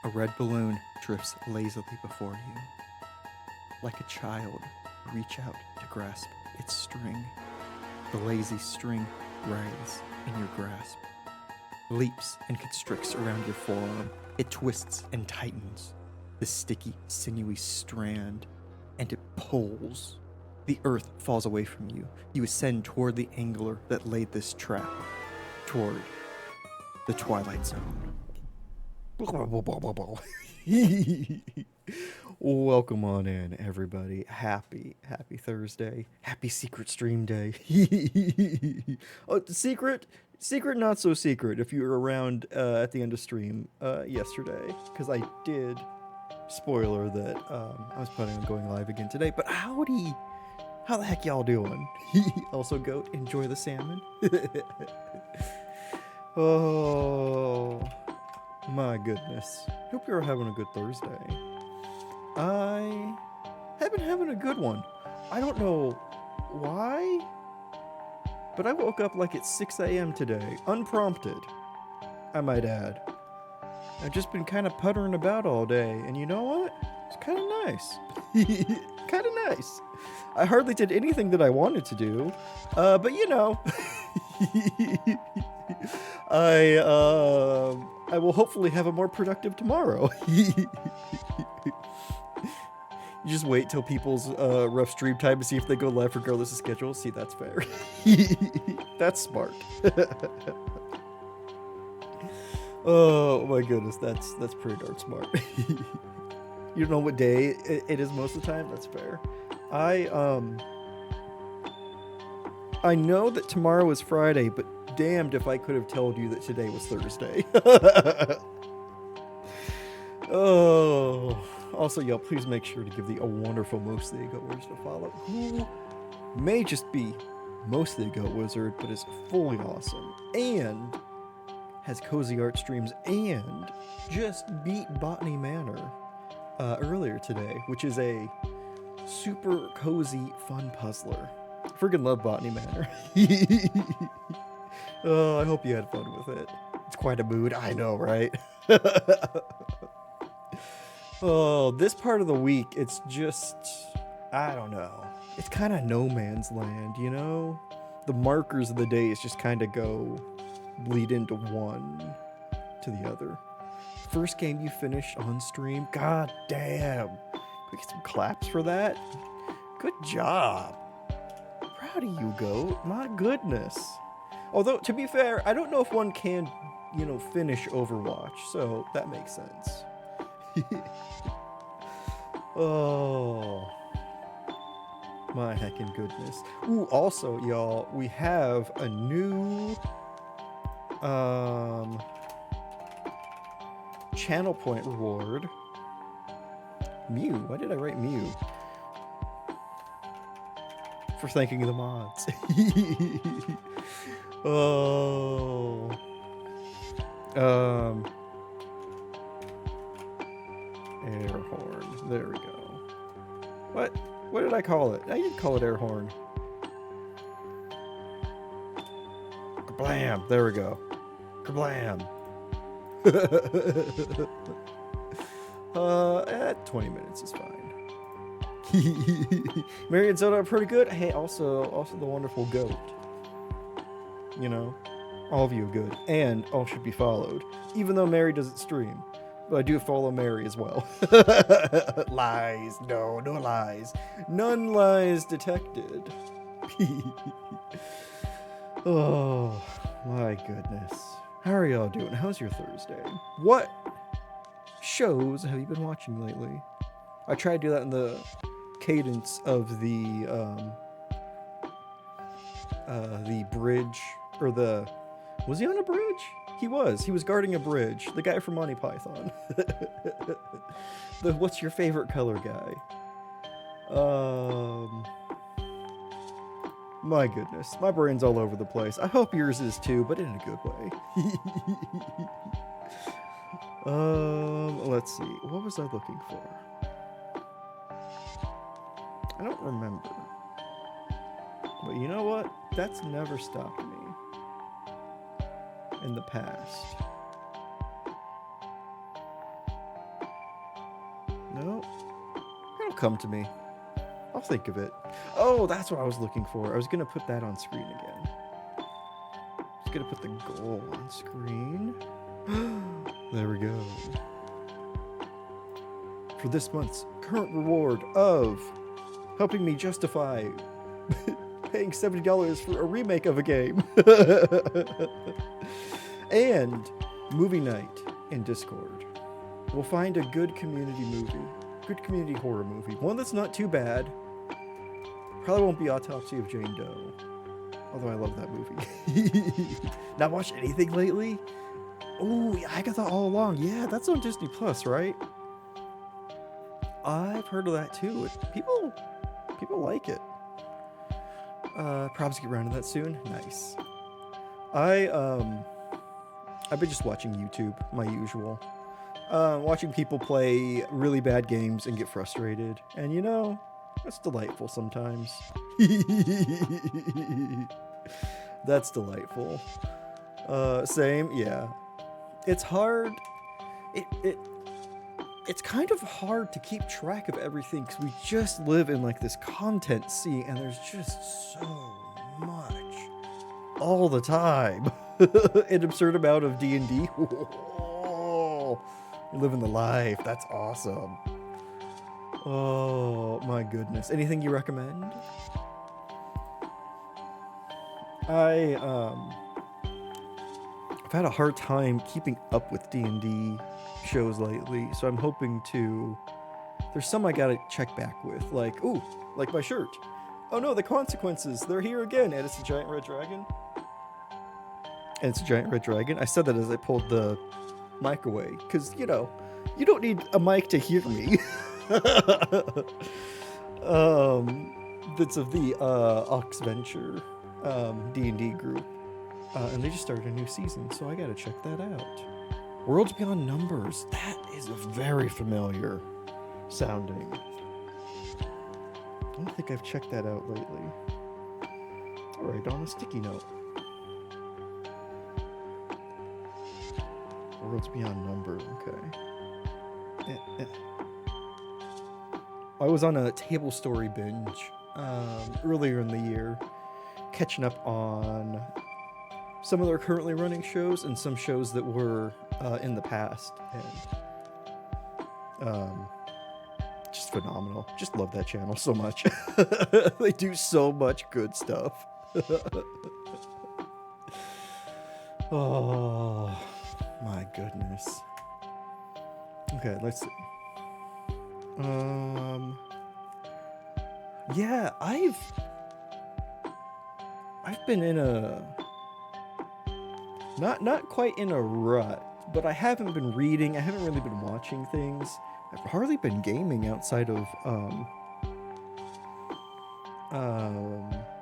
A red balloon drifts lazily before you. Like a child, reach out to grasp its string. The lazy string writhes in your grasp, leaps and constricts around your forearm. It twists and tightens, the sticky, sinewy strand, and it pulls. The earth falls away from you. You ascend toward the angler that laid this trap, toward the Twilight Zone. Welcome on in, everybody. Happy Thursday. Happy Secret Stream Day. Secret, not so secret if you were around at the end of stream yesterday, because I did, spoiler, that I was planning on going live again today, but how the heck y'all doing? Also, goat, enjoy the salmon. Oh, my goodness. Hope you're having a good Thursday. I have been having a good one. I don't know why, but I woke up like at 6 a.m. today, unprompted, I might add. I've just been kind of puttering about all day, and you know what? It's kind of nice. Kind of nice. I hardly did anything that I wanted to do, but you know, I will hopefully have a more productive tomorrow. You just wait till people's rough stream time to see if they go live regardless of schedule. See, that's fair. That's smart. Oh my goodness, that's pretty darn smart. You don't know what day it is most of the time? That's fair. I know that tomorrow is Friday, but damned if I could have told you that today was Thursday. Oh. Also, y'all, please make sure to give a wonderful Mostly a Goat Wizard a follow, who may just be Mostly a Goat Wizard, but is fully awesome, and has cozy art streams, and just beat Botany Manor earlier today, which is a super cozy, fun puzzler. Friggin' love Botany Manor. Oh, I hope you had fun with it. It's quite a mood, I know, right? Oh, this part of the week, it's just, I don't know. It's kind of no man's land, you know? The markers of the days just kind of bleed into one to the other. First game you finished on stream, god damn. We get some claps for that? Good job. Proud of you, Goat. My goodness. Although, to be fair, I don't know if one can, finish Overwatch, so that makes sense. Oh, my heckin' goodness. Ooh, also, y'all, we have a new channel point reward. Mew. Why did I write Mew? For thanking the mods. Oh. Air horn. There we go. What? What did I call it? I didn't call it air horn. Kablam. There we go. Kablam. 20 minutes is fine. Mary and Zelda are pretty good. Hey, also the wonderful Goat. All of you are good. And all should be followed. Even though Mary doesn't stream. But I do follow Mary as well. Lies. No lies. None lies detected. Oh, my goodness. How are y'all doing? How's your Thursday? What shows have you been watching lately? I tried to do that in the cadence of the bridge, or was he on a bridge? He was guarding a bridge. The guy from Monty Python. The what's your favorite color guy? My goodness, my brain's all over the place. I hope yours is too, but in a good way. Let's see. What was I looking for? I don't remember. But you know what? That's never stopped me in the past. No, it'll come to me. I'll think of it. Oh, that's what I was looking for. I was gonna put that on screen again. I was gonna put the goal on screen. There we go. For this month's current reward of helping me justify paying $70 for a remake of a game. And movie night in Discord. We'll find a good community movie. Good community horror movie. One that's not too bad. Probably won't be Autopsy of Jane Doe. Although I love that movie. Not watched anything lately? Oh, Agatha All Along. Yeah, that's on Disney Plus, right? I've heard of that too. People like it. Probs get around to that soon. Nice. I've been just watching YouTube, my usual. Watching people play really bad games and get frustrated. And that's delightful sometimes. That's delightful. Same, yeah. It's hard. It's kind of hard to keep track of everything because we just live in like this content sea and there's just so much all the time. An absurd amount of D&D. You're living the life. That's awesome. Oh my goodness. Anything you recommend? I've had a hard time keeping up with D&D shows lately, so I'm hoping to. There's some I gotta check back with, like my shirt. Oh no, the consequences, they're here again, and it's a giant red dragon. And it's a giant red dragon. I said that as I pulled the mic away, because you don't need a mic to hear me. That's of the Oxventure D&D group, and they just started a new season, so I gotta check that out. Worlds Beyond Numbers. That is very familiar sounding. I don't think I've checked that out lately. Alright, on a sticky note. Worlds Beyond Number, okay. I was on a Table Story binge earlier in the year, catching up on some of their currently running shows and some shows that were in the past, and just phenomenal. Just love that channel so much. They do so much good stuff. Oh my goodness. Okay, let's see. Yeah, I've been in a not quite in a rut, but I haven't been reading. I haven't really been watching things. I've hardly been gaming outside of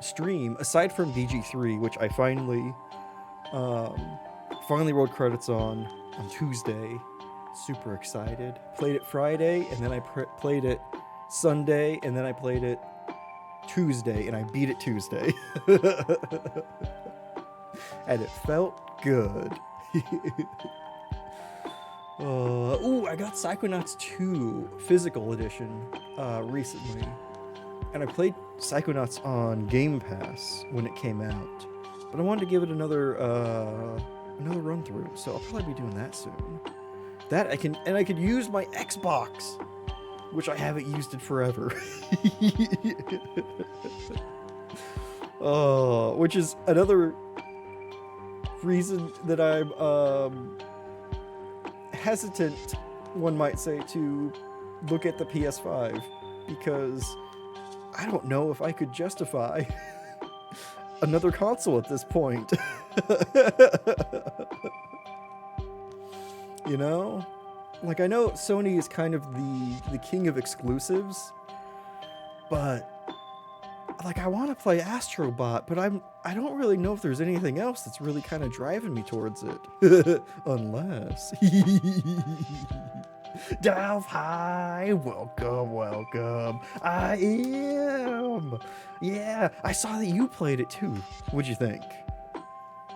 stream, aside from BG3, which I finally rolled credits on Tuesday. Super excited. Played it Friday, and then I played it Sunday, and then I played it Tuesday, and I beat it Tuesday. And it felt good. I got Psychonauts 2 Physical Edition recently. And I played Psychonauts on Game Pass when it came out. But I wanted to give it another run through, so I'll probably be doing that soon. That I could use my Xbox, which I haven't used it forever. Which is another reason that I'm hesitant, one might say, to look at the PS5, because I don't know if I could justify another console at this point. You know? Like, I know Sony is kind of the king of exclusives, but like, I want to play Astro Bot, but I don't really know if there's anything else that's really kind of driving me towards it. Unless Delve High, welcome. I am. Yeah, I saw that you played it too. What'd you think?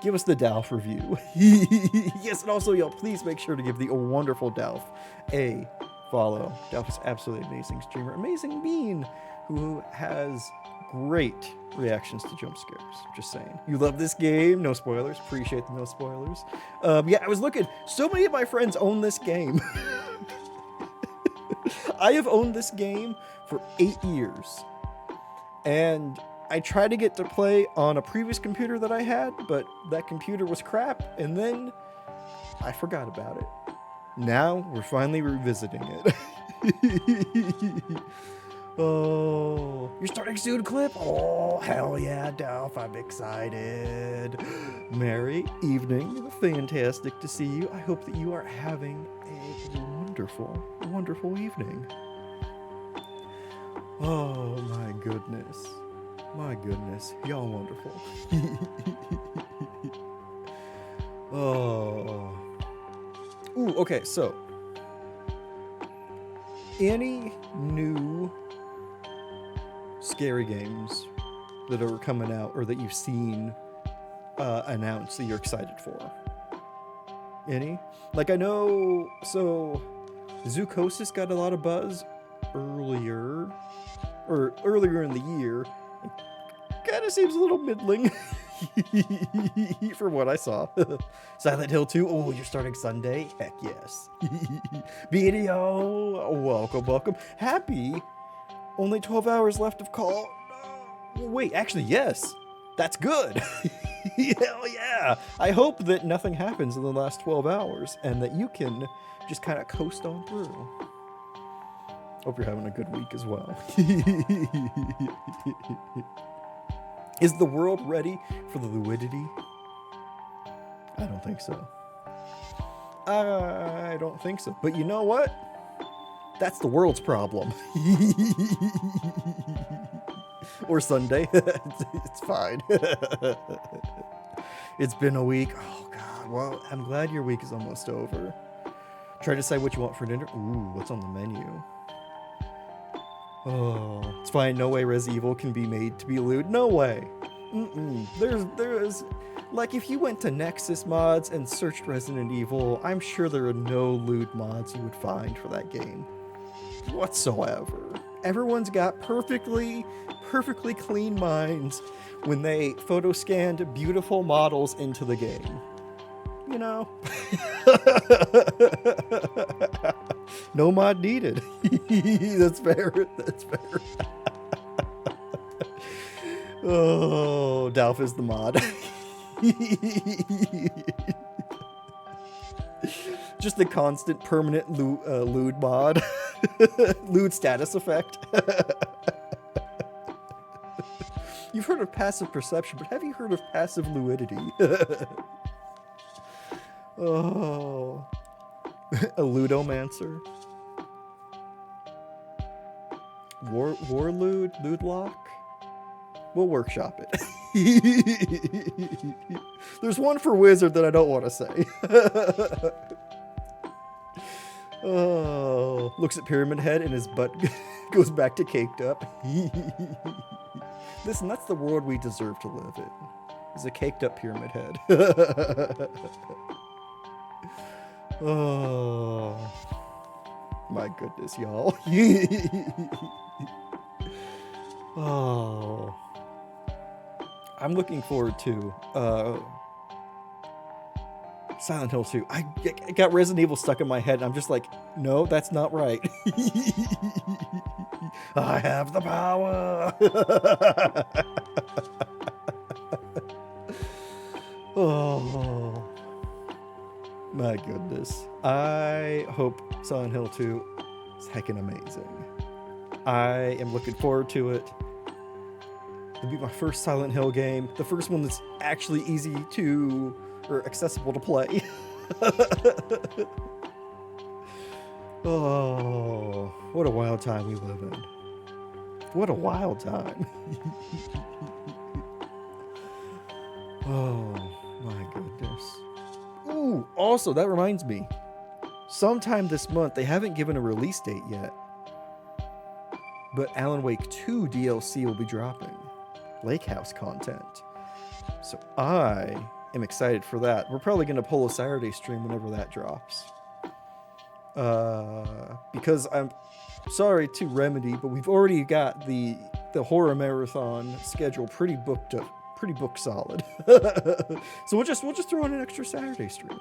Give us the Dalf review. Yes, and also, y'all, please make sure to give the wonderful Dalf a follow. Dalf is absolutely amazing streamer, amazing bean, who has great reactions to jump scares. Just saying. You love this game? No spoilers. Appreciate the no spoilers. Yeah, I was looking. So many of my friends own this game. I have owned this game for 8 years. And I tried to get to play on a previous computer that I had, but that computer was crap, and then I forgot about it. Now we're finally revisiting it. Oh, you're starting soon, Clip? Oh, hell yeah, Delph, I'm excited. Merry evening. Fantastic to see you. I hope that you are having a wonderful, wonderful evening. Oh, my goodness. My goodness, y'all wonderful. Oh. Ooh, okay, so any new scary games that are coming out or that you've seen announced that you're excited for? Any? Like, I know, so Zoocosis got a lot of buzz earlier in the year. Kind of seems a little middling for what I saw. Silent Hill 2, oh, you're starting Sunday? Heck yes. BDO, welcome. Happy, only 12 hours left of call. Wait, actually, yes. That's good. Hell yeah. I hope that nothing happens in the last 12 hours and that you can just kind of coast on through. Hope you're having a good week as well. Is the world ready for the Luidity? I don't think so. I don't think so. But you know what? That's the world's problem. Or Sunday. It's fine. It's been a week. Oh, God. Well, I'm glad your week is almost over. Try to decide what you want for dinner. Ooh, what's on the menu? Oh, it's fine. No way Res Evil can be made to be lewd. No way. There's, like, if you went to Nexus mods and searched Resident Evil, I'm sure there are no lewd mods you would find for that game whatsoever. Everyone's got perfectly clean minds when they photo scanned beautiful models into the game. You know? No mod needed. That's fair. That's fair. Oh, Dalf is the mod. Just a constant permanent lewd mod. Lewd status effect. You've heard of passive perception, but have you heard of passive lewidity? Oh. A ludomancer. Warlewd? Ludlock? We'll workshop it. There's one for wizard that I don't want to say. Oh, looks at Pyramid Head and his butt goes back to caked up. Listen, that's the world we deserve to live in. Is a caked up Pyramid Head. Oh, my goodness, y'all. Oh, I'm looking forward to Silent Hill 2. I got Resident Evil stuck in my head, and I'm just like, no, that's not right. I have the power. Oh, my goodness. I hope Silent Hill 2 is heckin' amazing. I am looking forward to it. It'll be my first Silent Hill game. The first one that's actually easy to, or accessible to play. Oh, what a wild time we live in. What a wild time. Oh, my goodness. Ooh, also, that reminds me. Sometime this month, they haven't given a release date yet, but Alan Wake 2 DLC will be dropping. Lake House content. So I am excited for that. We're probably going to pull a Saturday stream whenever that drops. Because I'm sorry to Remedy, but we've already got the horror marathon schedule pretty booked up, pretty book solid. So we'll just throw in an extra Saturday stream.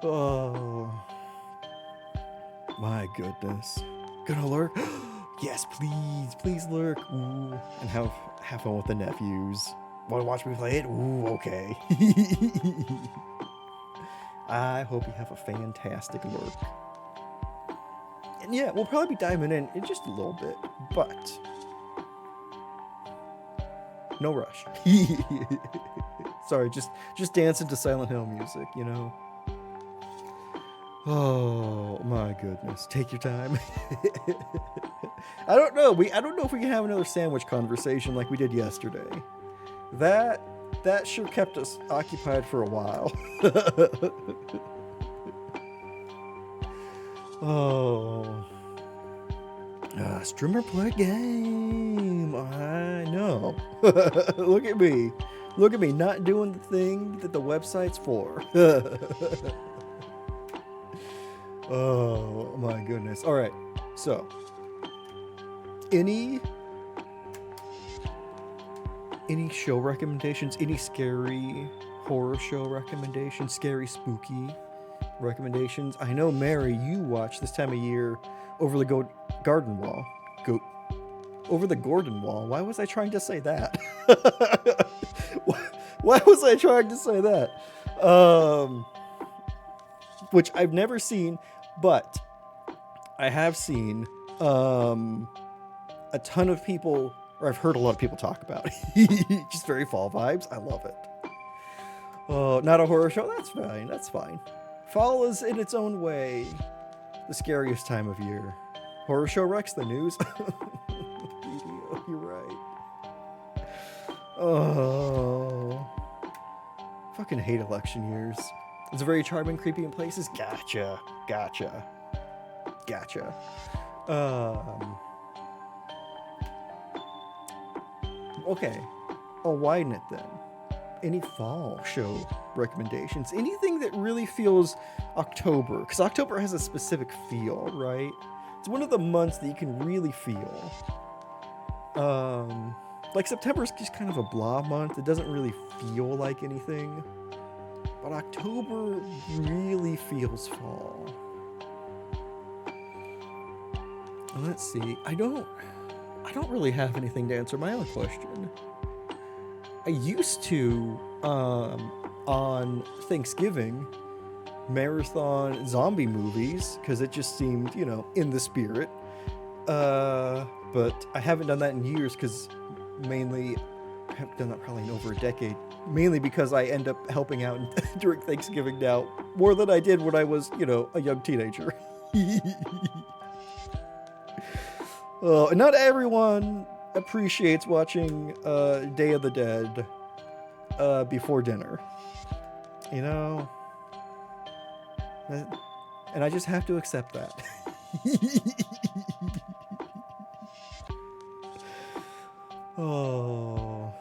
Oh, my goodness. Gonna lurk? Yes, please lurk. Ooh, and have fun with the nephews. Want to watch me play it? Ooh, okay. I hope you have a fantastic lurk. And yeah, we'll probably be diving in just a little bit, but no rush. Sorry, just dancing to Silent Hill music, you know. Oh my goodness, take your time. I don't know if we can have another sandwich conversation like we did yesterday. That sure kept us occupied for a while. Oh. Streamer play game. I know. Look at me, not doing the thing that the website's for. Oh my goodness. All right. So, any show recommendations? Any scary horror show recommendations? Scary, spooky recommendations? I know, Mary, you watch this time of year Over the Garden Wall. Over the Gordon Wall. Why was I trying to say that? Why was I trying to say that? Which I've never seen, but I have seen a ton of people, or I've heard a lot of people talk about it. Just very fall vibes. I love it. Oh, not a horror show? That's fine. That's fine. Fall is in its own way the scariest time of year. Horror show wrecks the news. You're right. Oh, fucking hate election years. It's very charming, creepy in places. Gotcha. Okay, I'll widen it then. any fall show recommendations? Anything that really feels October? Because October has a specific feel, right? It's one of the months that you can really feel. Like September is just kind of a blah month. It doesn't really feel like anything. But October really feels fall. And let's see. I don't really have anything to answer my own question. I used to, on Thanksgiving, marathon zombie movies because it just seemed, in the spirit. But I haven't done that in years because mainly, I haven't done that probably in over a decade. Mainly because I end up helping out during Thanksgiving now more than I did when I was, a young teenager. Not everyone appreciates watching Day of the Dead before dinner. And I just have to accept that. Oh,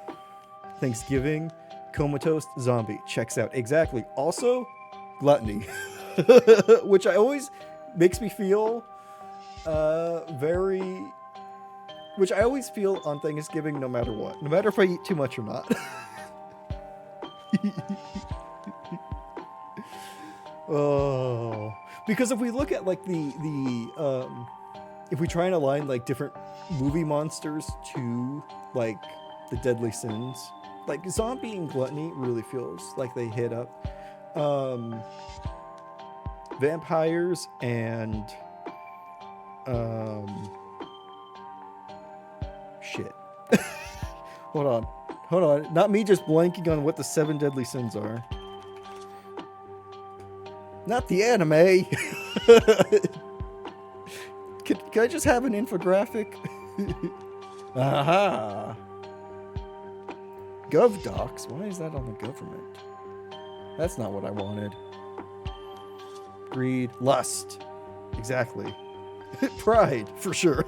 Thanksgiving, comatose zombie checks out. Exactly. Also, gluttony, which I always makes me feel which I always feel on Thanksgiving, no matter what, no matter if I eat too much or not. Oh, because if we look at like if we try and align like different movie monsters to like the deadly sins, like zombie and gluttony really feels like they hit up. Vampires and shit. Hold on. Not me just blanking on what the 7 deadly sins are. Not the anime. Can I just have an infographic? Aha. GovDocs? Why is that on the government? That's not what I wanted. Greed. Lust. Exactly. Pride, for sure.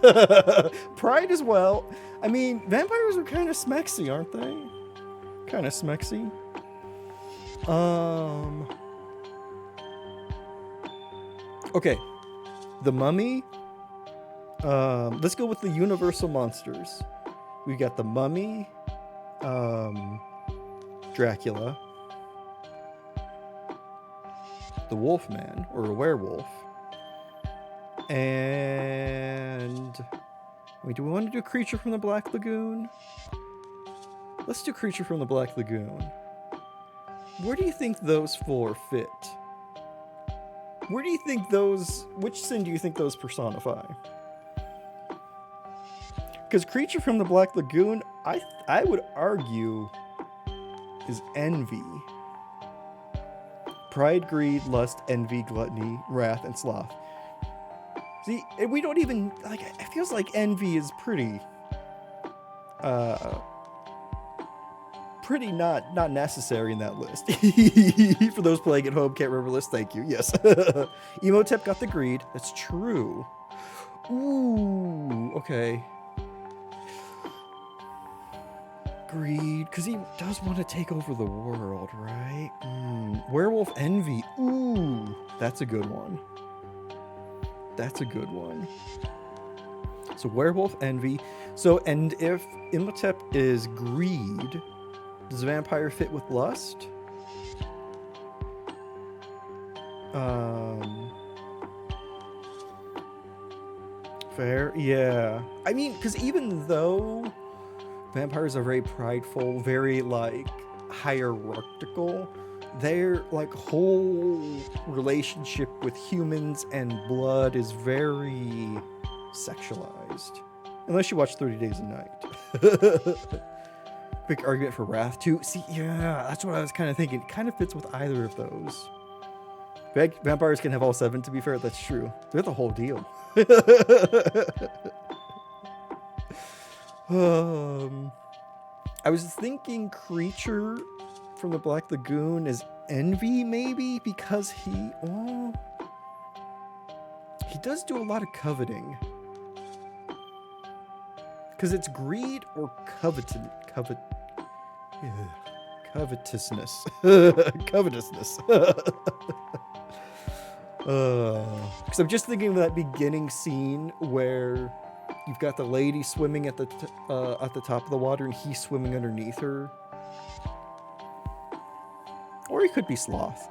Pride as well. I mean, vampires are kind of smexy, aren't they? Kind of smexy. Okay. The Mummy. Let's go with the Universal monsters. We got the Mummy. Dracula. The Wolfman, or a werewolf. And wait, do we want to do Creature from the Black Lagoon? Let's do Creature from the Black Lagoon. Where do you think those 4 fit? Where do you think which sin do you think those personify? Because Creature from the Black Lagoon, I would argue, is envy. Pride, greed, lust, envy, gluttony, wrath, and sloth. See, we don't even, like, it feels like envy is pretty not necessary in that list. For those playing at home, can't remember list, thank you, yes. Emotep got the greed, that's true. Ooh, okay. Greed, because he does want to take over the world, right? Werewolf envy, ooh, that's a good one. That's a good one. So werewolf envy. So, and if Imhotep is greed, does vampire fit with lust? Fair, yeah. I mean, because even though vampires are very prideful, very like hierarchical, their like whole relationship with humans and blood is very sexualized. Unless you watch 30 Days a Night. Big argument for Wrath too. See, yeah, that's what I was kind of thinking. It kind of fits with either of those. Vampires can have all 7, to be fair, that's true. They're the whole deal. I was thinking Creature from the Black Lagoon is envy, maybe, because he does do a lot of coveting. Because it's greed or Covetousness. Covetousness. Because I'm just thinking of that beginning scene where you've got the lady swimming at the top of the water and he's swimming underneath her. Or he could be Sloth.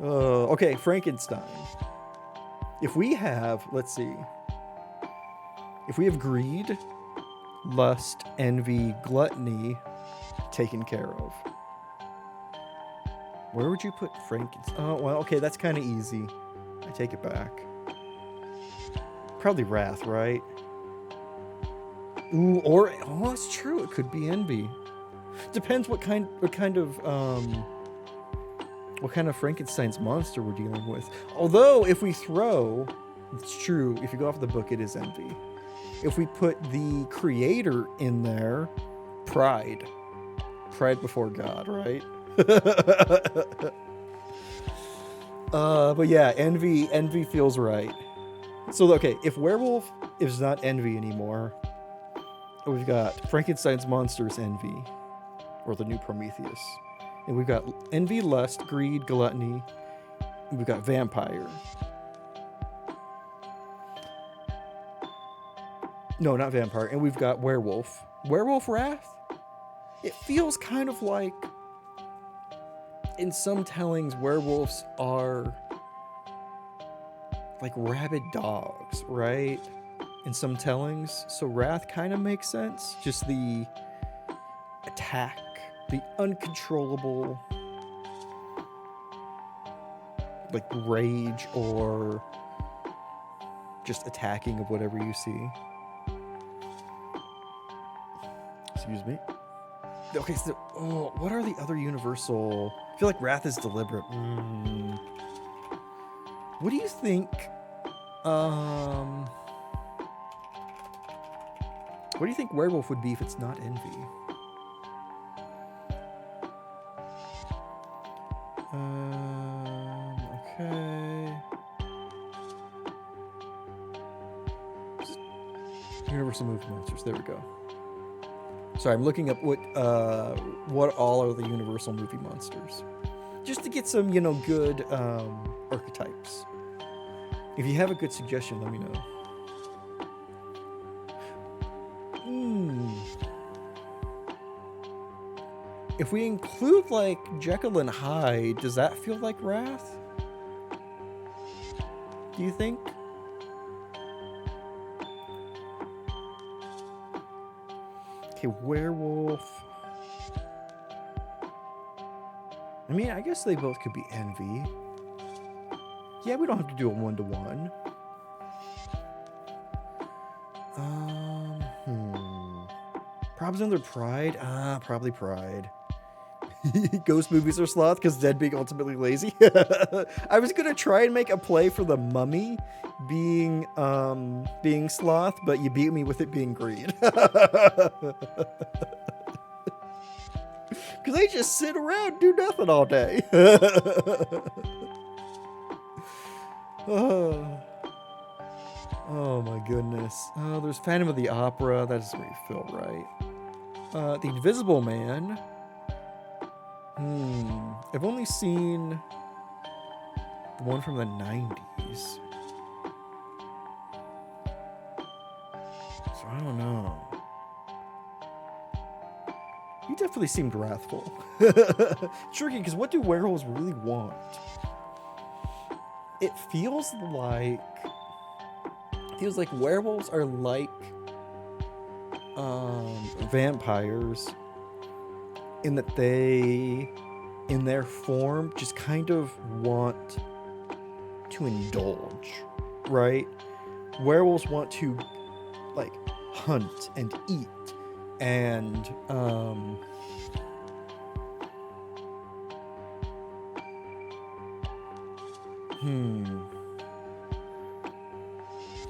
Okay, Frankenstein. If we have, let's see. If we have greed, lust, envy, gluttony taken care of, where would you put Frankenstein? Oh, well, okay, that's kind of easy. I take it back. Probably wrath, right? Ooh, or, oh, it's true. It could be envy. Depends what kind of Frankenstein's monster we're dealing with. Although, if we throw, it's true, if you go off the book, it is envy. If we put the creator in there, pride. Pride before God, right? But yeah, envy feels right. So, okay, if werewolf is not envy anymore, we've got Frankenstein's monster's envy, or the new Prometheus. And we've got envy, lust, greed, gluttony. And we've got vampire. No, not vampire. And we've got werewolf. Werewolf wrath? It feels kind of like, in some tellings, werewolves are like rabid dogs, right? In some tellings. So wrath kind of makes sense. Just the attack. The uncontrollable, like, rage or just attacking of whatever you see. Excuse me. Okay, so what are the other universal? I feel like wrath is deliberate. What do you think? What do you think werewolf would be if it's not envy? Okay. Universal movie monsters. There we go. Sorry, I'm looking up what all are the Universal movie monsters, just to get some, good archetypes. If you have a good suggestion, let me know. If we include, like, Jekyll and Hyde, does that feel like wrath? Do you think? Okay, werewolf. I mean, I guess they both could be envy. Yeah, we don't have to do a 1-to-1. Probably under pride. Probably pride. Ghost movies are sloth because dead being ultimately lazy. I was gonna try and make a play for the Mummy being sloth, but you beat me with it being greed. Because they just sit around and do nothing all day. Oh my goodness. There's Phantom of the Opera. That doesn't really feel right. The Invisible Man. I've only seen the one from the 90s. So I don't know. He definitely seemed wrathful. Tricky, because what do werewolves really want? It feels like werewolves are like vampires, in that they, in their form, just kind of want to indulge, right? Werewolves want to, like, hunt and eat and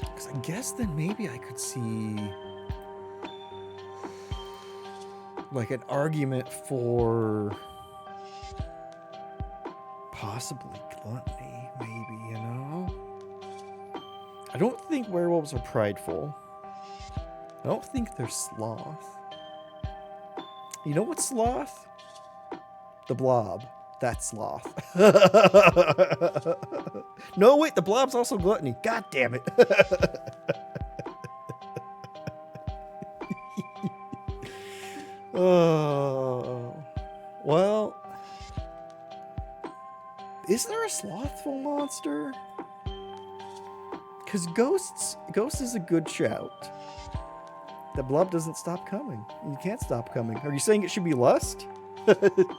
because I guess then maybe I could see, like, an argument for possibly gluttony, maybe, I don't think werewolves are prideful. I don't think they're sloth. You know what's sloth? The Blob. That's sloth. No, wait, the Blob's also gluttony. God damn it. Oh, well, is there a slothful monster? Because Ghost is a good shout. The Blob doesn't stop coming. You can't stop coming. Are you saying it should be Lust?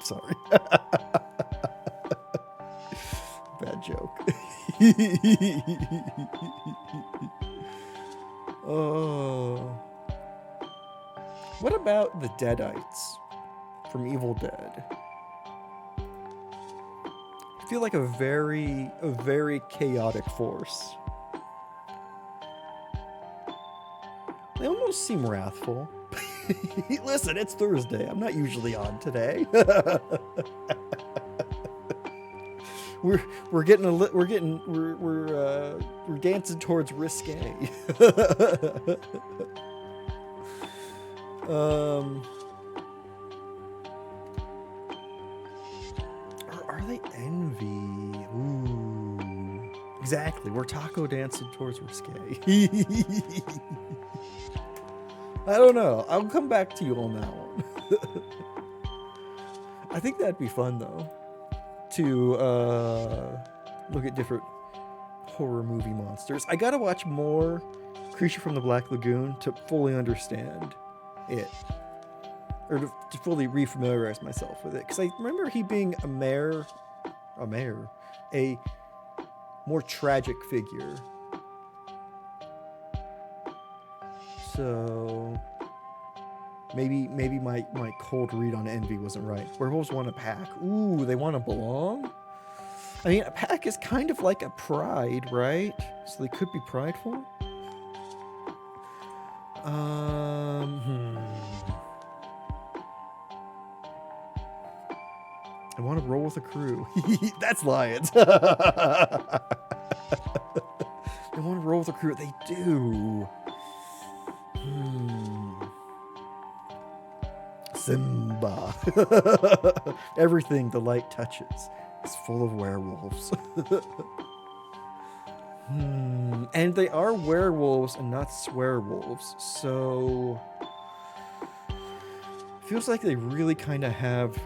Sorry. Bad joke. Oh. What about the Deadites from Evil Dead? I feel like a very chaotic force. They almost seem wrathful. Listen, it's Thursday. I'm not usually on today. we're dancing towards risque. Are they envy? Ooh, exactly. We're taco dancing towards risque. I don't know. I'll come back to you on that one. I think that'd be fun though, to look at different horror movie monsters. I gotta watch more Creature from the Black Lagoon to fully understand it, or to fully refamiliarize myself with it, because I remember he being a more tragic figure. So maybe my cold read on envy wasn't right. Werewolves want a pack. Ooh, they want to belong? I mean, a pack is kind of like a pride, right? So they could be prideful? I want to roll with a crew. That's lions. They want to roll with a crew. They do. Simba. Everything the light touches is full of werewolves. And they are werewolves and not swearwolves, so feels like they really kind of have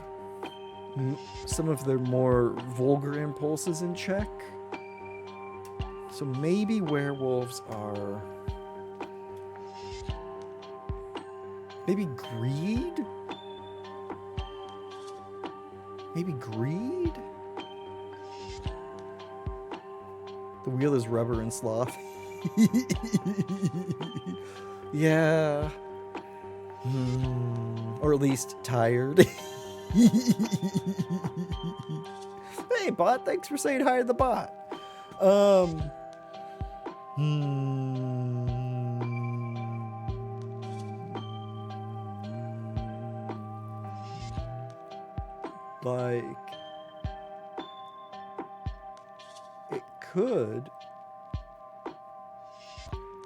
some of their more vulgar impulses in check. So maybe werewolves are maybe greed? Maybe greed? The wheel is rubber and sloth. Yeah. Or at least tired. Hey, bot, thanks for saying hi to the bot. Like, it could.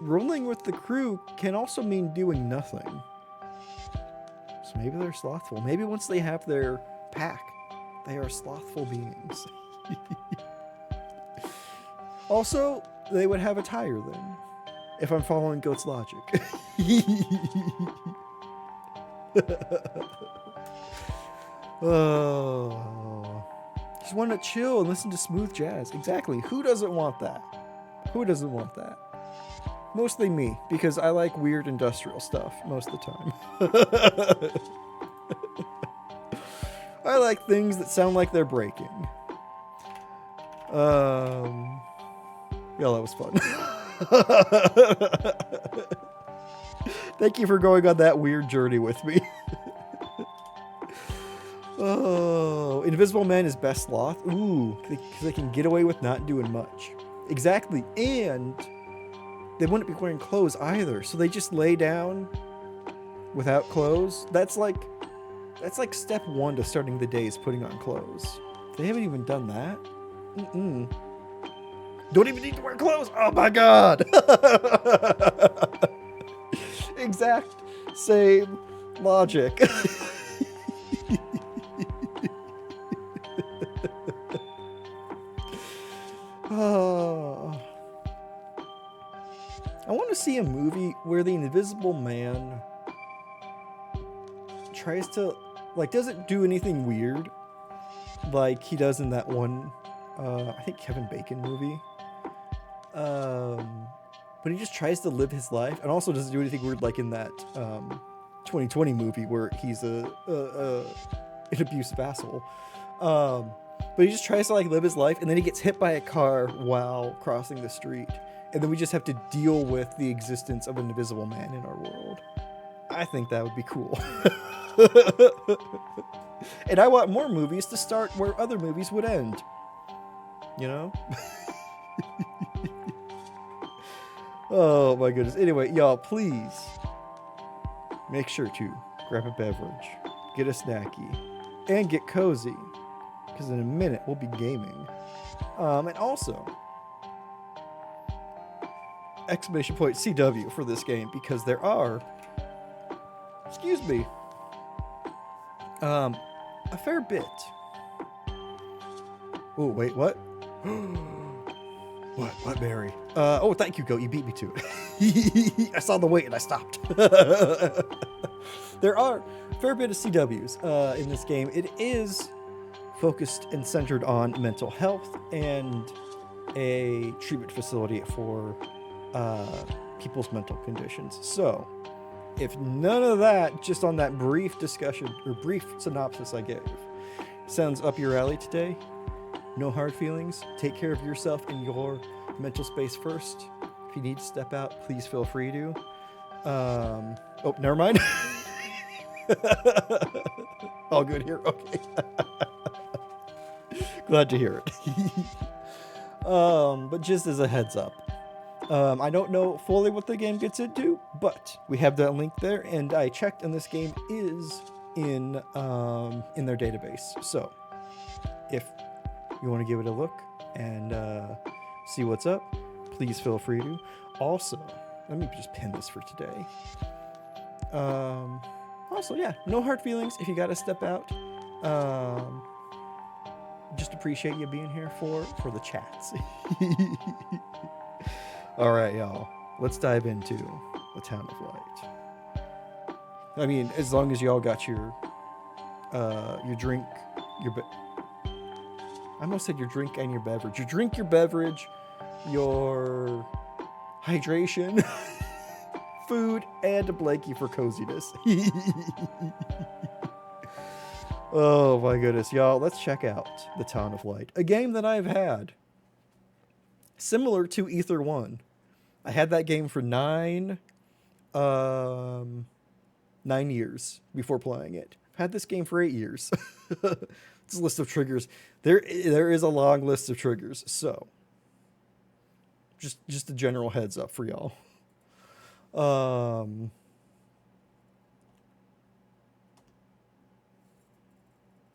Rolling with the crew can also mean doing nothing. So maybe they're slothful. Maybe once they have their pack, they are slothful beings. Also, they would have a tire then, if I'm following Goat's logic. Oh, just want to chill and listen to smooth jazz. Exactly. Who doesn't want that? Who doesn't want that? Mostly me, because I like weird industrial stuff most of the time. I like things that sound like they're breaking. Yeah, that was fun. Thank you for going on that weird journey with me. Oh, Invisible Man is best sloth. Ooh, because they can get away with not doing much. Exactly, and they wouldn't be wearing clothes either, so they just lay down without clothes. That's like step one to starting the day is putting on clothes. They haven't even done that. Don't even need to wear clothes. Oh my god. Exact same logic. see a movie where the Invisible Man tries to, like, doesn't do anything weird like he does in that one, I think Kevin Bacon movie. But he just tries to live his life, and also doesn't do anything weird like in that 2020 movie where he's an abusive asshole. But he just tries to like live his life, and then he gets hit by a car while crossing the street, and then we just have to deal with the existence of an Invisible Man in our world. I think that would be cool. And I want more movies to start where other movies would end. You know? Oh my goodness. Anyway, y'all, please make sure to grab a beverage, get a snacky, and get cozy. Because in a minute, we'll be gaming. And also, exclamation point CW for this game, because there are, excuse me, a fair bit. Oh, wait, what? What, Barry? Oh, thank you, Goat. You beat me to it. I saw the weight and I stopped. There are a fair bit of CWs in this game. It is focused and centered on mental health and a treatment facility for people's mental conditions. So, if none of that, just on that brief discussion or brief synopsis I gave, sounds up your alley today, no hard feelings. Take care of yourself and your mental space first. If you need to step out, please feel free to. Oh, never mind. All good here. Okay. Glad to hear it. But just as a heads up, I don't know fully what the game gets into, but we have that link there, and I checked, and this game is in their database. So, if you want to give it a look and see what's up, please feel free to. Also, let me just pin this for today. Also, yeah, no hard feelings if you got to step out. Just appreciate you being here for the chats. All right, y'all. Let's dive into the Town of Light. I mean, as long as y'all got your drink, I almost said your drink and your beverage. Your drink, your beverage, your hydration, food, and a blankie for coziness. Oh my goodness, y'all. Let's check out the Town of Light, a game that I've had similar to Ether 1. I had that game for 9 years before playing it. I had this game for 8 years. It's a list of triggers. There is a long list of triggers. So, just a general heads up for y'all.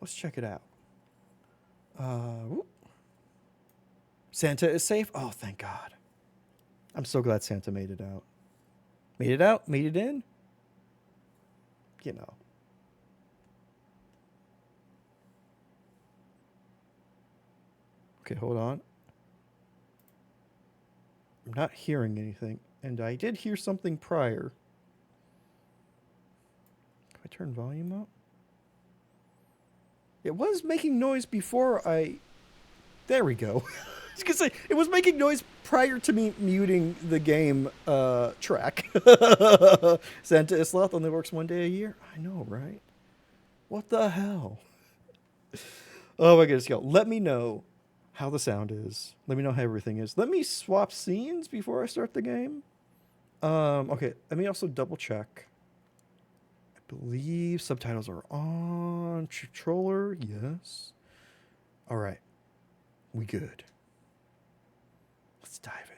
Let's check it out. Santa is safe. Oh, thank God. I'm so glad Santa made it out. Made it out? Made it in? You know. Okay, hold on. I'm not hearing anything. And I did hear something prior. Can I turn volume up? It was making noise before I... There we go. I was going to say, it was making noise prior to me muting the game track. Santa Isloth only works one day a year? I know, right? What the hell? Oh my goodness, y'all. Let me know how the sound is. Let me know how everything is. Let me swap scenes before I start the game. Okay, let me also double check. I believe subtitles are on. Controller, yes. All right. We good. Let's dive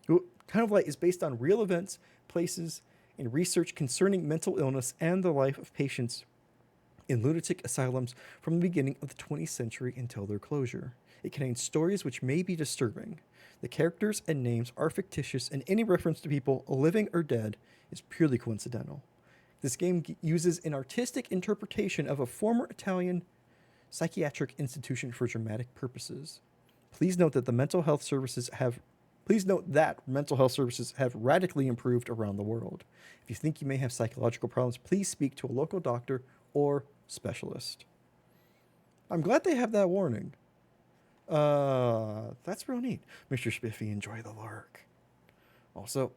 in. Ooh, Town of Light is based on real events, places, and research concerning mental illness and the life of patients in lunatic asylums from the beginning of the 20th century until their closure. It contains stories which may be disturbing. The characters and names are fictitious, and any reference to people, living or dead, is purely coincidental. This game uses an artistic interpretation of a former Italian psychiatric institution for dramatic purposes. Please note that the mental health services have Please note that mental health services have radically improved around the world. If you think you may have psychological problems, please speak to a local doctor or specialist. I'm glad they have that warning. That's real neat. Mr. Spiffy, enjoy the lurk. Also,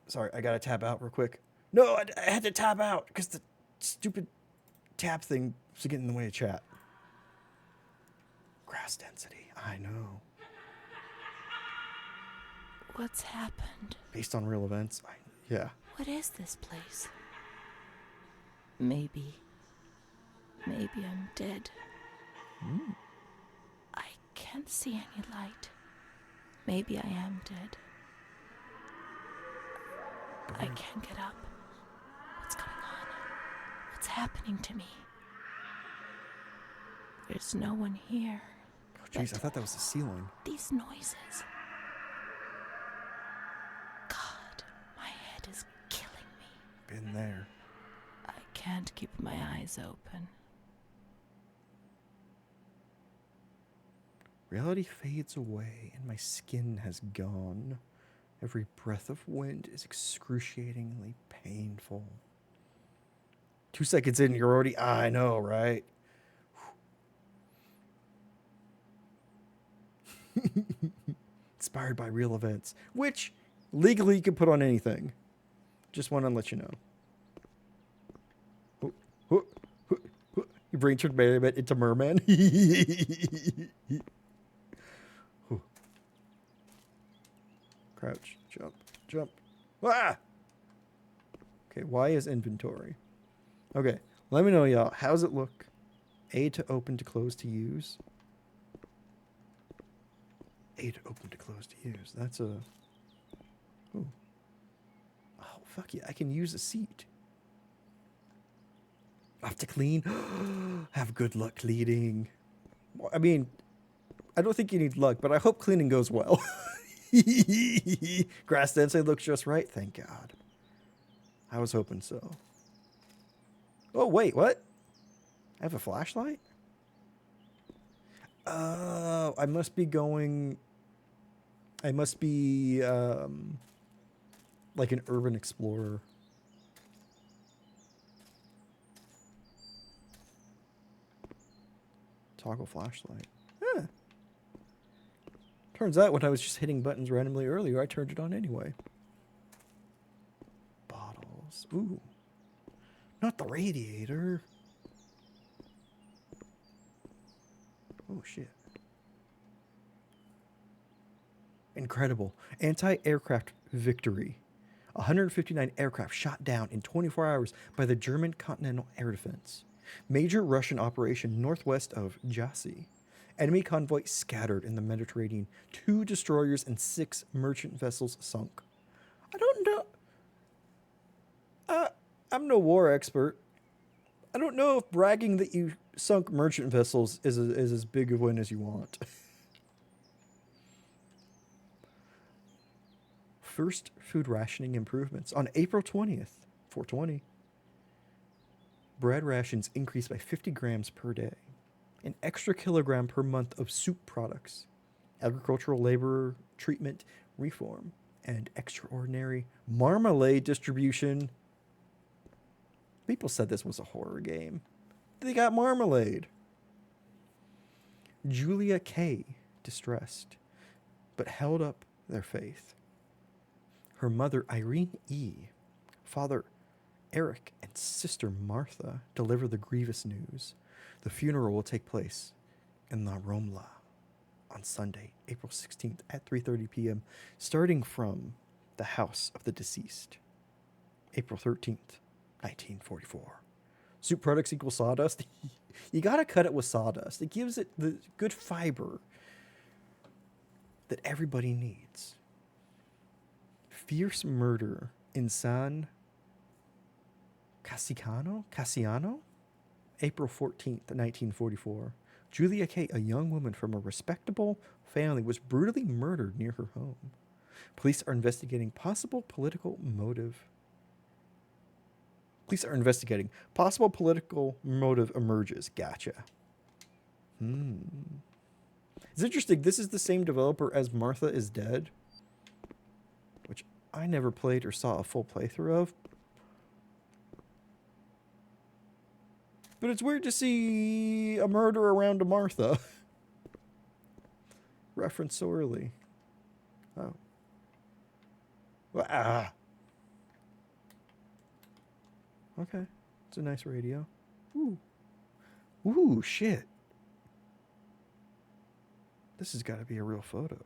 sorry, I gotta tab out real quick. No, I had to tab out because the stupid tab thing was getting in the way of chat. Grass density, I know. What's happened? Based on real events, yeah. What is this place? Maybe I'm dead. I can't see any light. Maybe I am dead. I can't get up. What's going on? What's happening to me? There's no one here. Oh, jeez, I thought that was the ceiling. These noises. God, my head is killing me. Been there. I can't keep my eyes open. Reality fades away and my skin has gone. Every breath of wind is excruciatingly painful. 2 seconds in, you're already... I know, right? Inspired by real events, which legally you can put on anything. Just want to let you know. Your brain turned Merman into Merman. Crouch, jump, jump. Ah! Okay, Y is inventory. Okay, let me know, y'all. How's it look? A to open, to close, to use. A to open, to close, to use. That's a... Ooh. Oh, fuck yeah. I can use a seat. I have to clean. Have good luck cleaning. I mean, I don't think you need luck, but I hope cleaning goes well. Grass density looks just right. Thank God. I was hoping so. Oh, wait, what? I have a flashlight? Oh, I must be going... I must be, like an urban explorer. Toggle flashlight. Yeah. Turns out when I was just hitting buttons randomly earlier, I turned it on anyway. Bottles. Ooh. Not the radiator. Oh, shit. Incredible. Anti-aircraft victory. 159 aircraft shot down in 24 hours by the German Continental Air Defense. Major Russian operation northwest of Jassy. Enemy convoy scattered in the Mediterranean. 2 destroyers and 6 merchant vessels sunk. I don't know. I'm no war expert. I don't know if bragging that you sunk merchant vessels is as big a win as you want. First food rationing improvements. On April 20th, 420, bread rations increased by 50 grams per day. An extra kilogram per month of soup products. Agricultural labor treatment reform. And extraordinary marmalade distribution. People said this was a horror game. They got marmalade. Julia K. distressed, but held up their faith. Her mother, Irene E., father, Eric, and sister, Martha, deliver the grievous news. The funeral will take place in La Romla on Sunday, April 16th at 3:30 p.m., starting from the house of the deceased. April 13th, 1944. Soup products equal sawdust. You gotta cut it with sawdust. It gives it the good fiber that everybody needs. Fierce murder in San Cassiano? April 14th, 1944. Julia K., a young woman from a respectable family, was brutally murdered near her home. Police are investigating possible political motive. Possible political motive emerges. Gotcha. It's interesting. This is the same developer as Martha is Dead. I never played or saw a full playthrough of. But it's weird to see a murder around a Martha. Referenced so early. Oh. Ah. Okay. It's a nice radio. Ooh. Ooh, shit. This has got to be a real photo.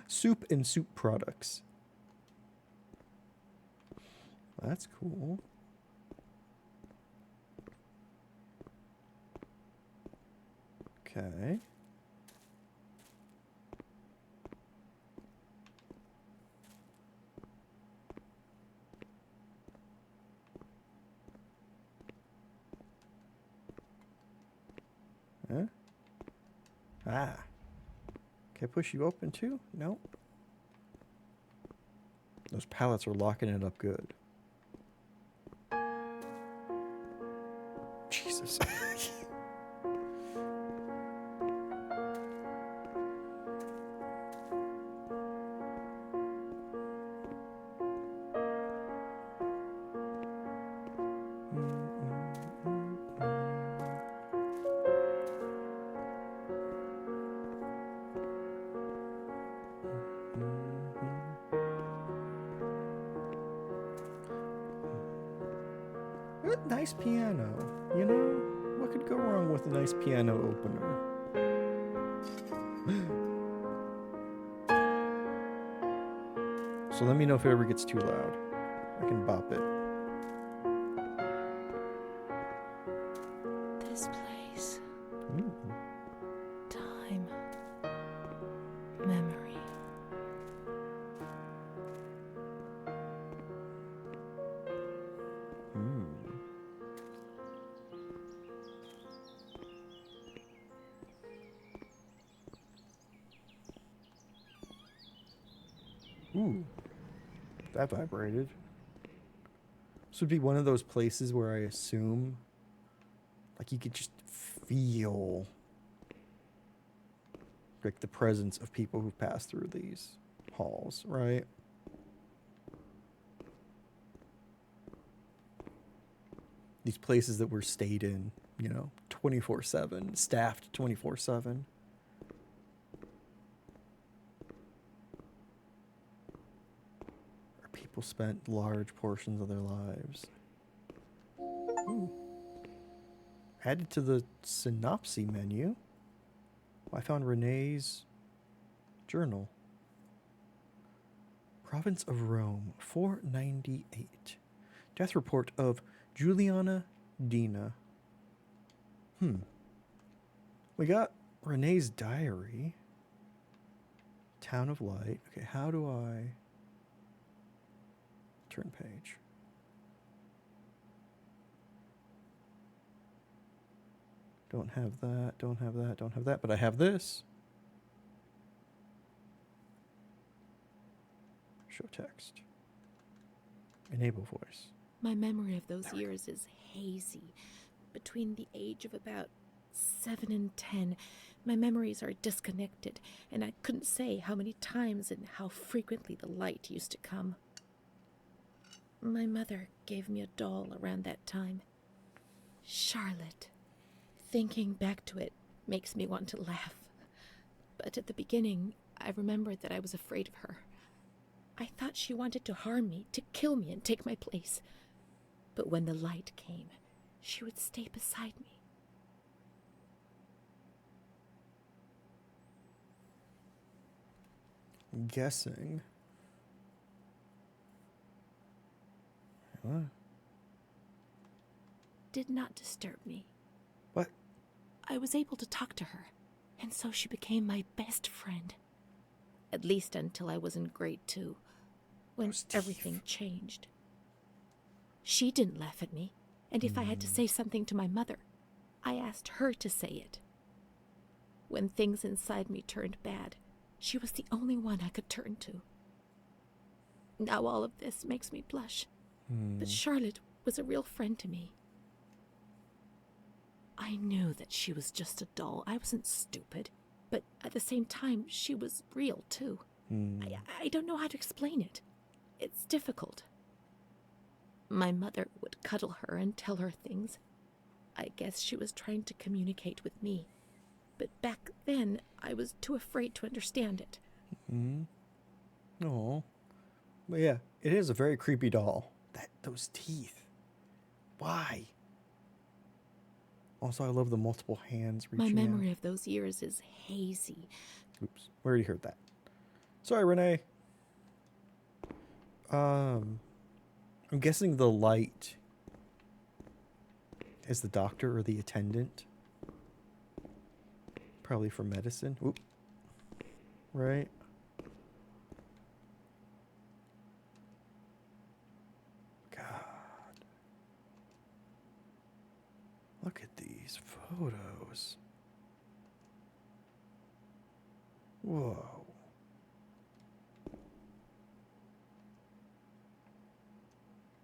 Soup and soup products. That's cool. Okay. Huh? Ah. Can I push you open too? No. Those pallets are locking it up good. Jesus. Nice piano, you know? What could go wrong with a nice piano opener? So let me know if it ever gets too loud. I can bop it. This place. Ooh. Time. Memory. Ooh, that vibrated. This would be one of those places where I assume, like, you could just feel, like, the presence of people who've passed through these halls, right? These places that were stayed in, you know, 24/7, staffed 24/7. People spent large portions of their lives. Ooh. Added to the synopsis menu, I found Renee's journal. Province of Rome, 498. Death report of Juliana Dina. We got Renee's diary. Town of Light. Okay, how do I... turn page. Don't have that, don't have that, don't have that, but I have this. Show text. Enable voice. My memory of those years is hazy. Between the age of about 7 and 10, my memories are disconnected, and I couldn't say how many times and how frequently the light used to come. My mother gave me a doll around that time. Charlotte. Thinking back to it makes me want to laugh. But at the beginning, I remembered that I was afraid of her. I thought she wanted to harm me, to kill me and take my place. But when the light came, she would stay beside me. I'm guessing. What? Did not disturb me. What? I was able to talk to her, and so she became my best friend. At least until I was in grade 2, when everything changed. She didn't laugh at me, and if I had to say something to my mother, I asked her to say it. When things inside me turned bad, she was the only one I could turn to. Now all of this makes me blush, but Charlotte was a real friend to me. I knew that she was just a doll. I wasn't stupid, but at the same time, she was real too. I don't know how to explain it. It's difficult. My mother would cuddle her and tell her things. I guess she was trying to communicate with me. But back then, I was too afraid to understand it. Oh. But yeah, it is a very creepy doll. Those teeth. Why? Also, I love the multiple hands My reaching memory of those years is hazy. Oops. We already heard that. Sorry, Renee. I'm guessing the light is the doctor or the attendant. Probably for medicine. Oop. Right. God. Look at these photos. Whoa.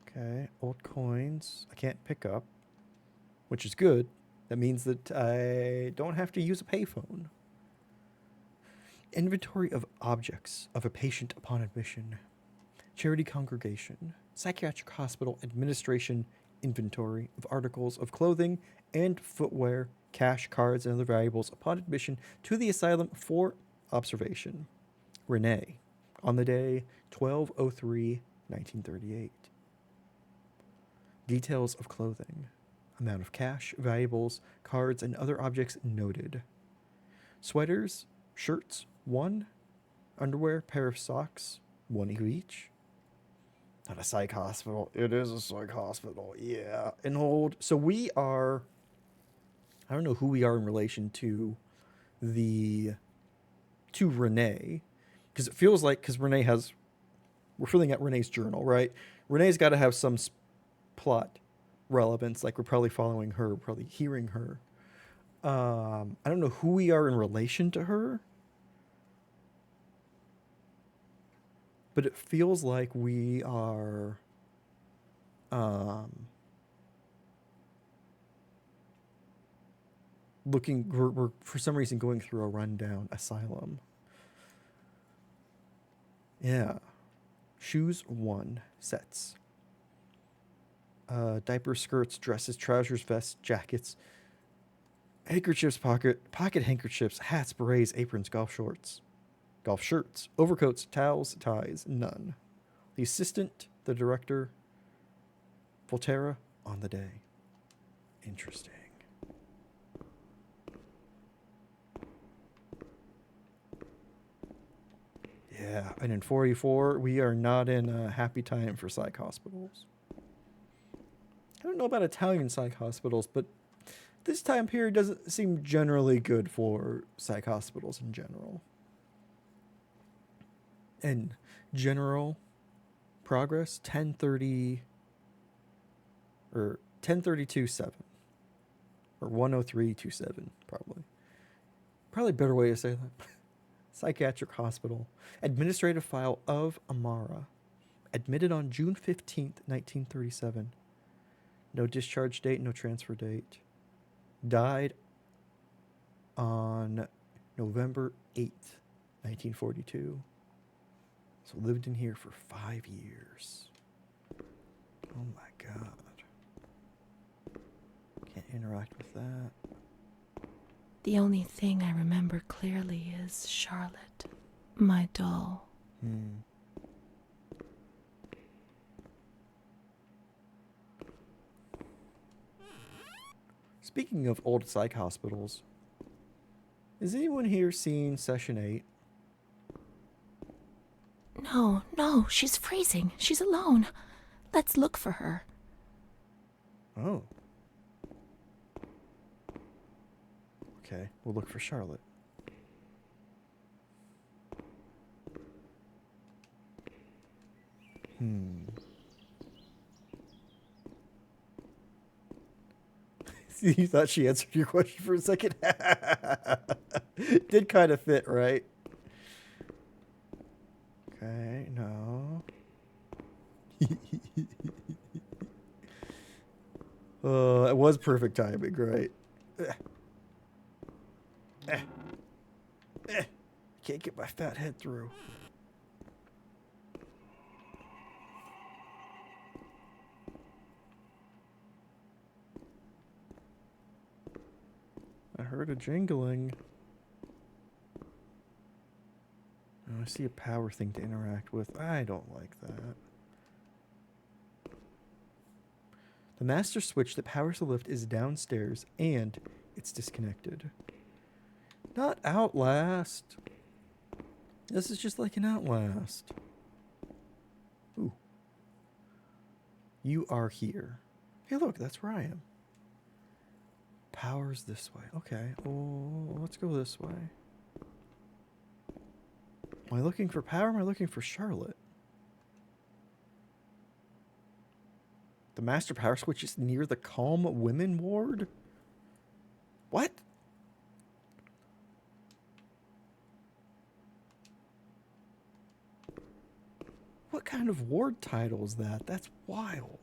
Okay, old coins. I can't pick up, which is good. That means that I don't have to use a payphone. Inventory of objects of a patient upon admission. Charity congregation. Psychiatric hospital administration inventory of articles of clothing and footwear, cash, cards, and other valuables upon admission to the asylum for observation. Renee, on the day 12/03/1938. Details of clothing. Amount of cash, valuables, cards, and other objects noted. Sweaters, shirts, 1. Underwear, pair of socks, 1 of each. Not a psych hospital. It is a psych hospital. Yeah. And hold. So we are. I don't know who we are in relation to Renee. Because it feels like, because Renee has. We're filling out Renee's journal, right? Renee's got to have some plot relevance. Like we're probably following her, probably hearing her. I don't know who we are in relation to her. But it feels like we are we're for some reason going through a rundown asylum. Yeah. Shoes 1 sets. Diaper, skirts, dresses, trousers, vests, jackets, handkerchiefs, pocket handkerchiefs, hats, berets, aprons, golf shirts, overcoats, towels, ties, none. The assistant, the director, Volterra, on the day. Interesting. Yeah, and in 44, we are not in a happy time for psych hospitals. I don't know about Italian psych hospitals, but this time period doesn't seem generally good for psych hospitals in general. And general progress 1030 or 1032.7 or 103.27 probably better way to say that. Psychiatric hospital administrative file of Amara, admitted on June 15th 1937. No discharge date, no transfer date. Died on November 8th 1942. So lived in here for 5 years. Oh my God. Can't interact with that. The only thing I remember clearly is Charlotte, my doll. Speaking of old psych hospitals, has anyone here seen Session 8? No, she's freezing. She's alone. Let's look for her. Oh. Okay, we'll look for Charlotte. You thought she answered your question for a second? Did kind of fit, right? Okay, no. It was perfect timing, right? Can't get my fat head through. I heard a jingling. Oh, I see a power thing to interact with. I don't like that. The master switch that powers the lift is downstairs and it's disconnected. Not Outlast. This is just like an Outlast. Ooh. You are here. Hey, look, that's where I am. Power's this way. Okay. Oh, let's go this way. Am I looking for power? Or am I looking for Charlotte? The master power switch is near the Calm Women ward? What? What kind of ward title is that? That's wild.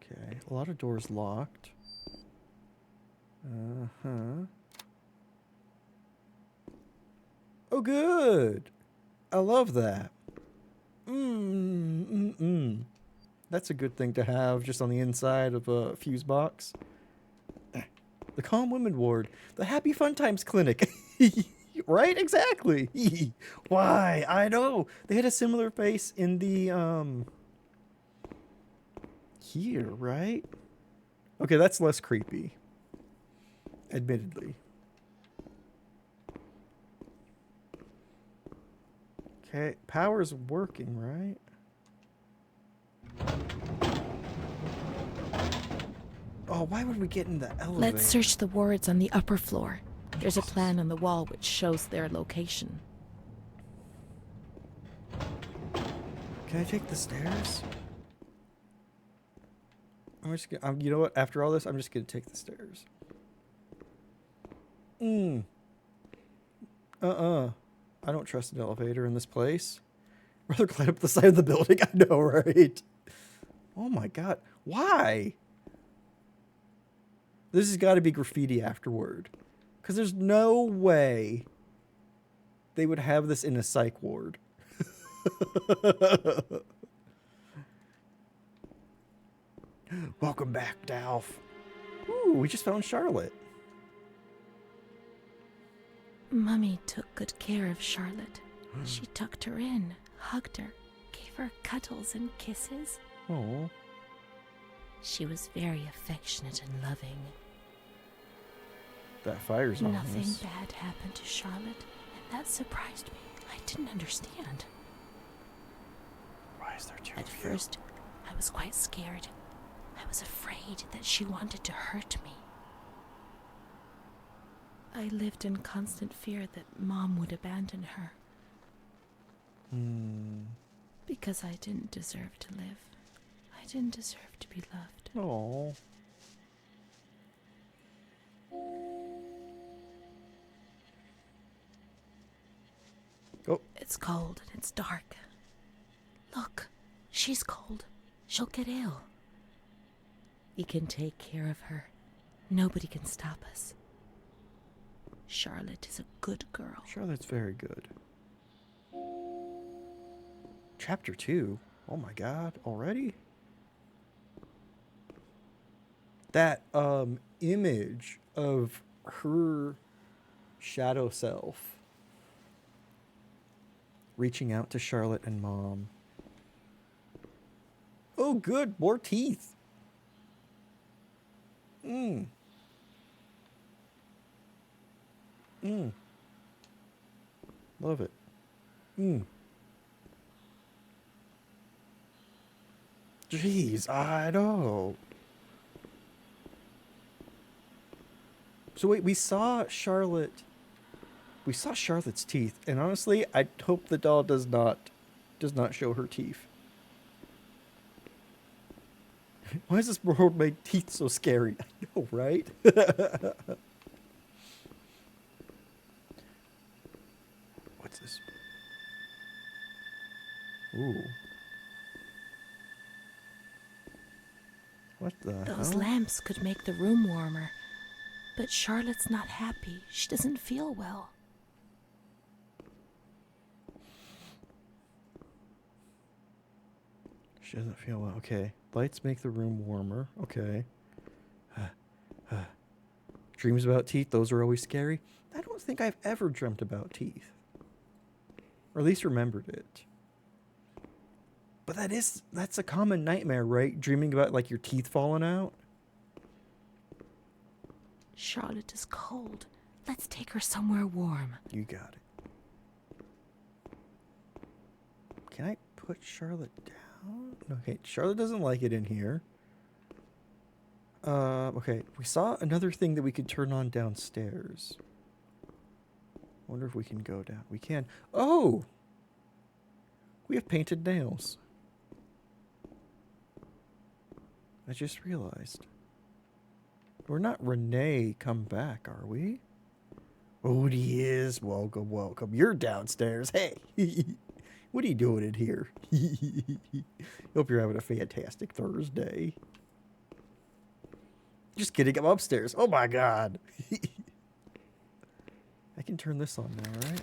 Okay, a lot of doors locked. Uh-huh. Oh, good. I love that. That's a good thing to have just on the inside of a fuse box. The Calm Women Ward. The Happy Fun Times Clinic. Right? Exactly. Why? I know. They had a similar face in the, here, right? Okay, that's less creepy. Admittedly. Okay, power's working, right? Oh, why would we get in the elevator? Let's search the wards on the upper floor. There's a plan on the wall which shows their location. Can I take the stairs? I'm just gonna, you know what? After all this, I'm just gonna take the stairs. I don't trust an elevator in this place. Rather climb up the side of the building. I know, right? Oh my god. Why? This has got to be graffiti afterward. Because there's no way they would have this in a psych ward. Welcome back, Dalf. Ooh, we just found Charlotte. Mummy took good care of Charlotte. She tucked her in, hugged her, gave her cuddles and kisses. Oh. She was very affectionate and loving. That fire's on Nothing us. bad happened to Charlotte, and that surprised me. I didn't understand. Why is there two At of you? first, I was quite scared. I was afraid that she wanted to hurt me. I lived in constant fear that Mom would abandon her. Because I didn't deserve to live. I didn't deserve to be loved. Oh. Oh. It's cold and it's dark. Look, she's cold. She'll get ill. We can take care of her. Nobody can stop us. Charlotte is a good girl. Charlotte's very good. Chapter 2? Oh my god, already? That image of her shadow self reaching out to Charlotte and Mom. Oh good, more teeth. Love it. Jeez, I know. So wait, we saw Charlotte. We saw Charlotte's teeth, and honestly, I hope the doll does not show her teeth. Why is this world made teeth so scary? I know, right? What's this? Ooh. What the Those hell? lamps could make the room warmer. But Charlotte's not happy. She doesn't feel well. She doesn't feel well. Okay. Lights make the room warmer. Okay. Dreams about teeth, those are always scary. I don't think I've ever dreamt about teeth. Or at least remembered it. But that's a common nightmare, right? Dreaming about like your teeth falling out. Charlotte is cold. Let's take her somewhere warm. You got it. Can I put Charlotte down? Okay, Charlotte doesn't like it in here. Okay, we saw another thing that we could turn on downstairs. Wonder if we can go down. We can. Oh! We have painted nails. I just realized. We're not Renee come back, are we? Odie is. Welcome, welcome. You're downstairs. Hey! What are you doing in here? Hope you're having a fantastic Thursday. Just kidding, I'm upstairs. Oh my god. I can turn this on now, right?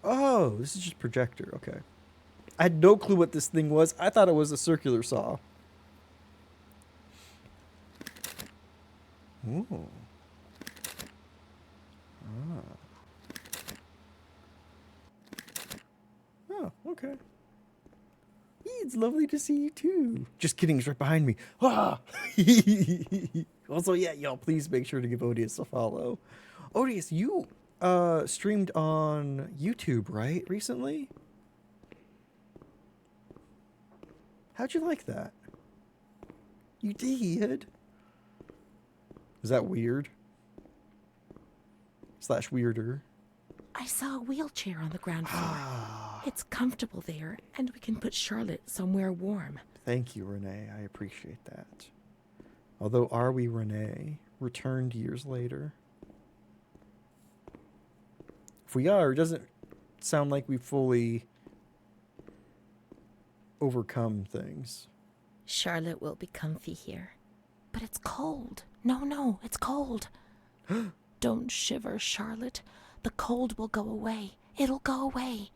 Oh, this is just projector. Okay. I had no clue what this thing was. I thought it was a circular saw. Ooh. Oh, okay. It's lovely to see you too. Just kidding, he's right behind me. Ah! Also, yeah, y'all, please make sure to give Odious a follow. Odious, you streamed on YouTube, right, recently? How'd you like that? You did? Is that weird? / weirder? I saw a wheelchair on the ground floor. It's comfortable there, and we can put Charlotte somewhere warm. Thank you, Renee. I appreciate that. Although, are we Renee? Returned years later. If we are, it doesn't sound like we fully overcome things. Charlotte will be comfy here. But it's cold. No, it's cold. Don't shiver, Charlotte. The cold will go away. It'll go away.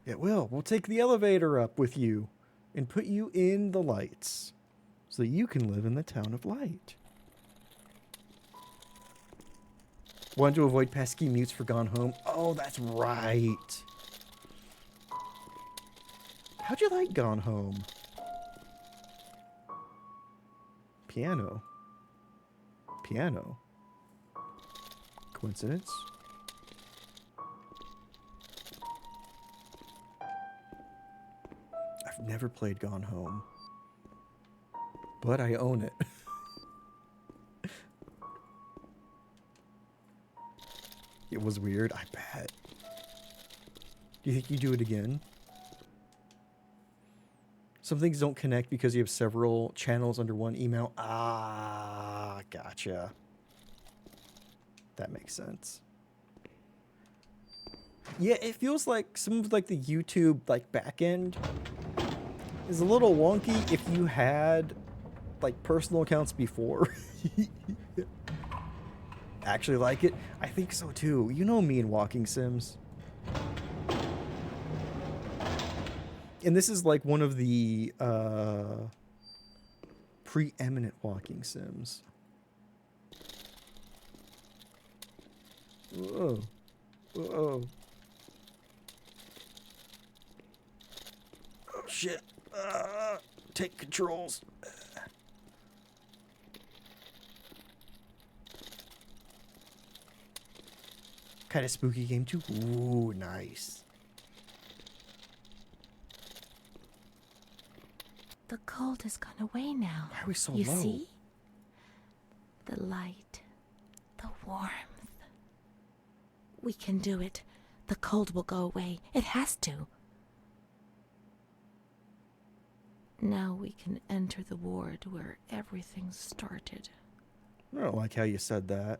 It will. We'll take the elevator up with you and put you in the lights so that you can live in the town of light. Want to avoid pesky mutes for Gone Home? Oh, that's right. How'd you like Gone Home? Piano. Piano. Coincidence? I've never played Gone Home, but I own it. It was weird, I bet. Do you think you do it again? Some things don't connect because you have several channels under one email. Ah, gotcha. That makes sense. Yeah, it feels like some of like the YouTube like back end is a little wonky if you had like personal accounts before. Actually like it? I think so too. You know me in walking sims. And this is like one of the preeminent walking sims. Whoa. Whoa. Oh shit. Take controls. Kind of spooky game too. Ooh, nice. The cold has gone away now. Why are we so you low? See? The light. The warmth. We can do it. The cold will go away. It has to. Now we can enter the ward where everything started. I don't like how you said that.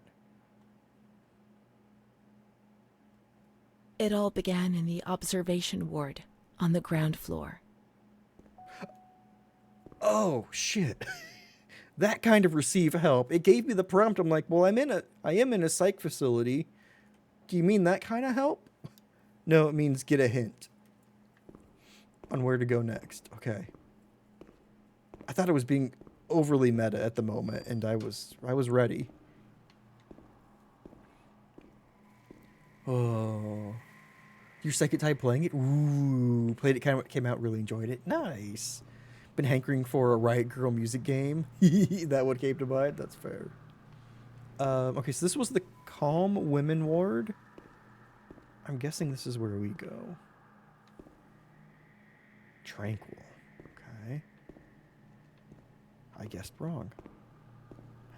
It all began in the observation ward on the ground floor. Oh, shit. That kind of receive help. It gave me the prompt. I'm like, well, I am in a psych facility. Do you mean that kind of help? No, it means get a hint. on where to go next. Okay. I thought I was being overly meta at the moment, and I was ready. Oh. Your second time playing it? Ooh. Played it, came out, really enjoyed it. Nice. Been hankering for a Riot Girl music game. That one came to mind. That's fair. Okay, so this was the Calm Women Ward. I'm guessing this is where we go. Tranquil. Okay. I guessed wrong.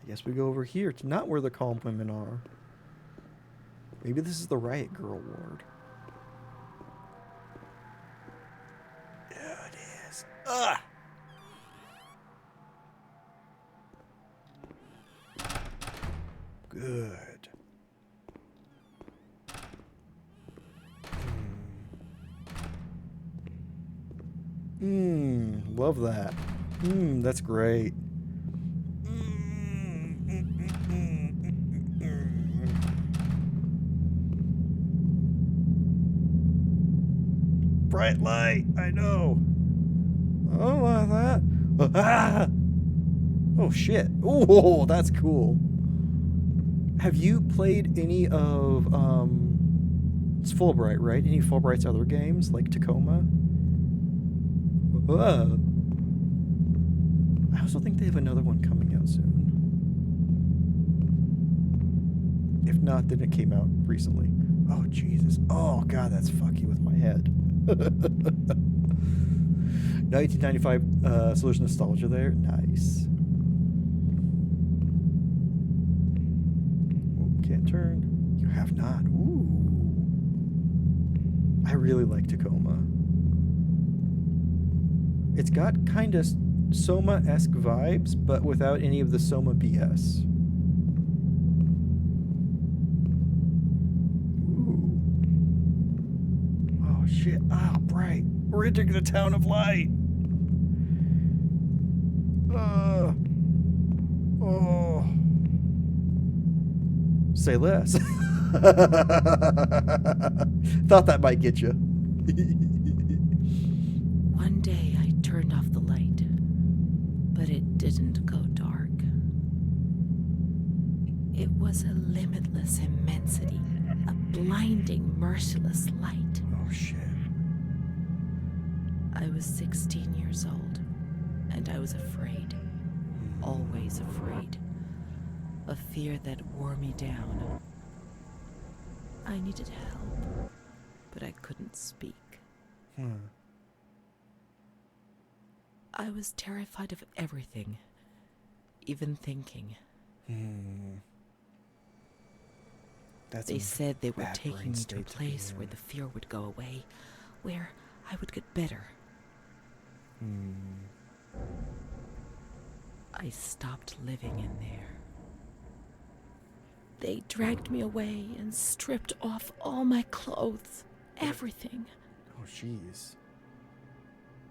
I guess we go over here. It's not where the Calm Women are. Maybe this is the Riot Girl Ward. Yeah, it is. Ugh! Good. Love that. That's great. Bright light, I know. Oh, like that. Ah! Oh shit. Oh, that's cool. Have you played any of it's Fulbright, right? Any Fulbright's other games like Tacoma? I also think they have another one coming out soon. If not, then it came out recently. Oh Jesus. Oh god, that's fucky with my head. 1995 Solution Nostalgia there. Nice. Can't turn. You have not. Ooh. I really like Tacoma. It's got kind of Soma-esque vibes, but without any of the Soma BS. Ooh. Oh shit. Ah, bright. We're entering the town of light. Oh. Say less. Thought that might get you. One day I turned off the light, but it didn't go dark. It was a limitless immensity, a blinding, merciless light. Oh shit. I was 16 years old, and I was afraid. Always afraid. A fear that wore me down. I needed help, but I couldn't speak. I was terrified of everything, even thinking. They said they were taking me to a place where the fear would go away, where I would get better. I stopped living in there. They dragged me away and stripped off all my clothes, everything. Oh, jeez.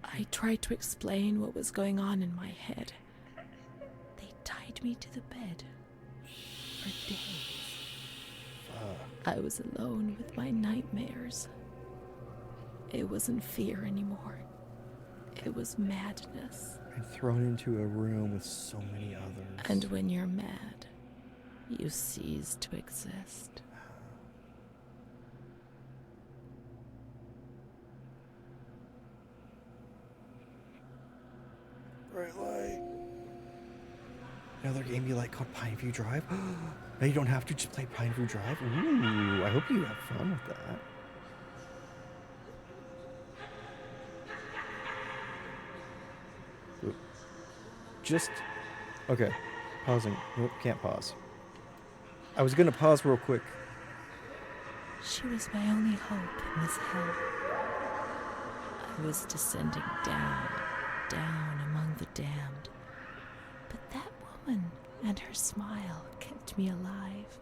I tried to explain what was going on in my head. They tied me to the bed for days. I was alone with my nightmares. It wasn't fear anymore. It was madness. And thrown into a room with so many others. And when you're mad, you cease to exist. Bright light. Another game you like called Pineview Drive? No, you don't have to just play Pineview Drive. Ooh, I hope you have fun with that. Oop. Just, okay, pausing. Nope, can't pause. I was gonna pause real quick. She was my only hope in this hell. I was descending down, down among the damned. But that woman and her smile kept me alive.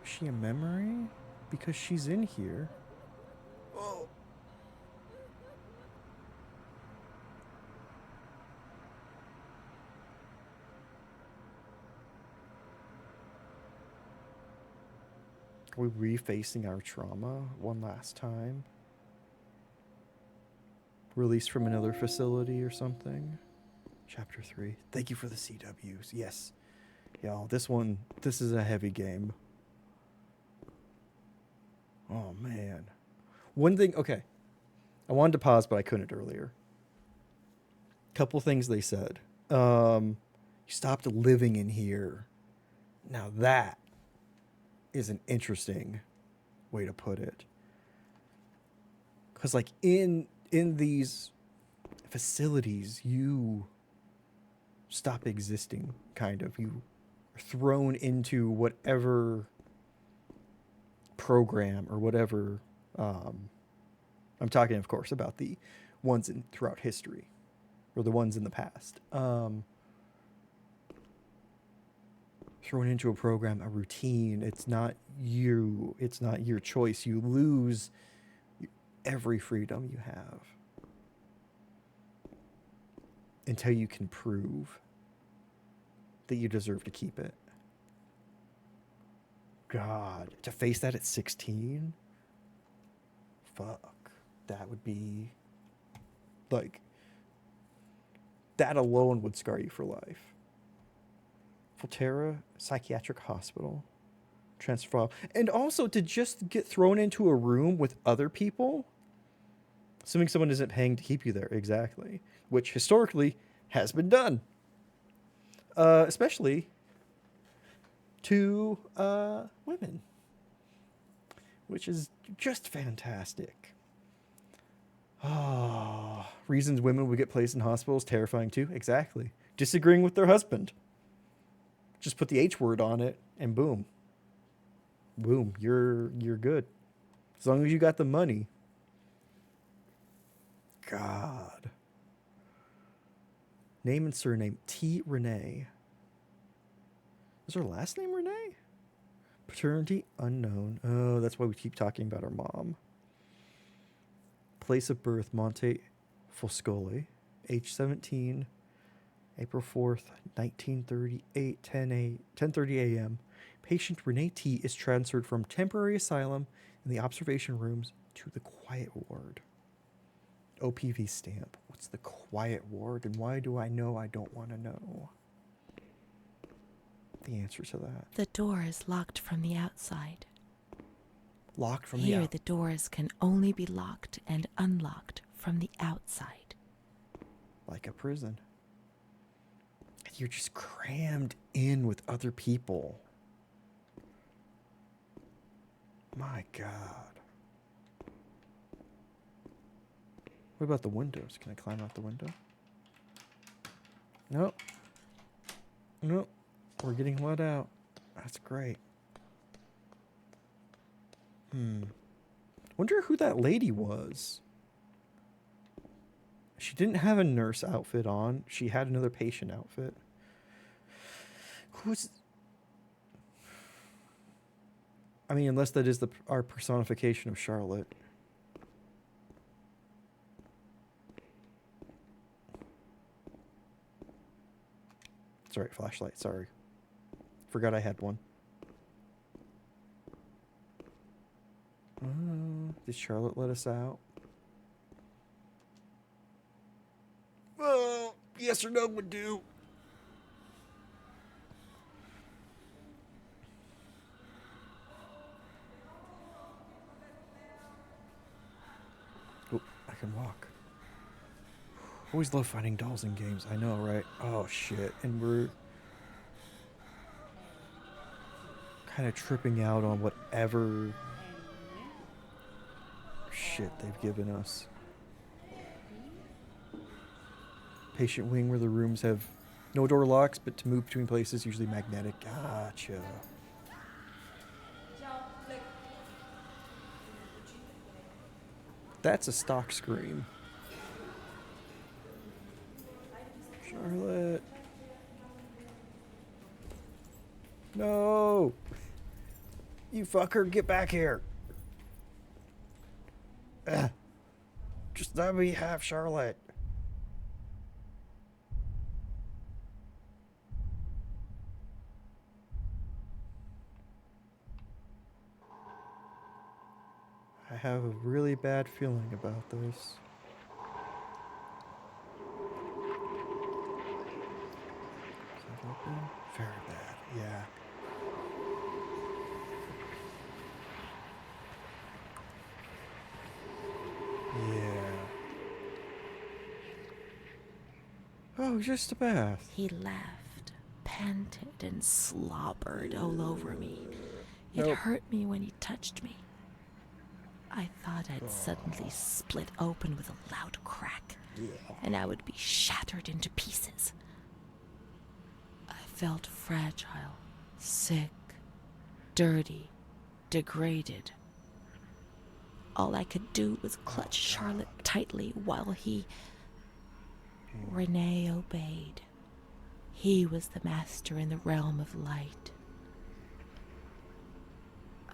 Is she a memory? Because she's in here. Oh. Are we refacing our trauma one last time? Released from another facility or something? Chapter 3. Thank you for the CWs. Yes. Y'all, this is a heavy game. Oh, man. One thing, okay. I wanted to pause, but I couldn't earlier. Couple things they said. You stopped living in here. Now that is an interesting way to put it. Because, like, in these facilities, you stop existing, kind of. You are thrown into whatever program or whatever. I'm talking, of course, about the ones throughout history, or the ones in the past. Thrown into a program, a routine. It's not you. It's not your choice. You lose every freedom you have until you can prove that you deserve to keep it. God, to face that at 16? Fuck. That would be, like, that alone would scar you for life. Volterra Psychiatric Hospital. Transfer. And also to just get thrown into a room with other people, assuming someone isn't paying to keep you there. Exactly. Which historically has been done. Especially to women. Which is just fantastic. Oh, reasons women would get placed in hospitals, terrifying too. Exactly. Disagreeing with their husband. Just put the H word on it and boom. Boom, you're good. As long as you got the money. God. Name and surname T. Renee. Is her last name Renee? Paternity unknown. Oh, that's why we keep talking about her mom. Place of birth Monte Foscoli. Age 17. April 4th, 1938, 10:30 a.m. Patient Renee T. is transferred from temporary asylum in the observation rooms to the quiet ward. OPV stamp. What's the quiet ward, and why do I know I don't want to know the answer to that? The door is locked from the outside. Locked from Here, the doors can only be locked and unlocked from the outside. Like a prison. You're just crammed in with other people. My God. What about the windows? Can I climb out the window? Nope. Nope. We're getting let out. That's great. Wonder who that lady was. She didn't have a nurse outfit on. She had another patient outfit. Who's... I mean, unless that is our personification of Charlotte. Sorry, flashlight, sorry. Forgot I had one. Did Charlotte let us out? Oh, yes or no would do. Oh, I can walk. Always love finding dolls in games. I know, right? Oh, shit. And we're kind of tripping out on whatever shit they've given us. Patient wing where the rooms have no door locks, but to move between places, usually magnetic. Gotcha. That's a stock scream. Charlotte. No. You fucker, get back here. Just let me have Charlotte. have a really bad feeling about this. Is that open? Very bad, yeah. Yeah. Oh, just a bath. He laughed, panted, and slobbered all over me. It Nope. hurt me when he touched me. I thought I'd suddenly split open with a loud crack, and I would be shattered into pieces. I felt fragile, sick, dirty, degraded. All I could do was clutch Charlotte tightly while Renee obeyed. He was the master in the realm of light.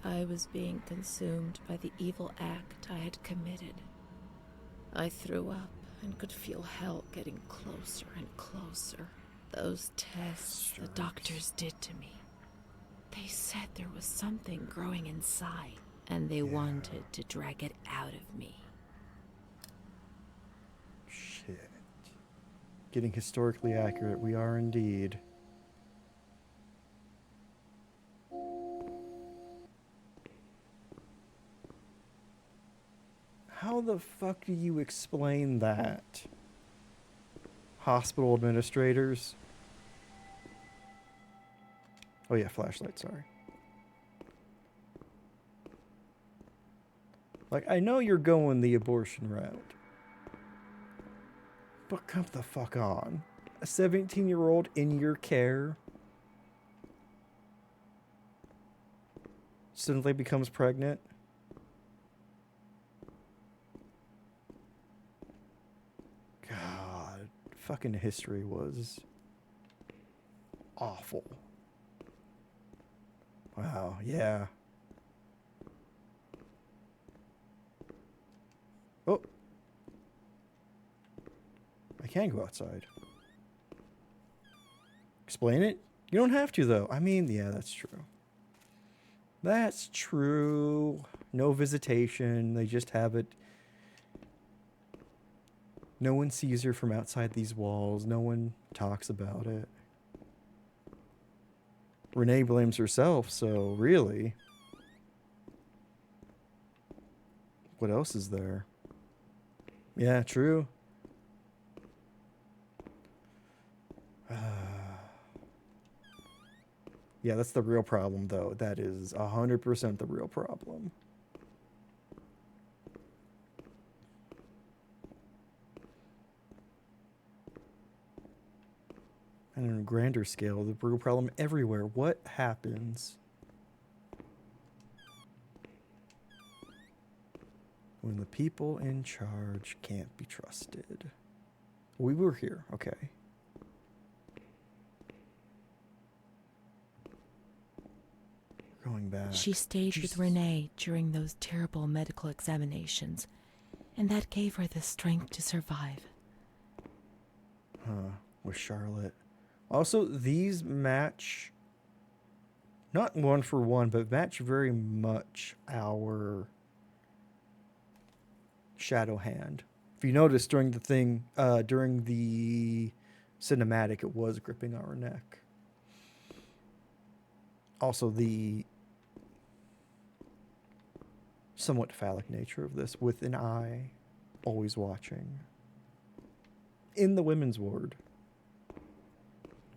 I was being consumed by the evil act I had committed. I threw up and could feel hell getting closer and closer. Those tests the doctors did to me. They said there was something growing inside, and they wanted to drag it out of me. Shit. Getting historically accurate, we are indeed. How the fuck do you explain that? Hospital administrators? Oh yeah, flashlight, sorry. Like, I know you're going the abortion route. But come the fuck on. A 17-year-old in your care suddenly becomes pregnant? God, fucking history was awful. Wow, yeah. Oh. I can go outside. Explain it? You don't have to, though. I mean, yeah, that's true. That's true. No visitation. They just have it. No one sees her from outside these walls. No one talks about it. Renee blames herself, so really. What else is there? Yeah, true. Yeah, that's the real problem, though. That is 100% the real problem. And on a grander scale, the real problem everywhere. What happens when the people in charge can't be trusted? We were here, okay. Going back. She stayed Jesus. with Renee during those terrible medical examinations, and that gave her the strength to survive. With Charlotte. Also, these match, not one for one, but match very much our shadow hand. If you notice during the thing, during the cinematic, it was gripping our neck. Also, the somewhat phallic nature of this, with an eye always watching. In the women's ward.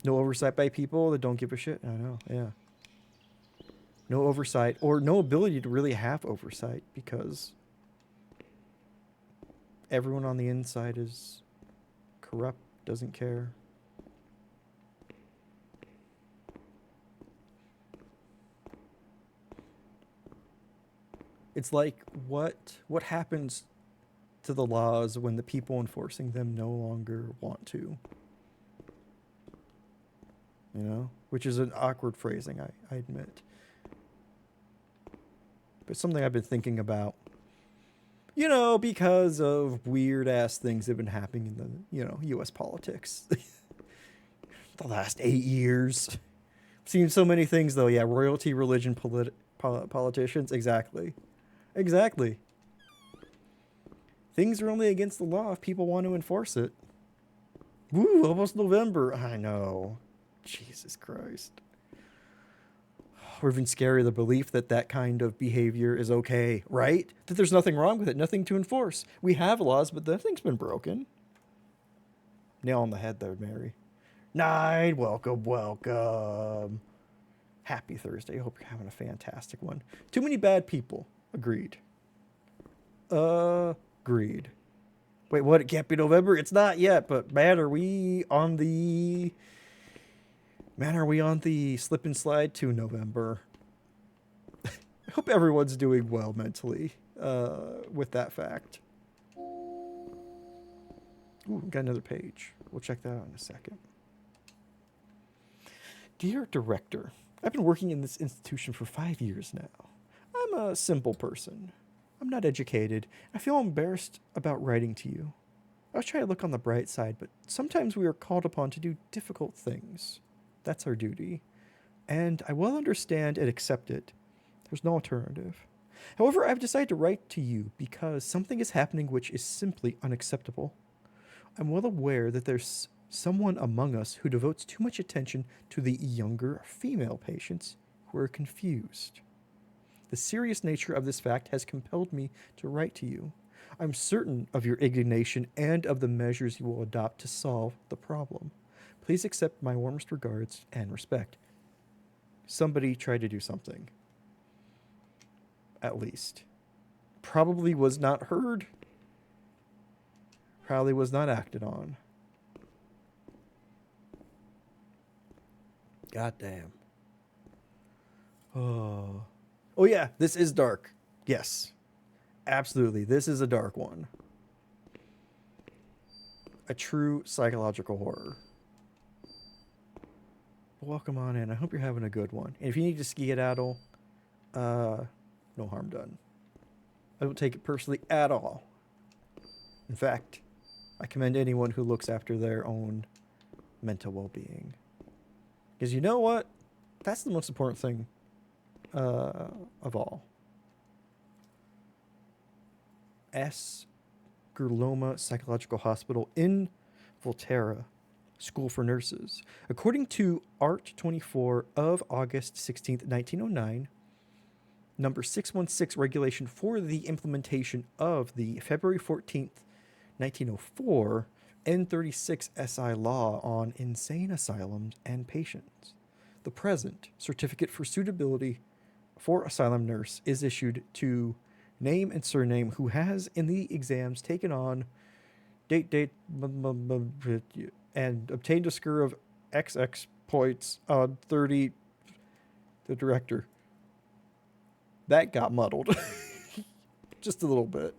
No oversight by people that don't give a shit. I know, yeah. No oversight, or no ability to really have oversight, because everyone on the inside is corrupt, doesn't care. It's like, what happens to the laws when the people enforcing them no longer want to? You know? Which is an awkward phrasing, I admit. But something I've been thinking about. You know, because of weird-ass things that have been happening in the, you know, U.S. politics. The last 8 years. I've seen so many things, though. Yeah, royalty, religion, politicians. Exactly. Exactly. Things are only against the law if people want to enforce it. Woo, almost November. I know. Jesus Christ. Or even scarier, the belief that that kind of behavior is okay, right? That there's nothing wrong with it, nothing to enforce. We have laws, but nothing's been broken. Nail on the head there, Mary. Night, welcome, welcome. Happy Thursday. Hope you're having a fantastic one. Too many bad people. Agreed. Agreed. Wait, what? It can't be November? It's not yet, but man, are we on the slip and slide to November? I hope everyone's doing well mentally with that fact. Ooh, got another page. We'll check that out in a second. Dear Director, I've been working in this institution for 5 years now. I'm a simple person. I'm not educated. I feel embarrassed about writing to you. I was trying to look on the bright side, but sometimes we are called upon to do difficult things. That's our duty. And I well understand and accept it. There's no alternative. However, I've decided to write to you because something is happening which is simply unacceptable. I'm well aware that there's someone among us who devotes too much attention to the younger female patients who are confused. The serious nature of this fact has compelled me to write to you. I'm certain of your indignation and of the measures you will adopt to solve the problem. Please accept my warmest regards and respect. Somebody tried to do something. At least. Probably was not heard. Probably was not acted on. God damn. Oh. Oh yeah, this is dark. Yes. Absolutely. This is a dark one. A true psychological horror. Welcome on in. I hope you're having a good one. And if you need to skedaddle, no harm done. I don't take it personally at all. In fact, I commend anyone who looks after their own mental well-being. Because you know what? That's the most important thing of all. Esguerloma Psychological Hospital in Volterra School for Nurses. According to Art 24 of August 16th, 1909, number 616 regulation for the implementation of the February 14th, 1904 N36 SI law on insane asylums and patients. The present certificate for suitability for asylum nurse is issued to name and surname who has in the exams taken on date and obtained a score of XX points on 30. The director. That got muddled. Just a little bit.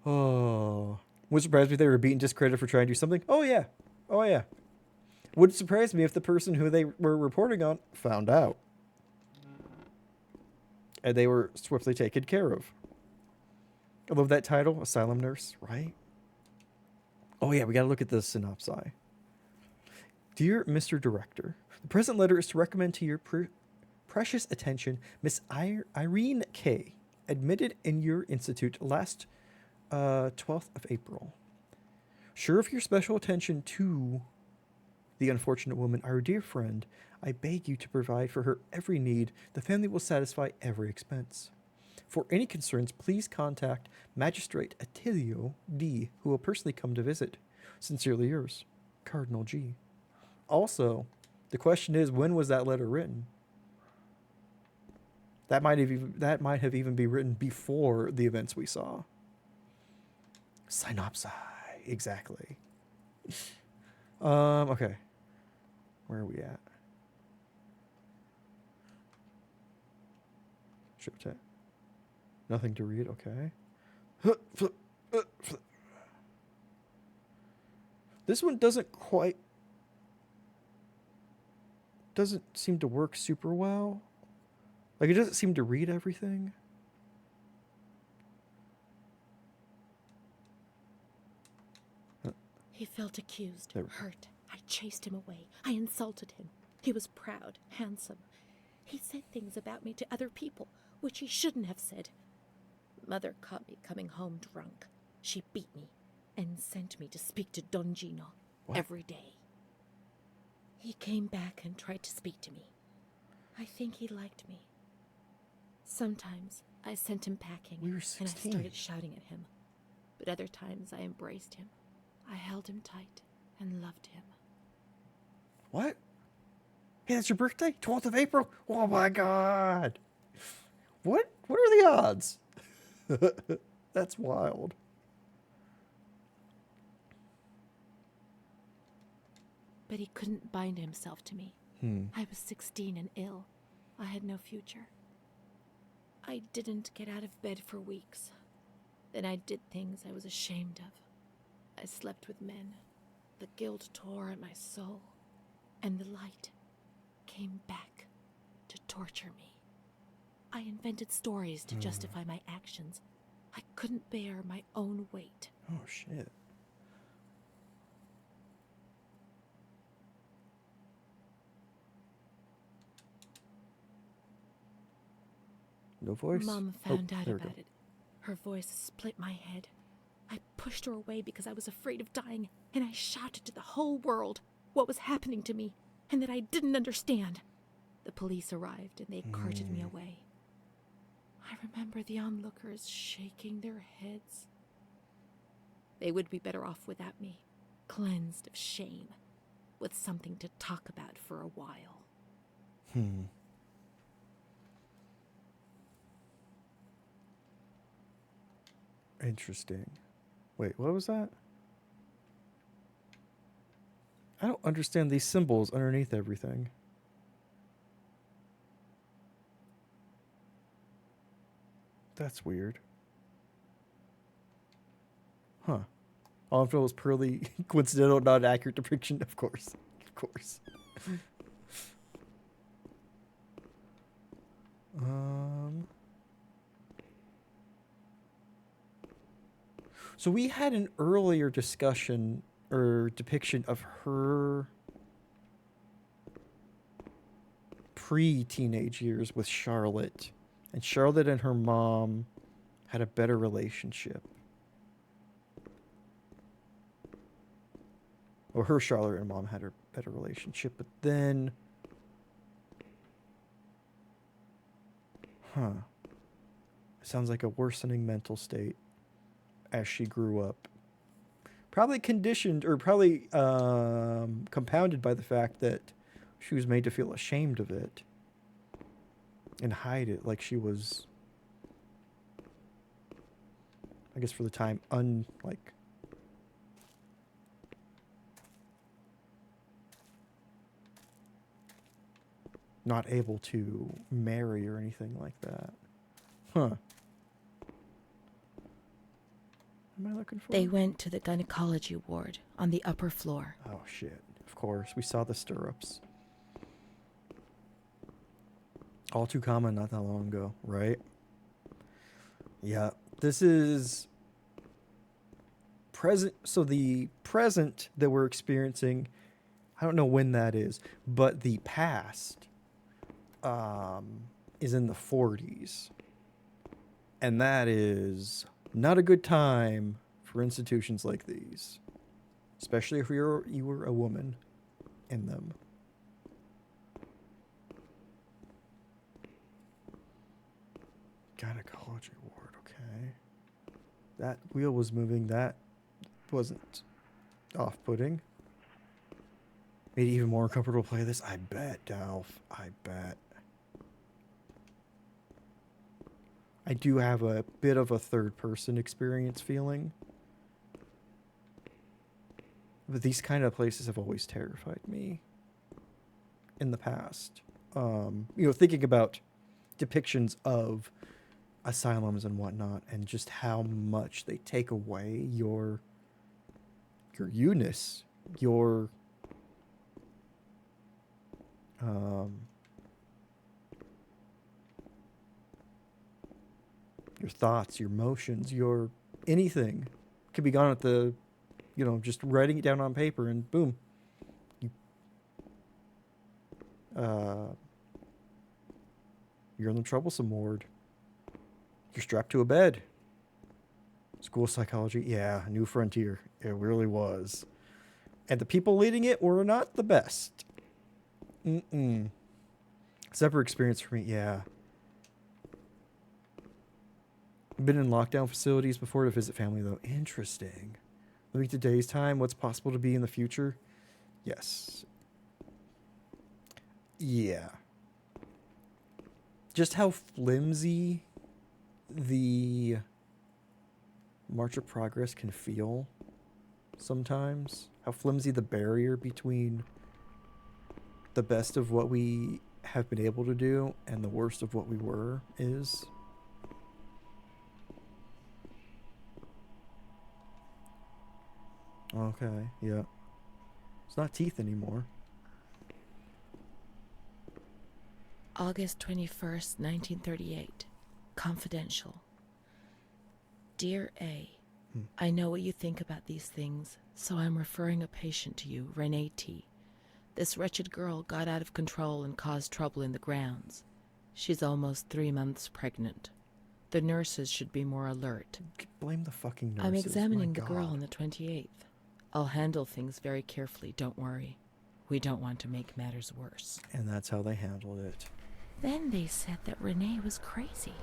Oh. Would surprise me if they were beaten discredited for trying to do something? Oh yeah. Oh yeah. Wouldn't surprise me if the person who they were reporting on found out. And they were swiftly taken care of. I love that title, Asylum Nurse, right? Oh yeah, we gotta look at the synopsis. Dear Mr. Director, the present letter is to recommend to your precious attention Miss Irene K., admitted in your institute last 12th of April. Sure of your special attention to the unfortunate woman, our dear friend, I beg you to provide for her every need. The family will satisfy every expense. For any concerns, please contact Magistrate Attilio D., who will personally come to visit. Sincerely yours, Cardinal G. Also, the question is, when was that letter written? That might have even been written before the events we saw. Synopsis, exactly. Okay. Where are we at? Showtime. Nothing to read, okay. This one doesn't seem to work super well. Like, it doesn't seem to read everything. He felt accused, There we go. hurt. I chased him away. I insulted him. He was proud, handsome. He said things about me to other people, which he shouldn't have said. Mother caught me coming home drunk. She beat me and sent me to speak to Don Gino What? every day. He came back and tried to speak to me. I think he liked me. Sometimes I sent him packing We were and I 16. started shouting at him. But other times I embraced him. I held him tight and loved him. What? Hey, that's your birthday? 12th of April? Oh my god. What are the odds? That's wild. But he couldn't bind himself to me. I was 16 and ill. I had no future. I didn't get out of bed for weeks. Then I did things I was ashamed of. I slept with men. The guilt tore at my soul. And the light came back to torture me. I invented stories to justify my actions. I couldn't bear my own weight. Oh shit. No voice? Mom found out there we about go. it. Her voice split my head. I pushed her away because I was afraid of dying, and I shouted to the whole world what was happening to me, and that I didn't understand. The police arrived, and they carted me away. I remember the onlookers shaking their heads. They would be better off without me, cleansed of shame, with something to talk about for a while. Interesting. Wait, what was that? I don't understand these symbols underneath everything. That's weird. Huh. All I was purely coincidental, not an accurate depiction. Of course. Of course. So we had an earlier discussion or depiction of her pre-teenage years with Charlotte. And Charlotte and her mom had a better relationship. Or her Charlotte and mom had a better relationship, but then... It sounds like a worsening mental state as she grew up. Probably conditioned, or probably compounded by the fact that she was made to feel ashamed of it. And hide it like she was, I guess for the time, not able to marry or anything like that. Huh. Am I looking for? They went to the gynecology ward on the upper floor. Oh shit. Of course. We saw the stirrups. All too common not that long ago, right? Yeah. This is present. So the present that we're experiencing, I don't know when that is, but the past is in the 40s. And that is not a good time for institutions like these, especially if you were a woman in them. Gynecology ward, okay. That wheel was moving. That wasn't off-putting. Made it even more uncomfortable to play this. I bet, Dalf. I bet. I do have a bit of a third-person experience feeling. But these kind of places have always terrified me in the past. Thinking about depictions of asylums and whatnot, and just how much they take away your you-ness, your thoughts, your emotions, your anything could be gone at the, just writing it down on paper and boom, you're in the troublesome ward. You're strapped to a bed. School psychology, yeah, new frontier. It really was. And the people leading it were not the best. Separate experience for me, yeah. Been in lockdown facilities before to visit family, though. Interesting. Living today's time, what's possible to be in the future? Yes. Yeah. Just how flimsy the March of Progress can feel sometimes. How flimsy the barrier between the best of what we have been able to do and the worst of what we were is. Okay, yeah. It's not teeth anymore. August 21st, 1938. Confidential. Dear A, I know what you think about these things, so I'm referring a patient to you, Renee T. This wretched girl got out of control and caused trouble in the grounds. She's almost 3 months pregnant. The nurses should be more alert. Blame the fucking nurses. I'm examining My the girl God. on the 28th. I'll handle things very carefully, don't worry. We don't want to make matters worse. And that's how they handled it. Then they said that Renee was crazy,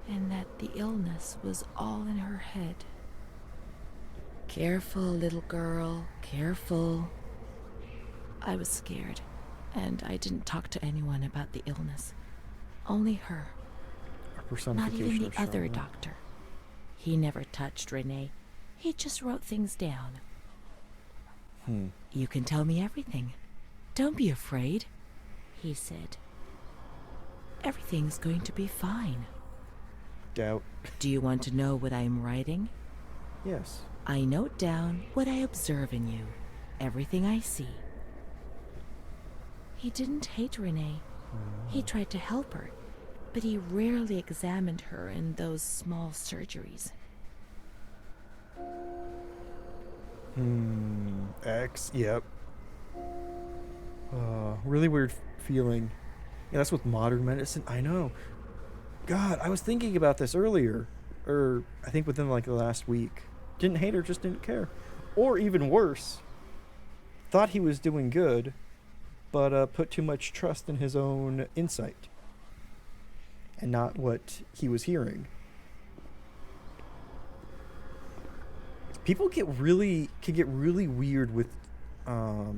and that the illness was all in her head. Careful, little girl, careful. I was scared, and I didn't talk to anyone about the illness. Only her. A Not personification even of the other Charlotte. doctor. He never touched Renee. He just wrote things down. You can tell me everything. Don't be afraid, he said. Everything's going to be fine. Doubt. Do you want to know what I am writing? Yes. I note down what I observe in you, everything I see. He didn't hate Renee. He tried to help her, but he rarely examined her in those small surgeries. X. Yep. Really weird feeling. Yeah, that's with modern medicine. I know. God, I was thinking about this earlier. Or I think within like the last week. Didn't hate her, just didn't care. Or even worse. Thought he was doing good, but put too much trust in his own insight. And not what he was hearing. People can get really weird with how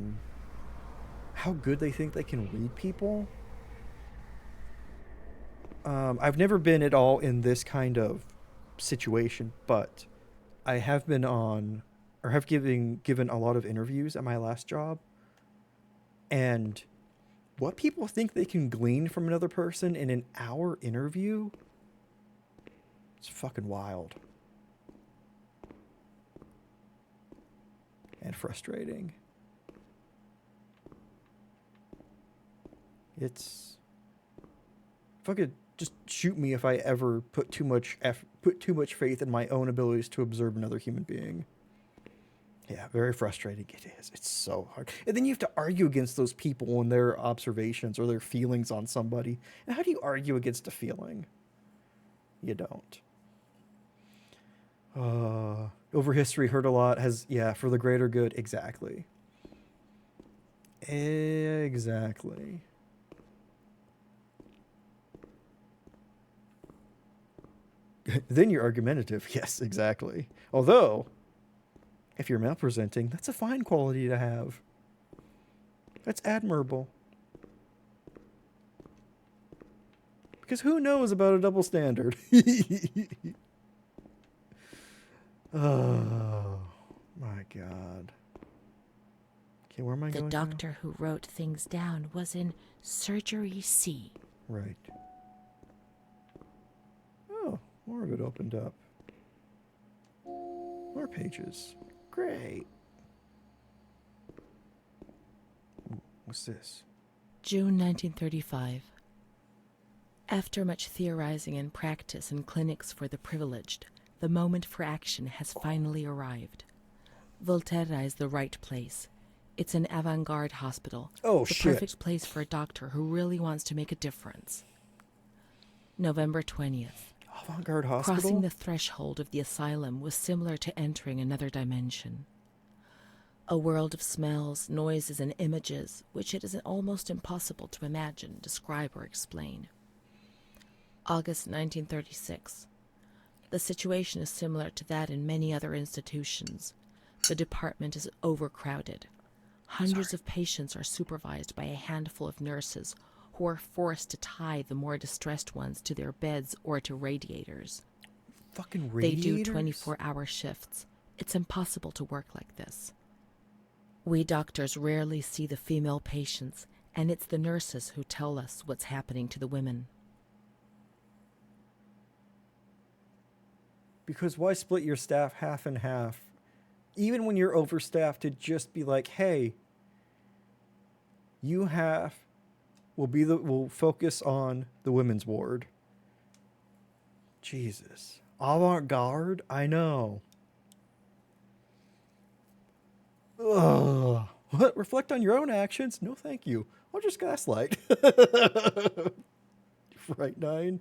good they think they can read people. I've never been at all in this kind of situation, but I have been on, or have given a lot of interviews at my last job, and what people think they can glean from another person in an hour interview, it's fucking wild. And frustrating. It's fucking just shoot me if I ever put too much faith in my own abilities to observe another human being. Yeah, very frustrating. It is. It's so hard. And then you have to argue against those people and their observations or their feelings on somebody. And how do you argue against a feeling? You don't. Over history, heard a lot, for the greater good. Exactly. Exactly. Then you're argumentative. Yes, exactly. Although, if you're malpresenting, that's a fine quality to have. That's admirable. Because who knows about a double standard? Oh, my God. Okay, where am I The going doctor who wrote things down was in Surgery C. now? Right. Oh, more of it opened up. More pages. Great. Ooh, what's this? June 1935. After much theorizing and practice in clinics for the privileged, the moment for action has finally arrived. Volterra is the right place. It's an avant-garde hospital. Oh, the shit. perfect place for a doctor who really wants to make a difference. November 20th. Avant-Garde Crossing Hospital? the threshold of the asylum was similar to entering another dimension. A world of smells, noises, and images which it is almost impossible to imagine, describe, or explain. August 1936. The situation is similar to that in many other institutions. The department is overcrowded. Hundreds of patients are supervised by a handful of nurses who are forced to tie the more distressed ones to their beds or to radiators. Fucking They radiators? do 24-hour shifts. It's impossible to work like this. We doctors rarely see the female patients, and it's the nurses who tell us what's happening to the women. Because why split your staff half and half? Even when you're overstaffed, to just be like, hey, you have we'll focus on the women's ward. Jesus. Avant-garde? I know. Ugh. What? Reflect on your own actions? No, thank you. I'll just gaslight. Right, 9.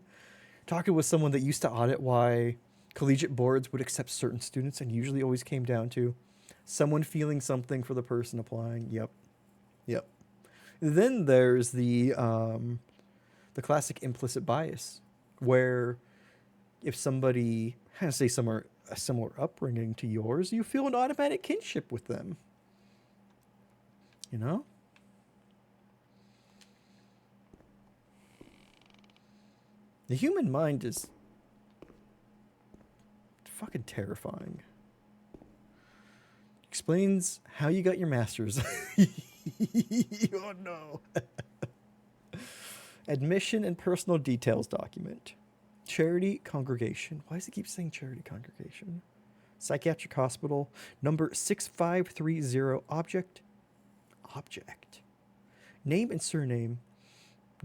Talking with someone that used to audit why collegiate boards would accept certain students, and usually always came down to someone feeling something for the person applying. Yep. Then there's the classic implicit bias, where if somebody has, say, a similar upbringing to yours, you feel an automatic kinship with them. You know? The human mind is fucking terrifying. Explains how you got your master's. Oh no. Admission and personal details document. Charity congregation. Why does it keep saying charity congregation? Psychiatric hospital. Number 6530. Object. Name and surname.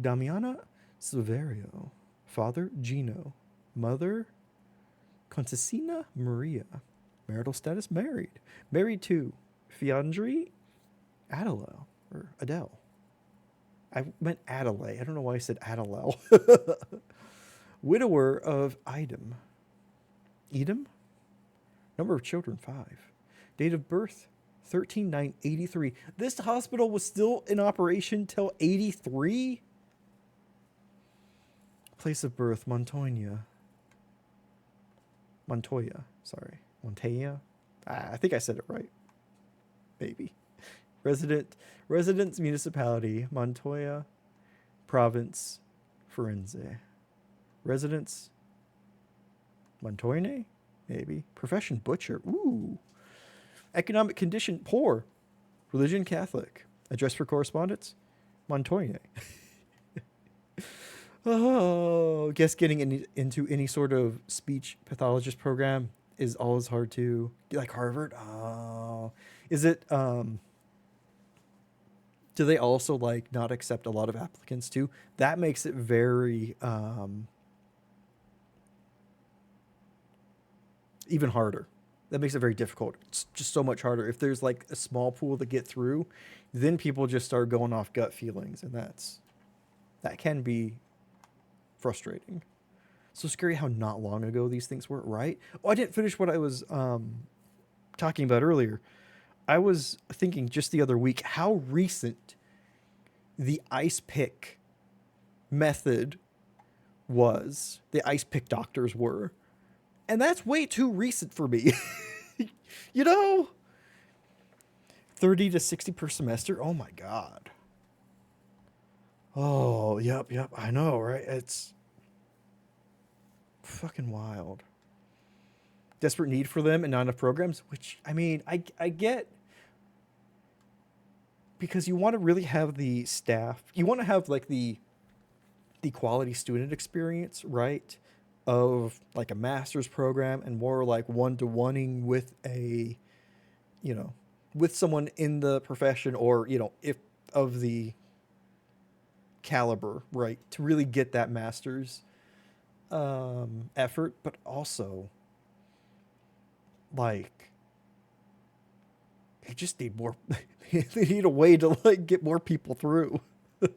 Damiana Silverio. Father Gino. Mother Contessina Maria. Marital status married. Married to Fiandri Adele. Or Adele. I meant Adelaide. I don't know why I said Adele. Widower of Edom. Number of children, 5. Date of birth, 13/9/83. This hospital was still in operation till 83? Place of birth, Montoya. I think I said it right. Maybe. Residence municipality, Montoya. Province, Firenze. Residence, Montoyne? Maybe. Profession, butcher. Ooh. Economic condition, poor. Religion, Catholic. Address for correspondence, Montoyne. Oh, guess getting into any sort of speech pathologist program is always hard to, like Harvard. Oh, is it? Do they also like not accept a lot of applicants too? That makes it very even harder. That makes it very difficult. It's just so much harder. If there's like a small pool to get through, then people just start going off gut feelings, and that can be frustrating. So scary how not long ago these things were, right? Oh, I didn't finish what I was talking about earlier. I was thinking just the other week how recent the ice pick method was. The ice pick doctors were. And that's way too recent for me. You know? 30 to 60 per semester? Oh my God. Oh, yep. I know, right? It's fucking wild. Desperate need for them and not enough programs, which, I mean, I get, because you want to really have the staff, you want to have like the quality student experience, right? Of like a master's program and more like one-to-oneing with a, you know, with someone in the profession, or, you know, if of the caliber, right, to really get that master's effort. But also, like, they just need more. They need a way to like get more people through. You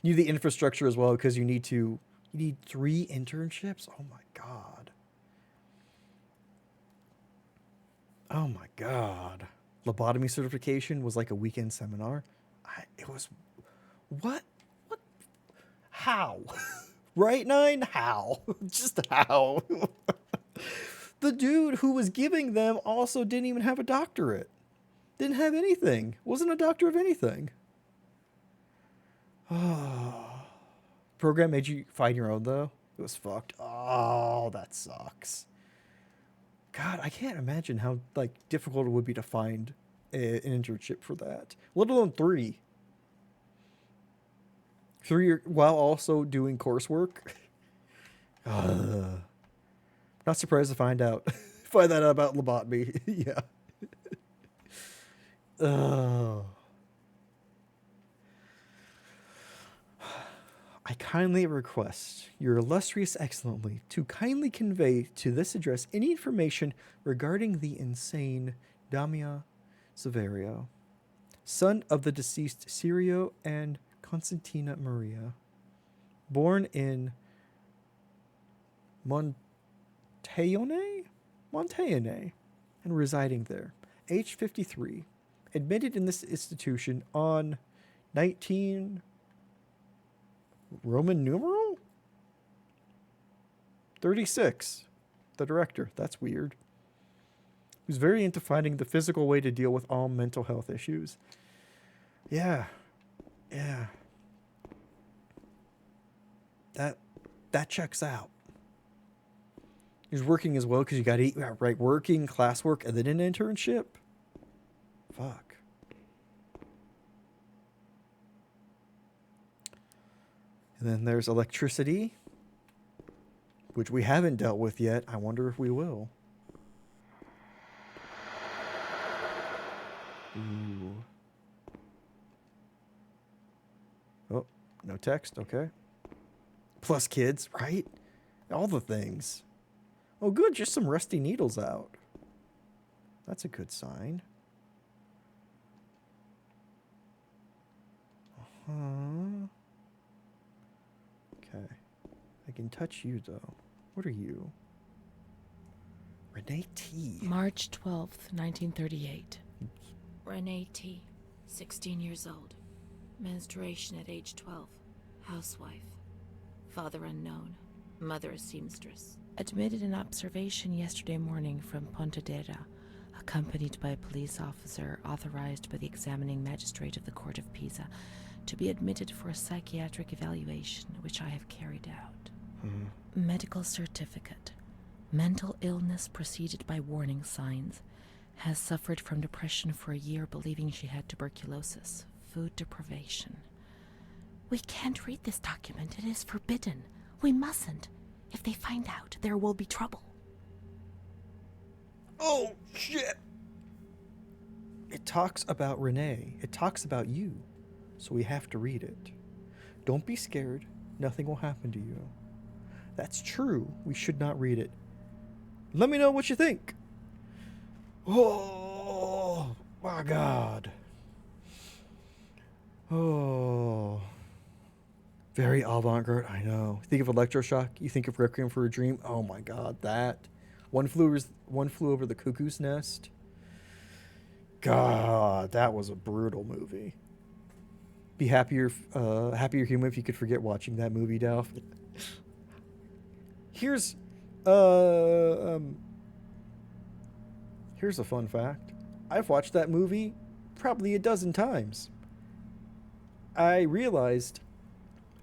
need the infrastructure as well, because you need to You need 3 internships? Oh my god. Oh my god. Lobotomy certification was like a weekend seminar. It was... What? What? How? Right, Nine? How? Just how? The dude who was giving them also didn't even have a doctorate. Didn't have anything. Wasn't a doctor of anything. Program made you find your own, though. It was fucked. Oh, that sucks. God, I can't imagine how like difficult it would be to find an internship for that, let alone 3. 3 while also doing coursework. Not surprised to find that out about lobotomy. Yeah. I kindly request your illustrious excellency to kindly convey to this address any information regarding the insane Damia Severio, son of the deceased Sirio and Constantina Maria, born in Montaione, and residing there, age 53, admitted in this institution on 19 Roman numeral 36. The director. That's weird. Who's very into finding the physical way to deal with all mental health issues. Yeah. Yeah. That checks out. He's working as well because you got to eat, right? Working, classwork, and then an internship. Fuck. And then there's electricity, which we haven't dealt with yet. I wonder if we will. Ooh. Oh, no text. Okay. Plus kids, right? All the things. Oh, good. Just some rusty needles out. That's a good sign. Uh-huh. Okay. I can touch you, though. What are you? Renee T. March 12th, 1938. Renee T., 16 years old. Menstruation at age 12. Housewife. Father unknown. Mother a seamstress. Admitted in observation yesterday morning from Pontedera, accompanied by a police officer authorized by the examining magistrate of the Court of Pisa to be admitted for a psychiatric evaluation, which I have carried out. Medical certificate. Mental illness preceded by warning signs. Has suffered from depression for a year, believing she had tuberculosis. Food deprivation. We can't read this document. It is forbidden. We mustn't. If they find out, there will be trouble. Oh, shit. It talks about Renee. It talks about you. So we have to read it. Don't be scared. Nothing will happen to you. That's true. We should not read it. Let me know what you think. Oh, my God. Oh. Very avant-garde, I know. Think of Electroshock, you think of Requiem for a Dream. Oh my god, that. One flew over the cuckoo's nest. God, that was a brutal movie. Be happier human if you could forget watching that movie, Dalf. Here's a fun fact. I've watched that movie probably a dozen times. I realized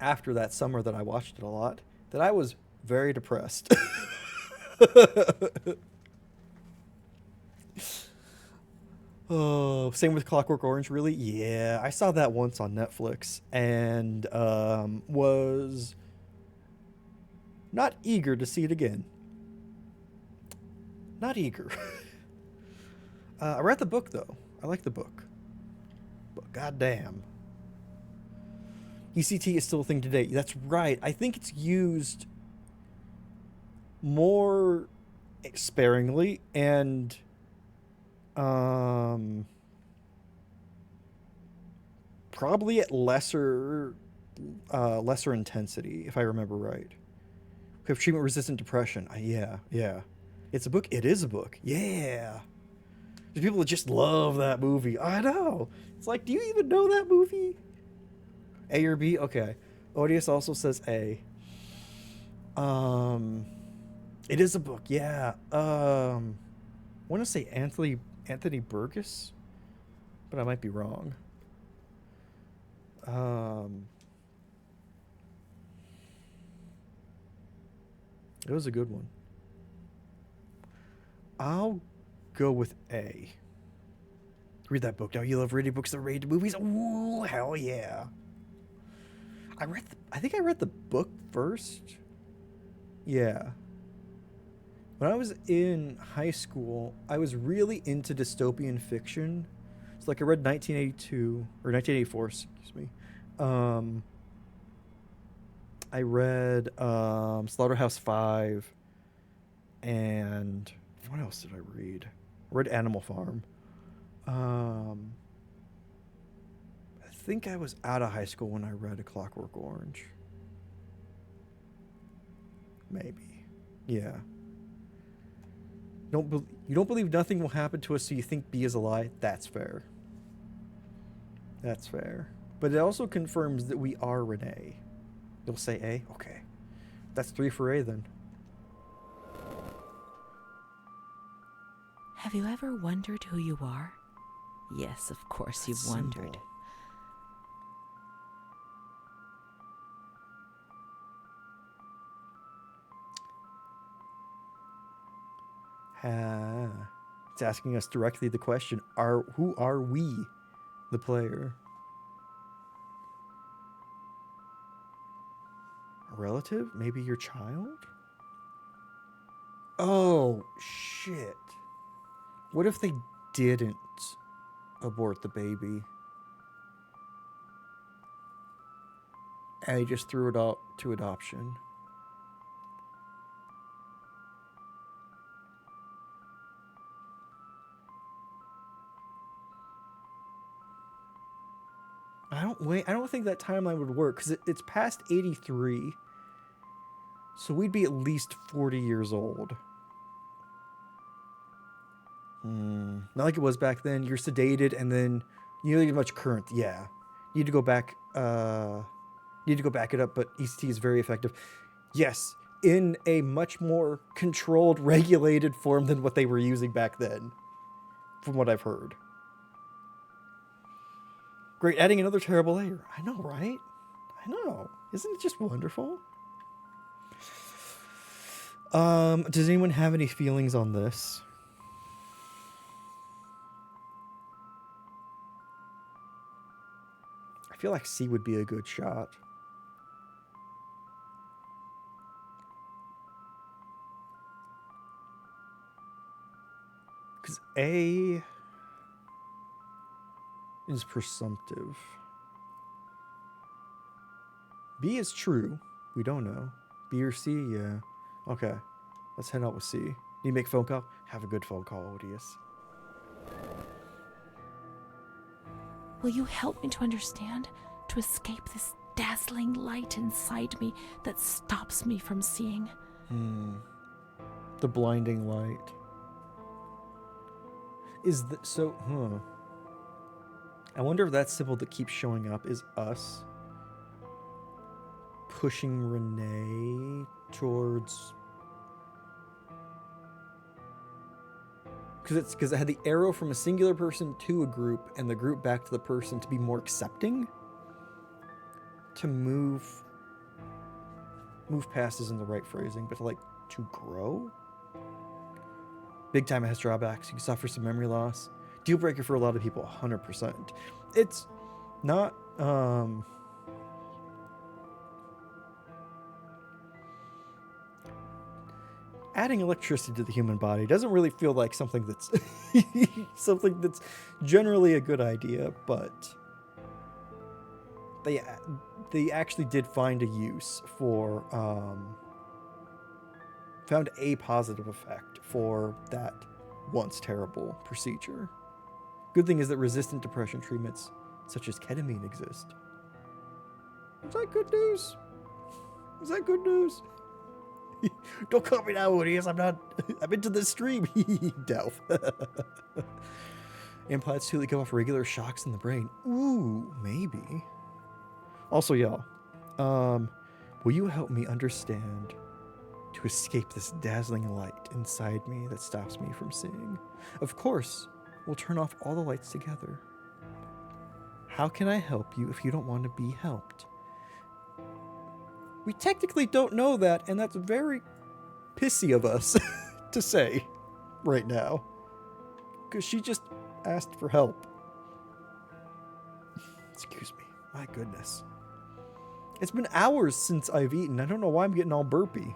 after that summer that I watched it a lot that I was very depressed. Oh, same with Clockwork Orange, really? Yeah, I saw that once on Netflix and was not eager to see it again. Not eager. I read the book, though. I like the book. But goddamn. ECT is still a thing today. That's right. I think it's used more sparingly and probably at lesser lesser intensity, if I remember right. We have treatment-resistant depression. Yeah. It's a book. It is a book. Yeah. There's people that just love that movie. I know. It's like, do you even know that movie? A or B? Okay. Odious also says A. It is a book. Yeah. I want to say Anthony Burgess, but I might be wrong. It was a good one. I'll go with A. Read that book. Now you love reading books that read movies. Ooh, hell yeah. I think I read the book first. Yeah. When I was in high school, I was really into dystopian fiction. So like I read 1982 or 1984, excuse me. I read Slaughterhouse-Five, and what else did I read? I read Animal Farm. I think I was out of high school when I read A Clockwork Orange. Maybe. Yeah. You don't believe nothing will happen to us, so you think B is a lie? That's fair. That's fair. But it also confirms that we are Renee. You'll say A? Okay. That's 3 for A then. Have you ever wondered who you are? Yes, of course you've wondered. It's asking us directly the question, who are we, the player? A relative? Maybe your child? Oh, shit. What if they didn't abort the baby? And they just threw it out to adoption? I don't think that timeline would work because it's past 83. So we'd be at least 40 years old. Not like it was back then. You're sedated and then you don't need much current. Yeah. You need to go back it up, but ECT is very effective. Yes, in a much more controlled, regulated form than what they were using back then, from what I've heard. Great, adding another terrible layer. I know, right? I know. Isn't it just wonderful? Does anyone have any feelings on this? I feel like C would be a good shot. Because A is presumptive. B is true. We don't know. B or C? Yeah. Okay. Let's head out with C. Need to make a phone call? Have a good phone call, Odious. Will you help me to understand? To escape this dazzling light inside me that stops me from seeing? The blinding light. I wonder if that symbol that keeps showing up is us pushing Renee towards... Because it had the arrow from a singular person to a group and the group back to the person to be more accepting. To move past isn't the right phrasing, but to grow? Big time it has drawbacks. You can suffer some memory loss. Deal breaker for a lot of people, 100%. It's not... adding electricity to the human body doesn't really feel like something that's something that's generally a good idea, but they actually did find a use for found a positive effect for that once terrible procedure. Good thing is that resistant depression treatments such as ketamine exist. Is that good news? Is that good news? Don't call me now, Woodies. I'm into this stream. Delph. Implants to give off regular shocks in the brain. Ooh, maybe. Also, y'all, will you help me understand to escape this dazzling light inside me that stops me from seeing? Of course, we'll turn off all the lights together. How can I help you if you don't want to be helped? We technically don't know that, and that's very pissy of us to say right now. Because she just asked for help. Excuse me. My goodness. It's been hours since I've eaten. I don't know why I'm getting all burpy.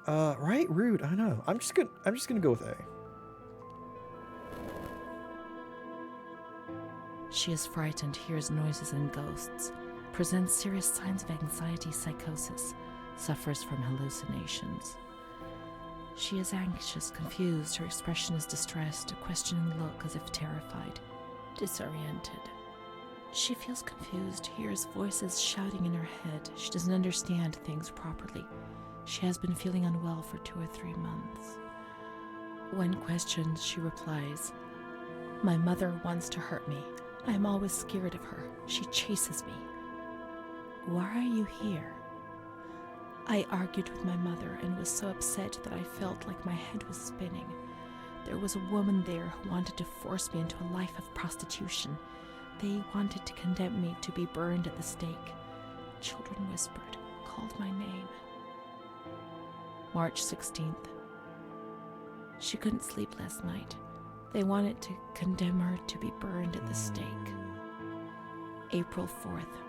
Right? Rude. I know. I'm just gonna go with A. She is frightened, hears noises and ghosts, presents serious signs of anxiety, psychosis, suffers from hallucinations. She is anxious, confused, her expression is distressed, a questioning look as if terrified, disoriented. She feels confused, hears voices shouting in her head. She doesn't understand things properly. She has been feeling unwell for 2 or 3 months. When questioned, she replies, "My mother wants to hurt me. I am always scared of her. She chases me." "Why are you here?" "I argued with my mother and was so upset that I felt like my head was spinning. There was a woman there who wanted to force me into a life of prostitution. They wanted to condemn me to be burned at the stake. Children whispered, called my name." March 16th. She couldn't sleep last night. They wanted to condemn her to be burned at the stake. April 4th.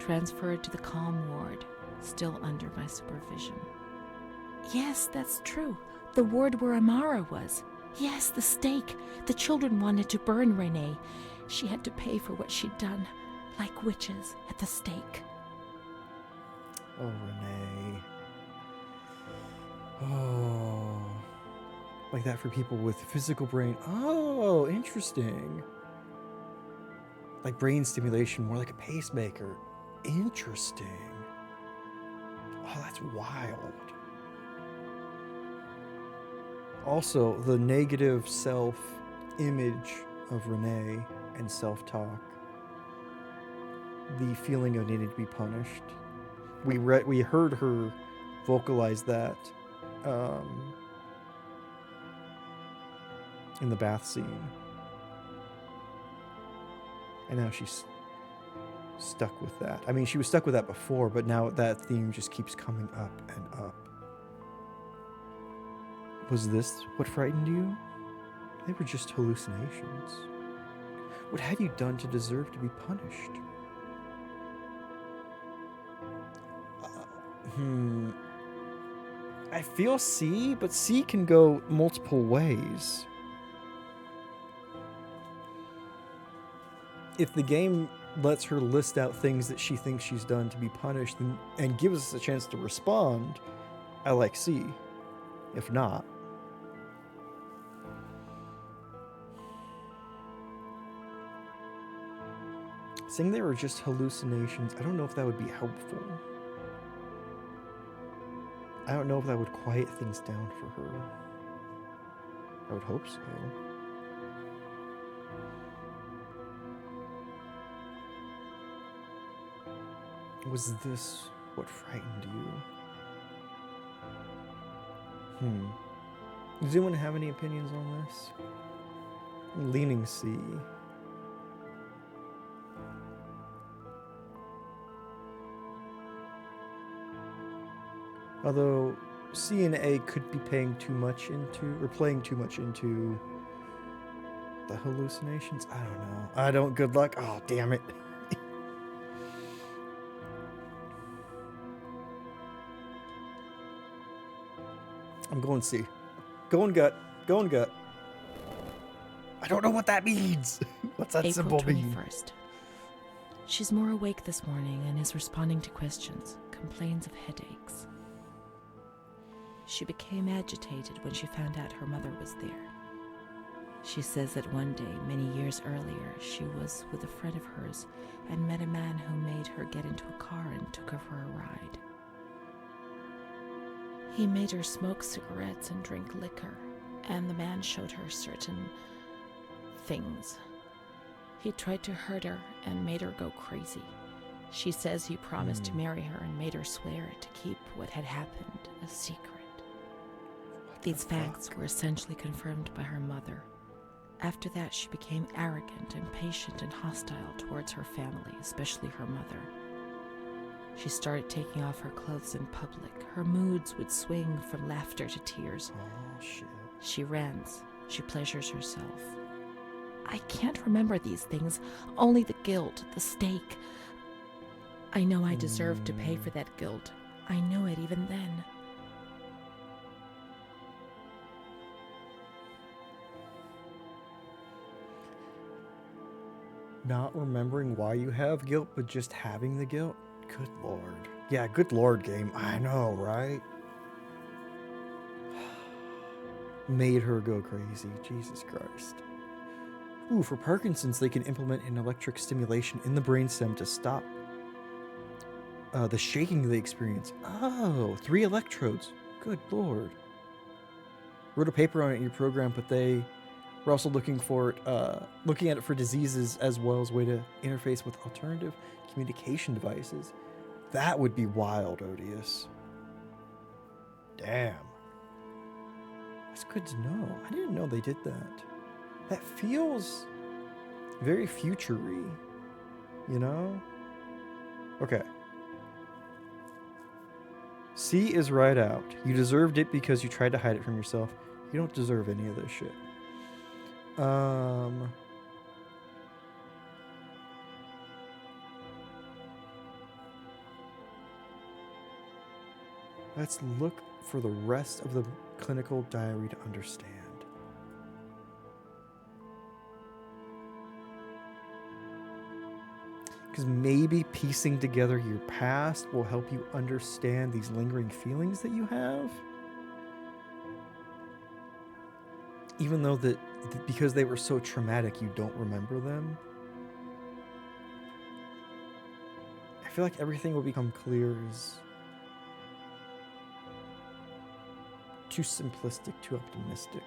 Transferred to the calm ward, still under my supervision. "Yes, that's true. The ward where Amara was. Yes, the stake. The children wanted to burn Renee. She had to pay for what she'd done, like witches at the stake." Oh, Renee. Oh. Like that for people with physical brain. Oh, interesting. Like brain stimulation, more like a pacemaker. Interesting. Oh, that's wild. Also, the negative self-image of Renee and self-talk. The feeling of needing to be punished. We heard her vocalize that in the bath scene. And now she's stuck with that. I mean, she was stuck with that before, but now that theme just keeps coming up and up. Was this what frightened you? They were just hallucinations. What had you done to deserve to be punished? I feel C, but C can go multiple ways. If the game lets her list out things that she thinks she's done to be punished and gives us a chance to respond, I like C. If not, saying they were just hallucinations, I don't know if that would be helpful. I don't know if that would quiet things down for her. I would hope so. Was this what frightened you? Does anyone have any opinions on this? I'm leaning C. Although C and A could be playing too much into the hallucinations. I don't know. I don't. Good luck. Oh, damn it. I'm going C. Going gut. Going gut. I don't know what that means. What's that April symbol mean? 21st. She's more awake this morning and is responding to questions, complains of headaches. She became agitated when she found out her mother was there. She says that one day, many years earlier, she was with a friend of hers and met a man who made her get into a car and took her for a ride. He made her smoke cigarettes and drink liquor, and the man showed her certain things. He tried to hurt her and made her go crazy. She says he promised to marry her and made her swear to keep what had happened a secret. These facts were essentially confirmed by her mother. After that, she became arrogant, impatient, and hostile towards her family, especially her mother. She started taking off her clothes in public. Her moods would swing from laughter to tears. Oh, shit. She rants. She pleasures herself. I can't remember these things, only the guilt, the stake. I know I deserved to pay for that guilt. I knew it even then. Not remembering why you have guilt, but just having the guilt? Good lord. Yeah, good lord, game. I know, right? Made her go crazy. Jesus Christ. Ooh, for Parkinson's, they can implement an electric stimulation in the brainstem to stop the shaking they experience. Oh, 3 electrodes. Good lord. Wrote a paper on it in your program, but they were also looking at it for diseases as well as a way to interface with alternative communication devices. That would be wild, Odious. Damn. That's good to know. I didn't know they did that. That feels very future-y, you know? Okay. C is right out. You deserved it because you tried to hide it from yourself. You don't deserve any of this shit. Let's look for the rest of the clinical diary to understand. Because maybe piecing together your past will help you understand these lingering feelings that you have. Even though because they were so traumatic, you don't remember them. I feel like everything will become clear as too simplistic, too optimistic.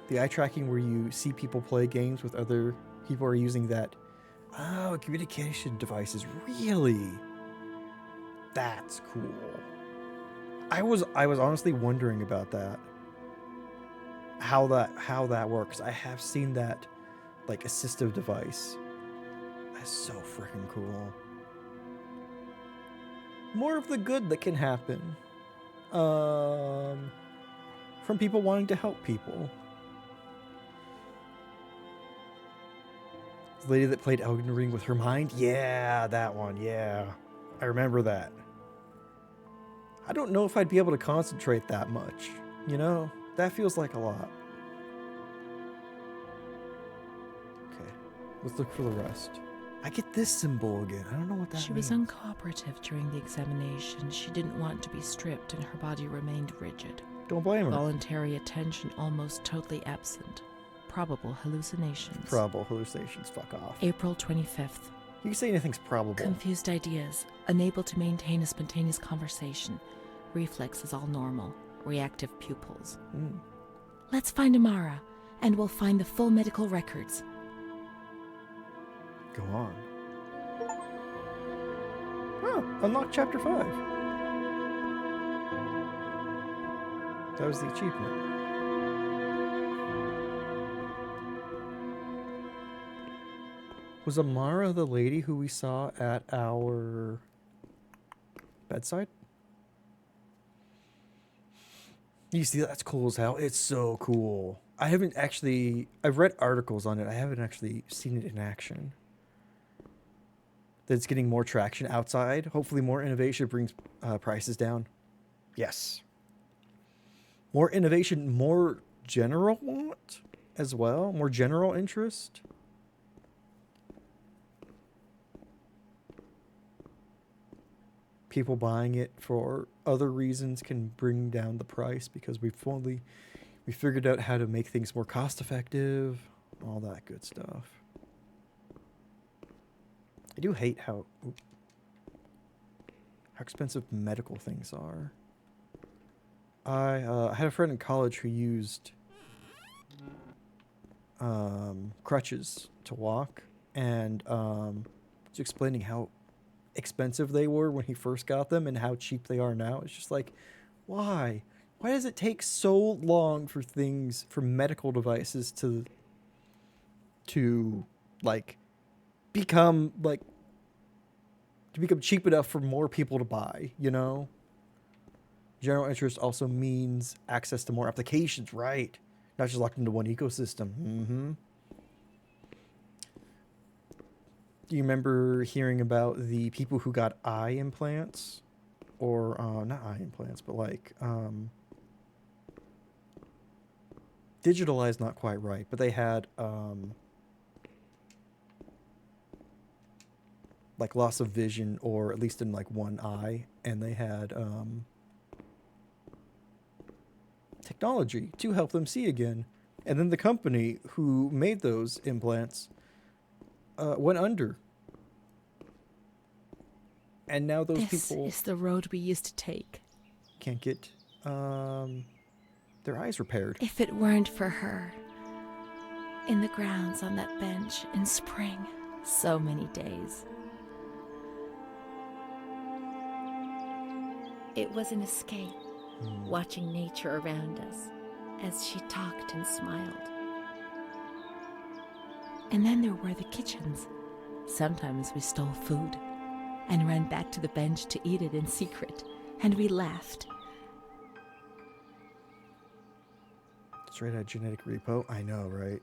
The eye tracking where you see people play games with other people are using that. Oh, communication devices. Really? That's cool. I was honestly wondering about that. How that works. I have seen that like assistive device. That's so freaking cool. More of the good that can happen. From people wanting to help people. The lady that played Elden Ring with her mind? Yeah, that one. Yeah. I remember that. I don't know if I'd be able to concentrate that much. You know? That feels like a lot. Okay. Let's look for the rest. I get this symbol again. I don't know what that means. She was uncooperative during the examination. She didn't want to be stripped and her body remained rigid. Don't blame her. Voluntary attention almost totally absent. Probable hallucinations. Probable hallucinations. Fuck off. April 25th. You can say anything's probable. Confused ideas. Unable to maintain a spontaneous conversation. Reflexes all normal. Reactive pupils. Let's find Amara, and we'll find the full medical records. Go on. Oh, unlock chapter 5. That was the achievement. Was Amara the lady who we saw at our bedside? You see, that's cool as hell. It's so cool. I've read articles on it. I haven't actually seen it in action. That it's getting more traction outside. Hopefully more innovation brings prices down. Yes. More innovation, more general want as well. More general interest. People buying it for other reasons can bring down the price because We figured out how to make things more cost effective, all that good stuff. I do hate how expensive medical things are. I had a friend in college who used crutches to walk, and was explaining how expensive they were when he first got them and how cheap they are now. It's just like, why? Why does it take so long for things, for medical devices to like become like to become cheap enough for more people to buy, you know? General interest also means access to more applications, right? Not just locked into one ecosystem. Mm-hmm. Do you remember hearing about the people who got eye implants? Or, not eye implants, but like, digitalized, not quite right, but they had, like loss of vision, or at least in like one eye, and they had, technology to help them see again. And then the company who made those implants went under. And now those people This is the road we used to take. can't get their eyes repaired. If it weren't for her, in the grounds on that bench in spring, so many days. It was an escape, watching nature around us as she talked and smiled. And then there were the kitchens. Sometimes we stole food and ran back to the bench to eat it in secret, and we laughed. Straight out genetic repo. I know, right?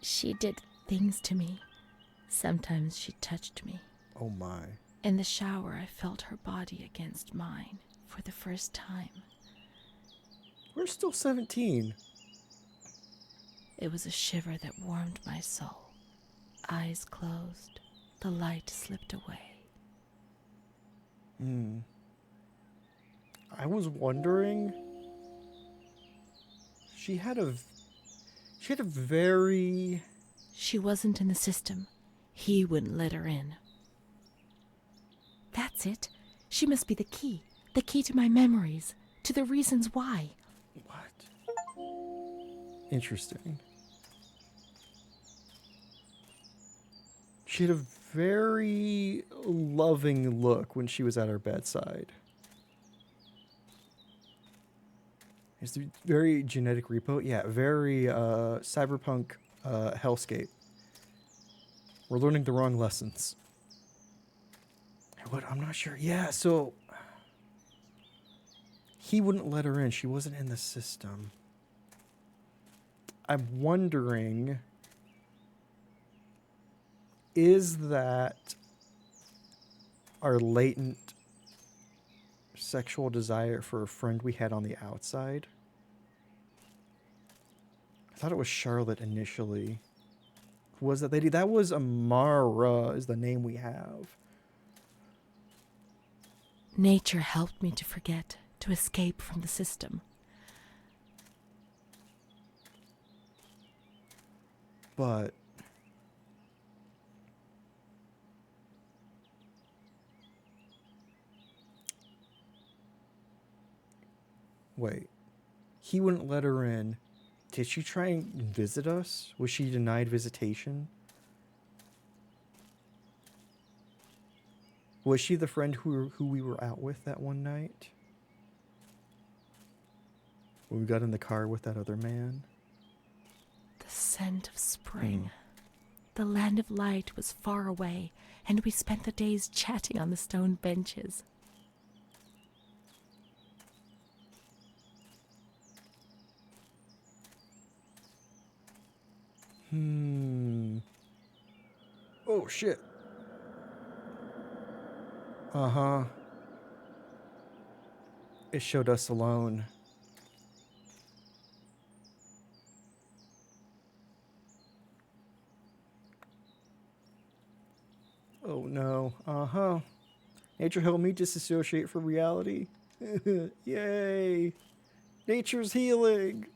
She did things to me. Sometimes she touched me. Oh my. In the shower, I felt her body against mine for the first time. We're still 17. It was a shiver that warmed my soul. Eyes closed, the light slipped away. I was wondering. She had a very. She wasn't in the system. He wouldn't let her in. That's it. She must be the key to my memories, to the reasons why. What? Interesting. She had a very loving look when she was at our bedside. Is the very genetic repo? Yeah, very cyberpunk hellscape. We're learning the wrong lessons. What? I'm not sure. Yeah, so he wouldn't let her in. She wasn't in the system. I'm wondering, is that our latent sexual desire for a friend we had on the outside? I thought it was Charlotte initially. Who was that lady? That was Amara, is the name we have. Nature helped me to forget, to escape from the system. But wait, he wouldn't let her in. Did she try and visit us? Was she denied visitation? Was she the friend who we were out with that one night? When we got in the car with that other man? The scent of spring. The land of light was far away, and we spent the days chatting on the stone benches. Oh, shit. Uh-huh. It showed us alone. Oh, no. Uh-huh. Nature helped me disassociate from reality. Yay. Nature's healing.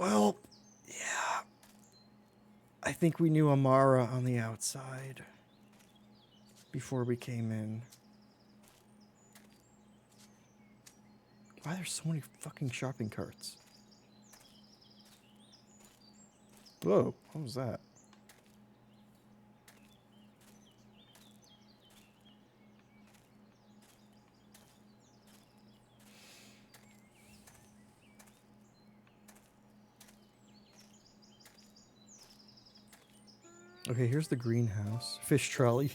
Well, yeah. I think we knew Amara on the outside before we came in. Why are there so many fucking shopping carts? Whoa, what was that? Okay, here's the greenhouse. Fish trolley.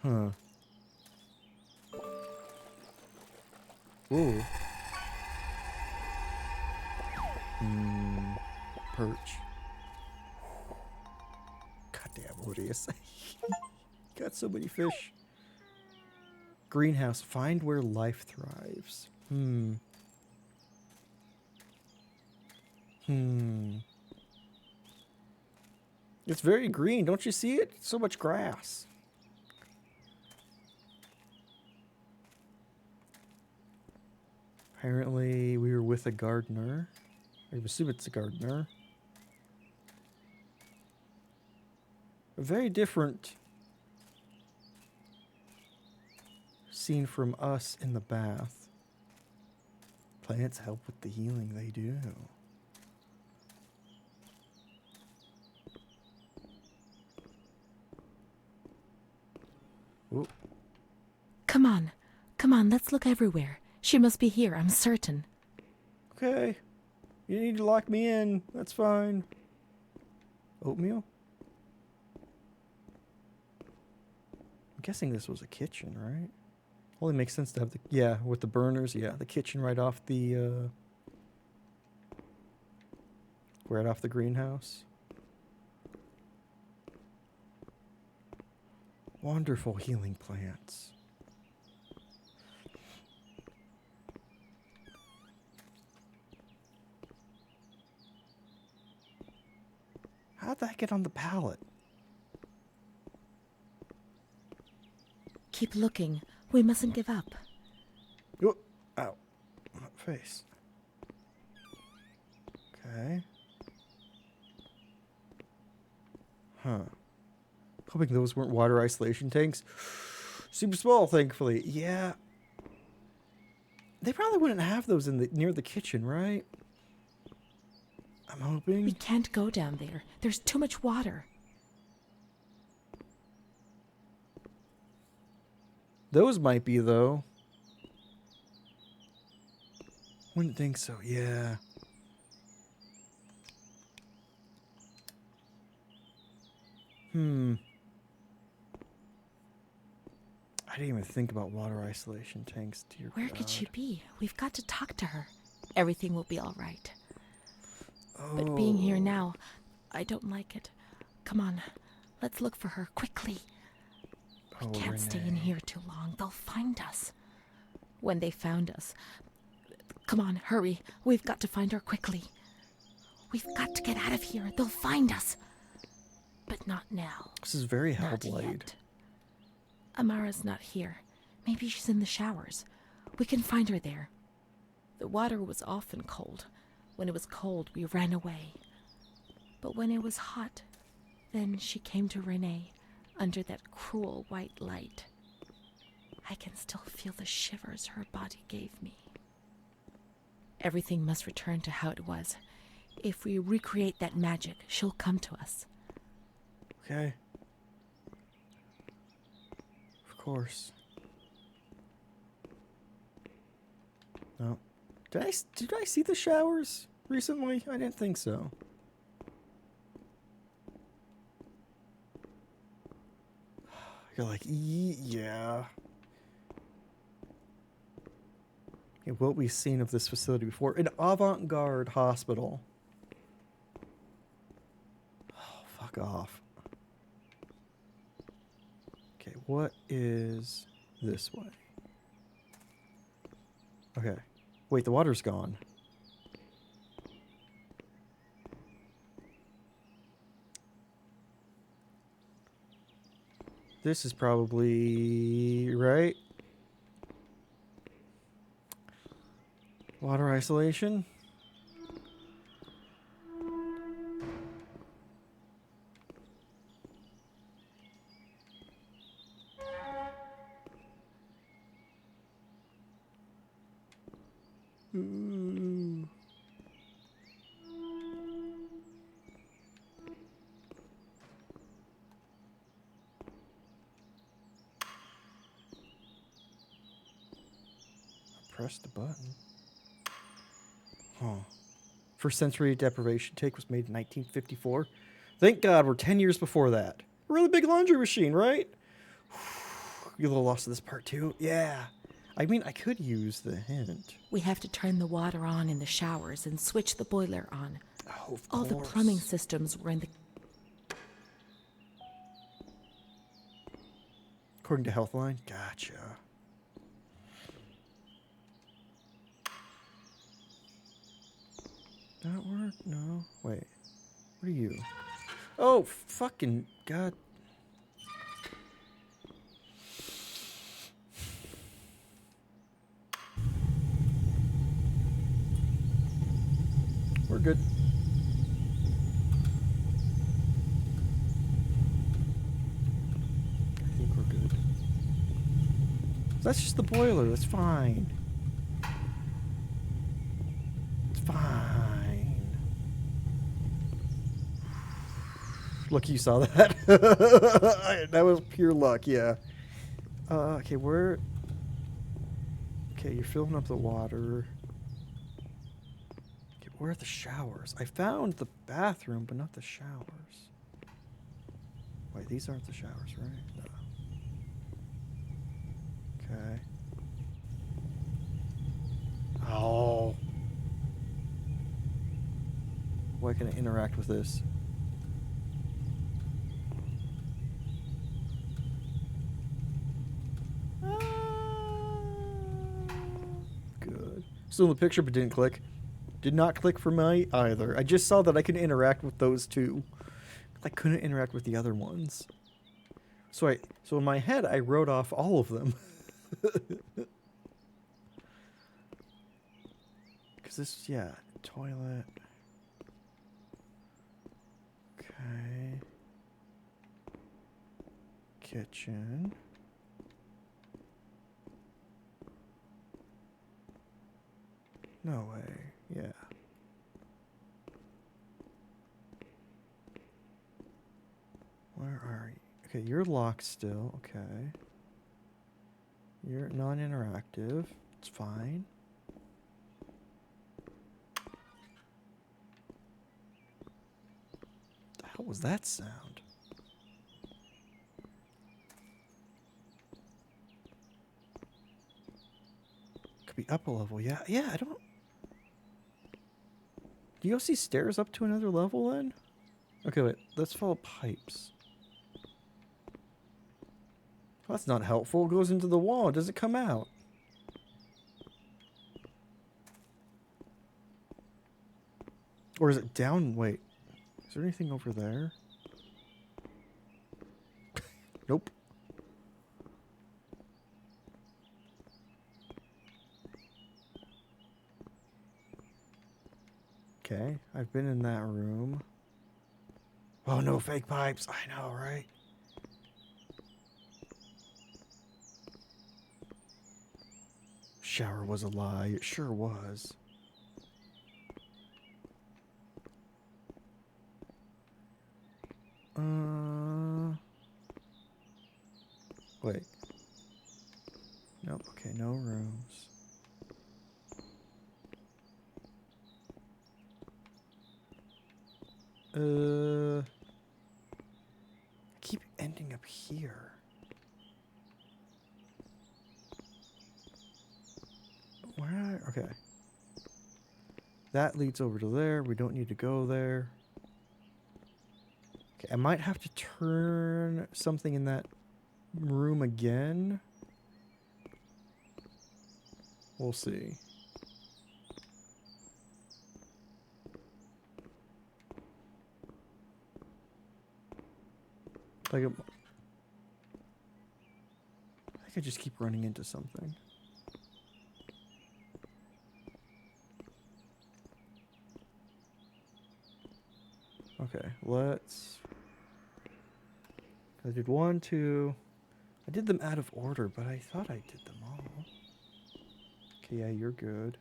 Huh. Whoa. Perch. Goddamn, Odious. Got so many fish. Greenhouse. Find where life thrives. It's very green. Don't you see it? So much grass. Apparently, we were with a gardener. I assume it's a gardener. A very different scene from us in the bath. Plants help with the healing they do. Ooh. Come on. Come on, let's look everywhere. She must be here, I'm certain. Okay. You need to lock me in. That's fine. Oatmeal? I'm guessing this was a kitchen, right? Only makes sense to have the... Yeah, with the burners. Yeah, the kitchen right off the... right off the greenhouse. Wonderful healing plants. How'd that get on the pallet? Keep looking. We mustn't give up. Oh, ow. My face. Okay. Huh. Hoping those weren't water isolation tanks. Super small, thankfully. Yeah. They probably wouldn't have those in the near the kitchen, right? I'm hoping. We can't go down there. There's too much water. Those might be, though. Wouldn't think so, yeah. I didn't even think about water isolation tanks, dear Where God. could she be? We've got to talk to her. Everything will be all right. But being here now, I don't like it. Come on, let's look for her quickly. We can't stay in here too long. They'll find us. When they found us... Come on, hurry. We've got to find her quickly. We've got to get out of here. They'll find us. But not now. This is very Not Hellblade. yet. Amara's not here. Maybe she's in the showers. We can find her there. The water was often cold. When it was cold, we ran away. But when it was hot, then she came to Renee under that cruel white light. I can still feel the shivers her body gave me. Everything must return to how it was. If we recreate that magic, she'll come to us. Okay. Of course. No. Did I see the showers recently? I didn't think so. You're like, yeah. Okay, what we've seen of this facility before. An avant-garde hospital. Oh, fuck off. Okay, what is this way? Okay. Wait, the water's gone. This is probably right. Water isolation. Ooh. Press the button. Huh. First sensory deprivation take was made in 1954. Thank God we're 10 years before that. A really big laundry machine, right? You a little lost to this part too? Yeah. I mean, I could use the hint. We have to turn the water on in the showers and switch the boiler on. Oh, of All the course. plumbing systems were in the... According to Healthline? Gotcha. That work? No. Wait. What are you? Oh, fucking God. We're good. I think we're good. That's just the boiler. That's fine. It's fine. Look, you saw that. That was pure luck, yeah. Okay, where... Okay, you're filling up the water. Okay, where are the showers? I found the bathroom, but not the showers. Wait, these aren't the showers, right? No. Okay. Oh. Why can I interact with this? Good. Still in the picture, but didn't click. Did not click for me either. I just saw that I can interact with those two. I couldn't interact with the other ones. So in my head, I wrote off all of them. Because this, yeah, toilet. Okay. Kitchen. No way. Yeah. Where are you? Okay, you're locked still. Okay. You're non-interactive. It's fine. The hell was that sound? Could be up a level. Yeah, I don't... Do you go see stairs up to another level then? Okay, wait. Let's follow pipes. Well, that's not helpful. It goes into the wall. It doesn't come out. Or is it down? Wait. Is there anything over there? Nope. Okay, I've been in that room. Oh, no fake pipes. I know, right? Shower was a lie. It sure was. Wait. Nope. Okay, no rooms. I keep ending up here. Where? Okay. That leads over to there. We don't need to go there. Okay, I might have to turn something in that room again. We'll see. Like, I think I just keep running into something. Okay, let's... I did 1, 2... I did them out of order, but I thought I did them all. Okay, yeah, you're good.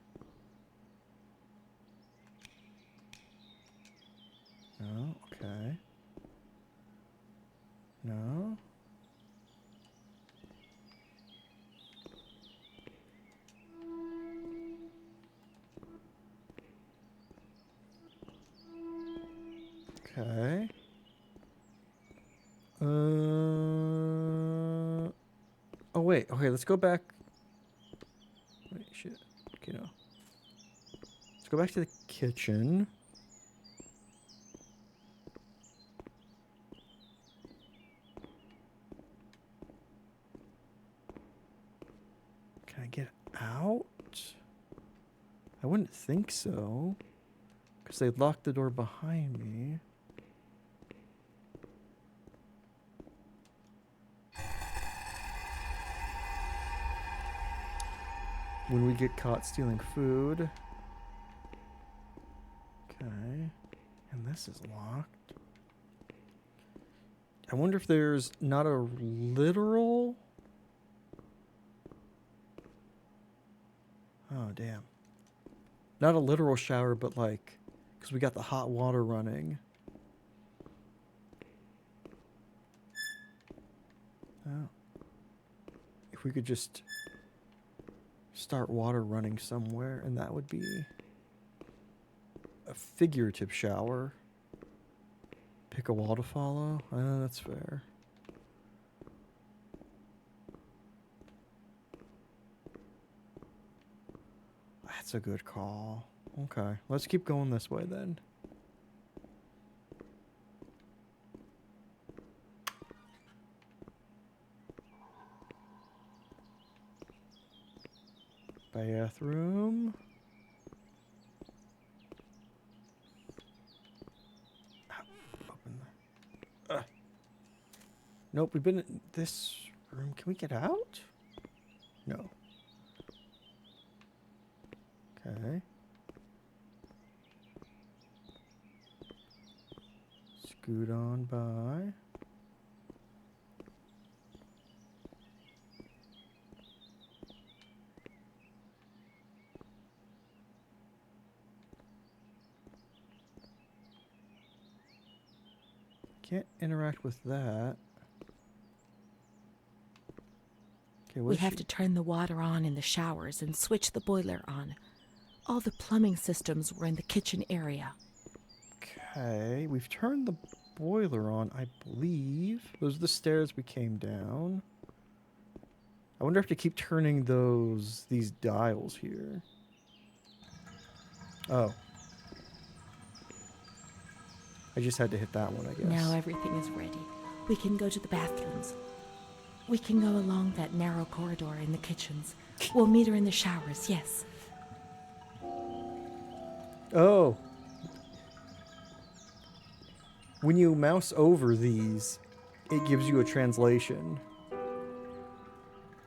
No, okay. No. Okay. Oh wait. Okay, let's go back. Wait, shit. Okay, no. Let's go back to the kitchen. Can I get out? I wouldn't think so. Because they locked the door behind me. When we get caught stealing food. Okay. And this is locked. I wonder if there's not a literal... Oh, damn. Not a literal shower, but like... Because we got the hot water running. Oh. If we could just... start water running somewhere, and that would be a figurative shower. Pick a wall to follow. That's fair. That's a good call. Okay, let's keep going this way then. Bathroom. Open the... Nope, we've been in this room. Can we get out? No. Okay. Scoot on by. Can't interact with that. Okay, We have to turn the water on in the showers and switch the boiler on. All the plumbing systems were in the kitchen area. Okay, we've turned the boiler on, I believe. Those are the stairs we came down. I wonder if to keep turning these dials here. Oh. I just had to hit that one, I guess. Now everything is ready. We can go to the bathrooms. We can go along that narrow corridor in the kitchens. We'll meet her in the showers, yes. Oh. When you mouse over these, it gives you a translation.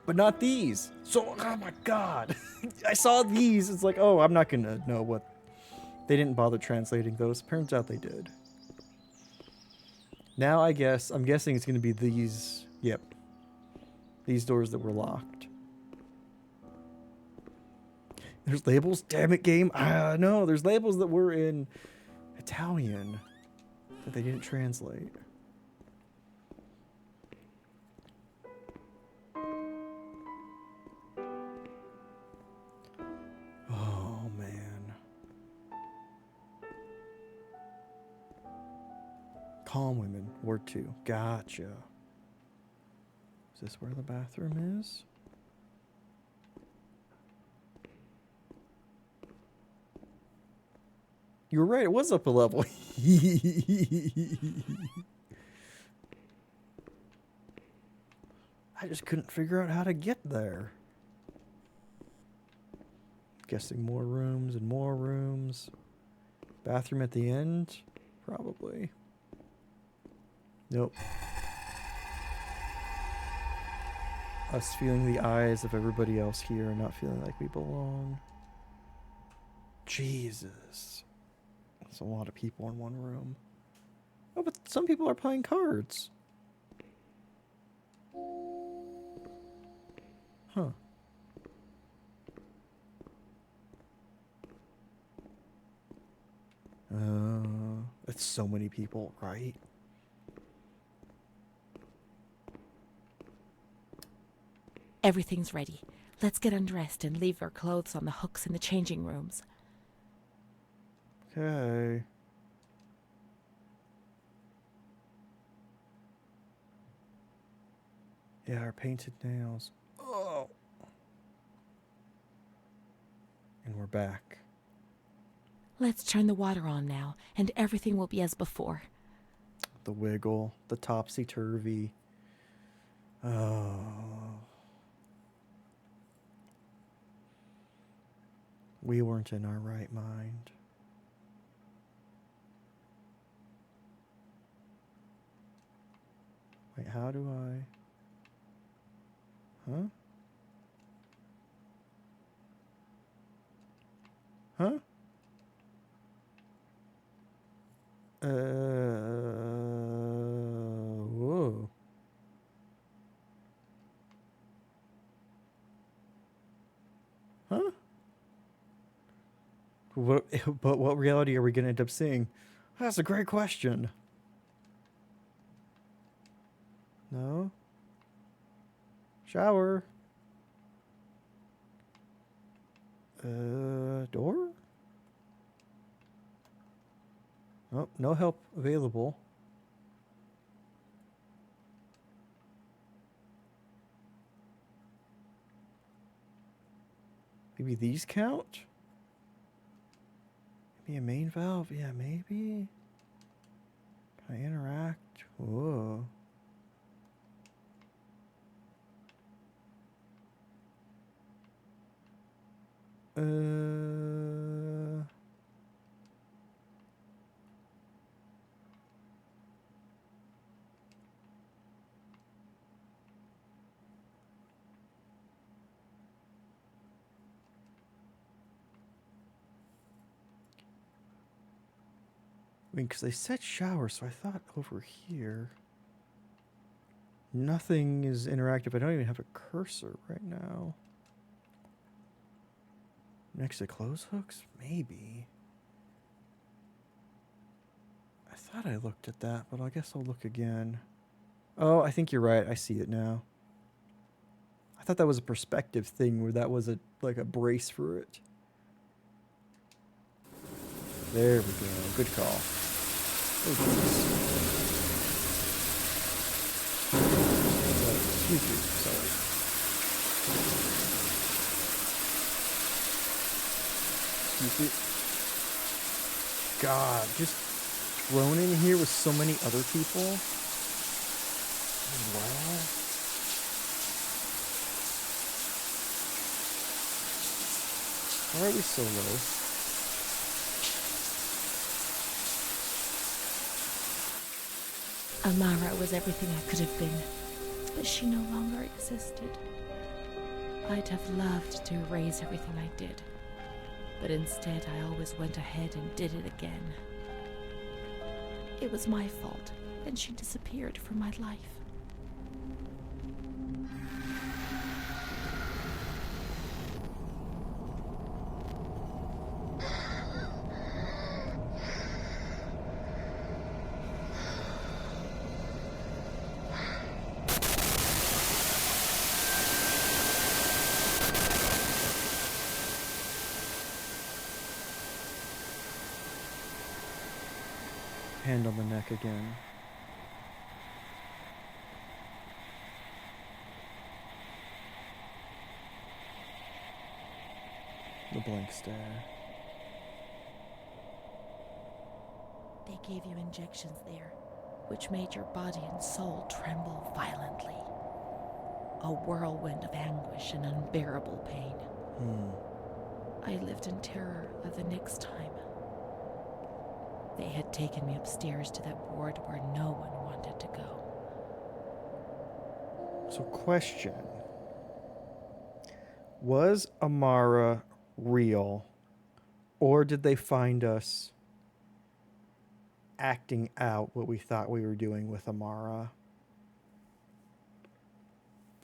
But not these. So, oh my god. I saw these. It's like, oh, I'm not going to know what... They didn't bother translating those. Turns out they did. Now I'm guessing it's going to be these... Yep. These doors that were locked. There's labels? Damn it, game. No, there's labels that were in Italian that they didn't translate. Oh, man. Calm women, word 2. Gotcha. Is this where the bathroom is? You were right, it was up a level. I just couldn't figure out how to get there. Guessing more rooms and more rooms. Bathroom at the end? Probably. Nope. Us feeling the eyes of everybody else here and not feeling like we belong. Jesus. That's a lot of people in one room. Oh, but some people are playing cards. Huh. That's so many people, right? Everything's ready. Let's get undressed and leave our clothes on the hooks in the changing rooms. Okay. Yeah, our painted nails. Oh. And we're back. Let's turn the water on now, and everything will be as before. The wiggle, the topsy-turvy. Oh. We weren't in our right mind. Wait, how do I... Huh? Huh? Whoa. Huh? What, but what reality are we going to end up seeing? That's a great question. No? Shower? Door? Oh, no help available. Maybe these count? Maybe a main valve? Yeah, maybe. Can I interact? Whoa. I mean, because they said shower, so I thought over here. Nothing is interactive. I don't even have a cursor right now. Next to clothes hooks? Maybe. I thought I looked at that, but I guess I'll look again. Oh, I think you're right. I see it now. I thought that was a perspective thing where that was a like a brace for it. There we go. Good call. Oh, excuse me. Sorry. Excuse me. God, just thrown in here with so many other people. Wow. Why are we so low? Amara was everything I could have been, but she no longer existed. I'd have loved to erase everything I did, but instead I always went ahead and did it again. It was my fault, and she disappeared from my life. Hand on the neck again. The blank stare. They gave you injections there, which made your body and soul tremble violently. A whirlwind of anguish and unbearable pain. I lived in terror of the next time. They had taken me upstairs to that ward where no one wanted to go. So, question. Was Amara real? Or did they find us acting out what we thought we were doing with Amara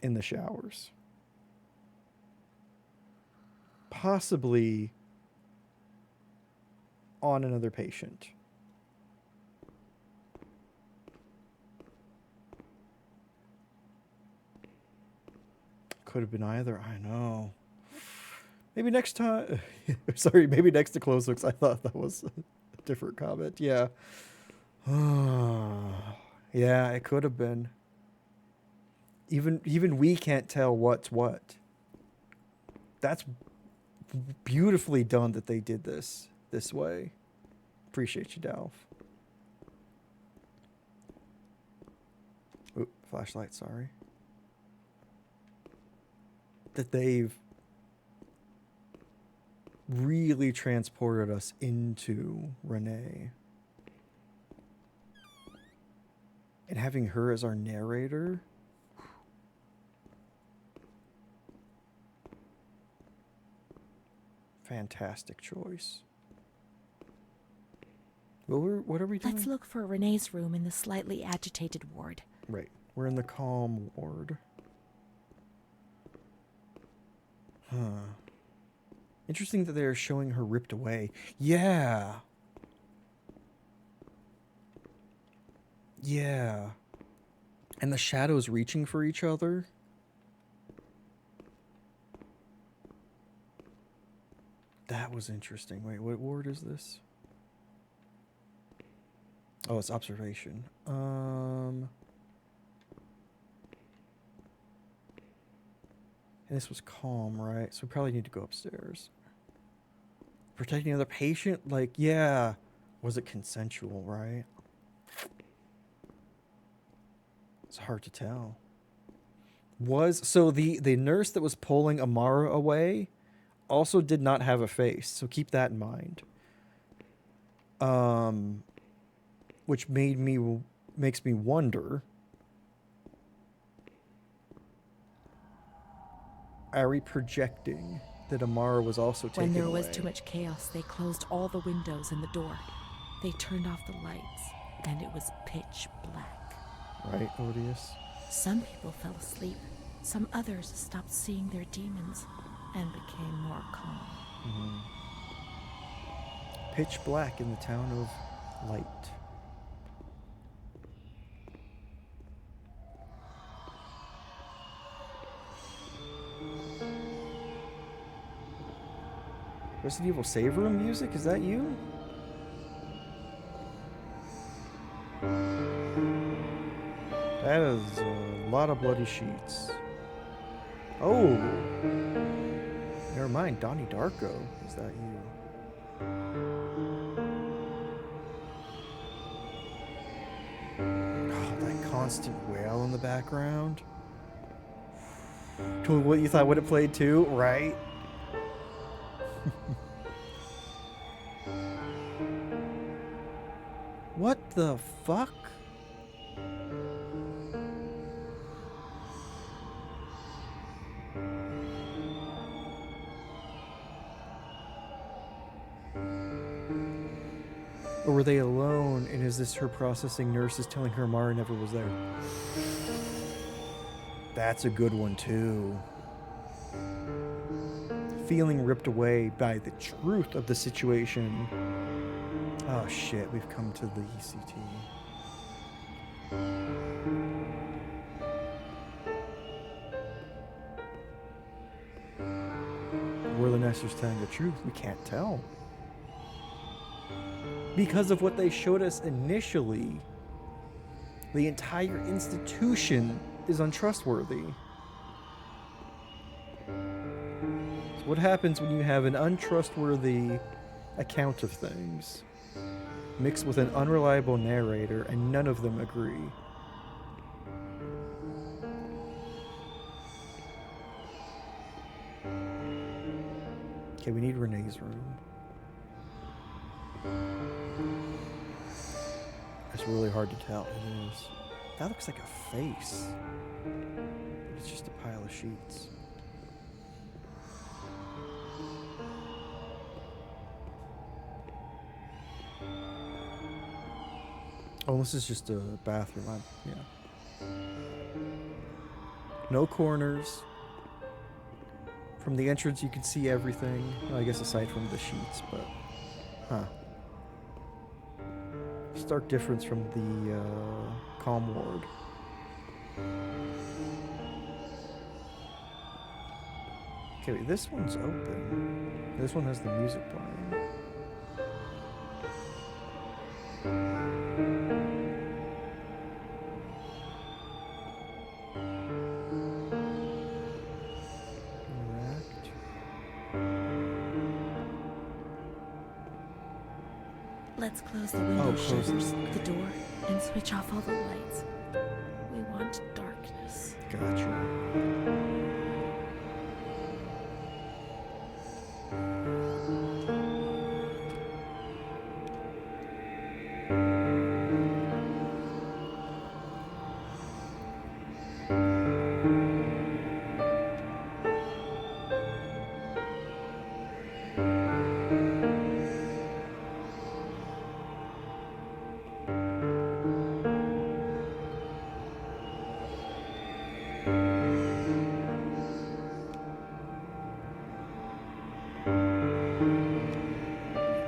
in the showers. Possibly on another patient. Could have been either. I know. Maybe next time. Sorry, maybe next to close looks. I thought that was a different comment. Yeah. Yeah, it could have been. Even we can't tell what's what. That's beautifully done that they did this way. Appreciate you, Dalf. Oop, flashlight, sorry. That they've really transported us into Renee. And having her as our narrator. Fantastic choice. What are we doing? Let's look for Renee's room in the slightly agitated ward. Right. We're in the calm ward. Huh. Interesting that they're showing her ripped away. Yeah. Yeah. And the shadows reaching for each other. That was interesting. Wait, what ward is this? Oh, it's observation. And this was calm, right? So we probably need to go upstairs. Protecting another patient? Like, yeah. Was it consensual, right? It's hard to tell. So the nurse that was pulling Amara away also did not have a face, so keep that in mind. Which makes me wonder, are we projecting that Amara was also taken away? When there was too much chaos, they closed all the windows and the door. They turned off the lights, and it was pitch black. Right, Odious? Some people fell asleep. Some others stopped seeing their demons and became more calm. Mm-hmm. Pitch black in the town of Light. Resident Evil Save Room music? Is that you? That is a lot of bloody sheets. Oh! Never mind, Donnie Darko. Is that you? Oh, that constant wail in the background. What you thought would have played too, right? What the fuck? Or were they alone, and is this her processing nurses telling her Amara never was there? That's a good one, too. Feeling ripped away by the truth of the situation. Oh shit, we've come to the ECT. Were the nurses telling the truth? We can't tell. Because of what they showed us initially, the entire institution is untrustworthy. So what happens when you have an untrustworthy account of things mixed with an unreliable narrator and none of them agree? Okay, we need Renee's room. It's really hard to tell. It is. That looks like a face. It's just a pile of sheets. Oh, this is just a bathroom. Yeah. No corners. From the entrance, you can see everything. Well, I guess aside from the sheets, but huh. Stark difference from the comm ward. Okay, wait, this one's open. This one has the music playing. Interact. Let's close the window close shutters, them. the door, and switch off all the lights. We want darkness. Gotcha.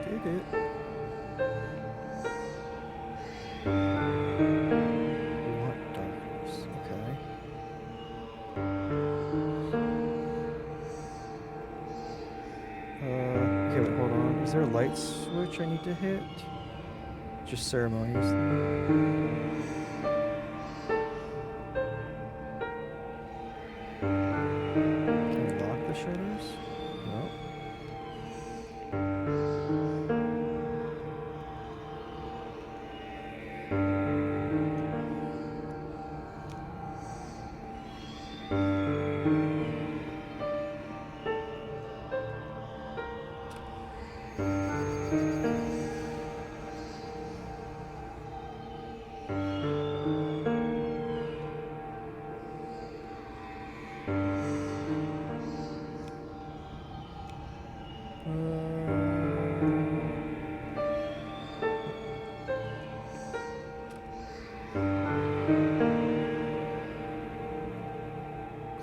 Did it. We want darkness. Okay. Okay, wait, hold on. Is there a light switch I need to hit? Just ceremoniously. Can we lock the shutters? No.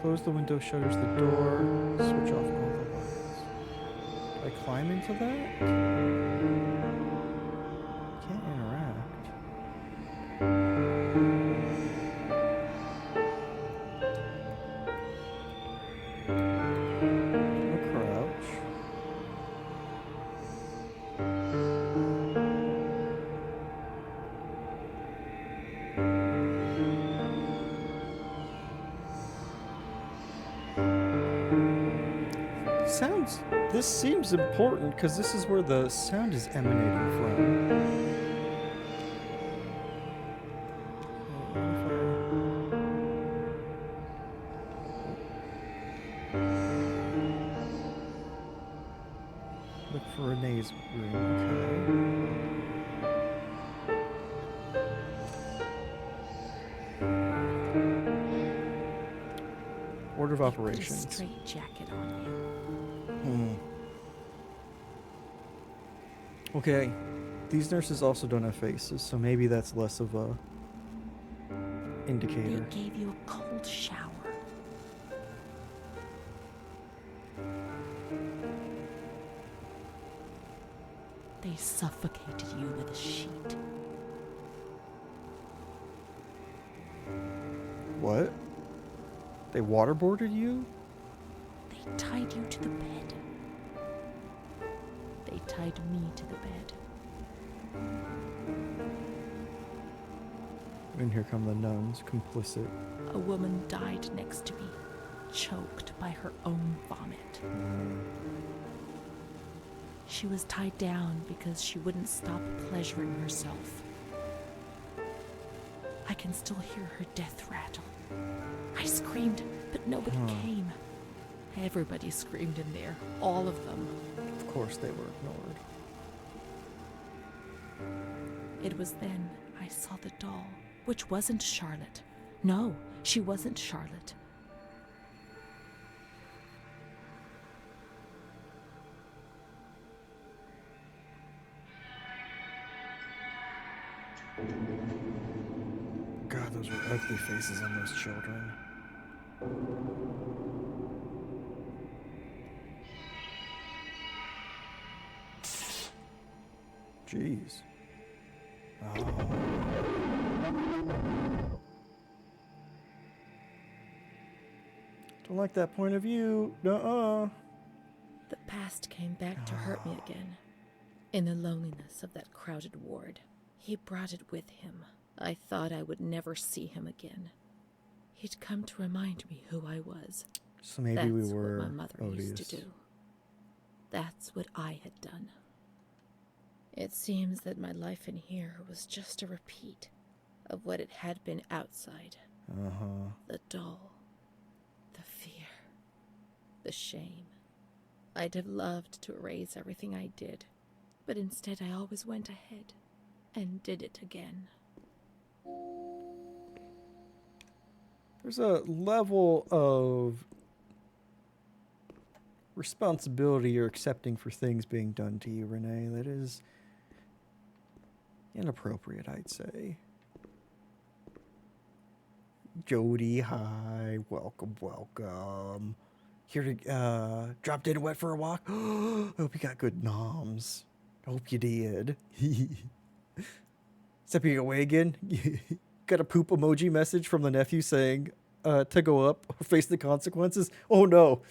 Close the window, shutters the door, switch off all the lights. Do I climb into that? Can't interact. No crouch. Sounds. This seems important because this is where the sound is emanating from. Look for Renee's room. Okay. Order of Put a operations. straight jacket on you. Okay, these nurses also don't have faces, so maybe that's less of a They indicator. gave you a cold shower. They suffocated you with a sheet. What? They waterboarded you? They tied you to the bed. They tied me to the bed. And here come the nuns, complicit. A woman died next to me, choked by her own vomit. She was tied down because she wouldn't stop pleasuring herself. I can still hear her death rattle. I screamed, but nobody came. Everybody screamed in there, all of them. Of course they were ignored. It was then I saw the doll, which wasn't Charlotte. No, she wasn't Charlotte. God, those were ugly faces on those children. Jeez. Oh. Don't like that point of view. Nuh-uh. The past came back to hurt me again. In the loneliness of that crowded ward, he brought it with him. I thought I would never see him again. He'd come to remind me who I was. So maybe That's we were what my mother odious. used to do. That's what I had done. It seems that my life in here was just a repeat of what it had been outside. Uh-huh. The dull, the fear, the shame. I'd have loved to erase everything I did, but instead I always went ahead and did it again. There's a level of responsibility you're accepting for things being done to you, Renee, that is inappropriate, I'd say. Jody, hi. Welcome, welcome. Here to dropped in wet for a walk. Hope you got good noms. Hope you did. Stepping away again. Got a poop emoji message from the nephew saying to go up or face the consequences. Oh no.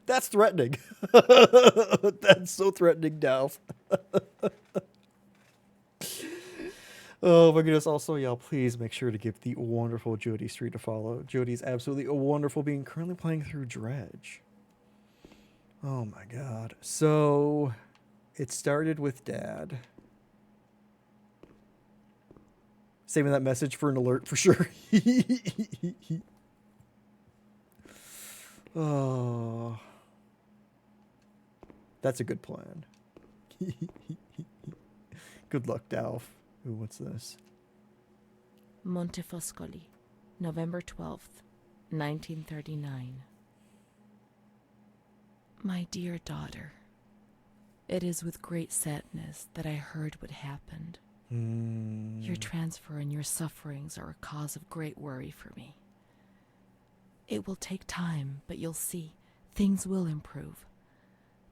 That's threatening. That's so threatening, Dalf. Oh my goodness. Also, y'all, please make sure to give the wonderful Jody Street a follow. Jody's absolutely wonderful being currently playing through Dredge. Oh my god. So, it started with Dad. Saving that message for an alert for sure. Oh. That's a good plan. Good luck, Dalf. Ooh, what's this? Montefoscoli, November 12th, 1939. My dear daughter, it is with great sadness that I heard what happened. Your transfer and your sufferings are a cause of great worry for me. It will take time, but you'll see, things will improve.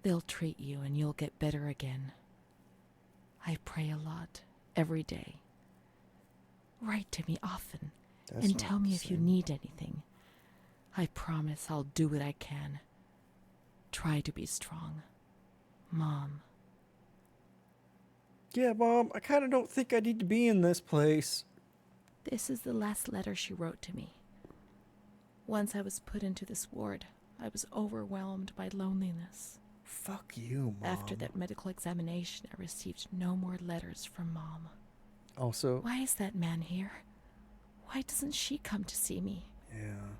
They'll treat you and you'll get better again. I pray a lot, every day. Write to me often and tell me if you need anything. I promise I'll do what I can. Try to be strong. Mom. Yeah, Mom, I kind of don't think I need to be in this place. This is the last letter she wrote to me. Once I was put into this ward, I was overwhelmed by loneliness. Fuck you, Mom. After that medical examination, I received no more letters from Mom. Also... Why is that man here? Why doesn't she come to see me? Yeah.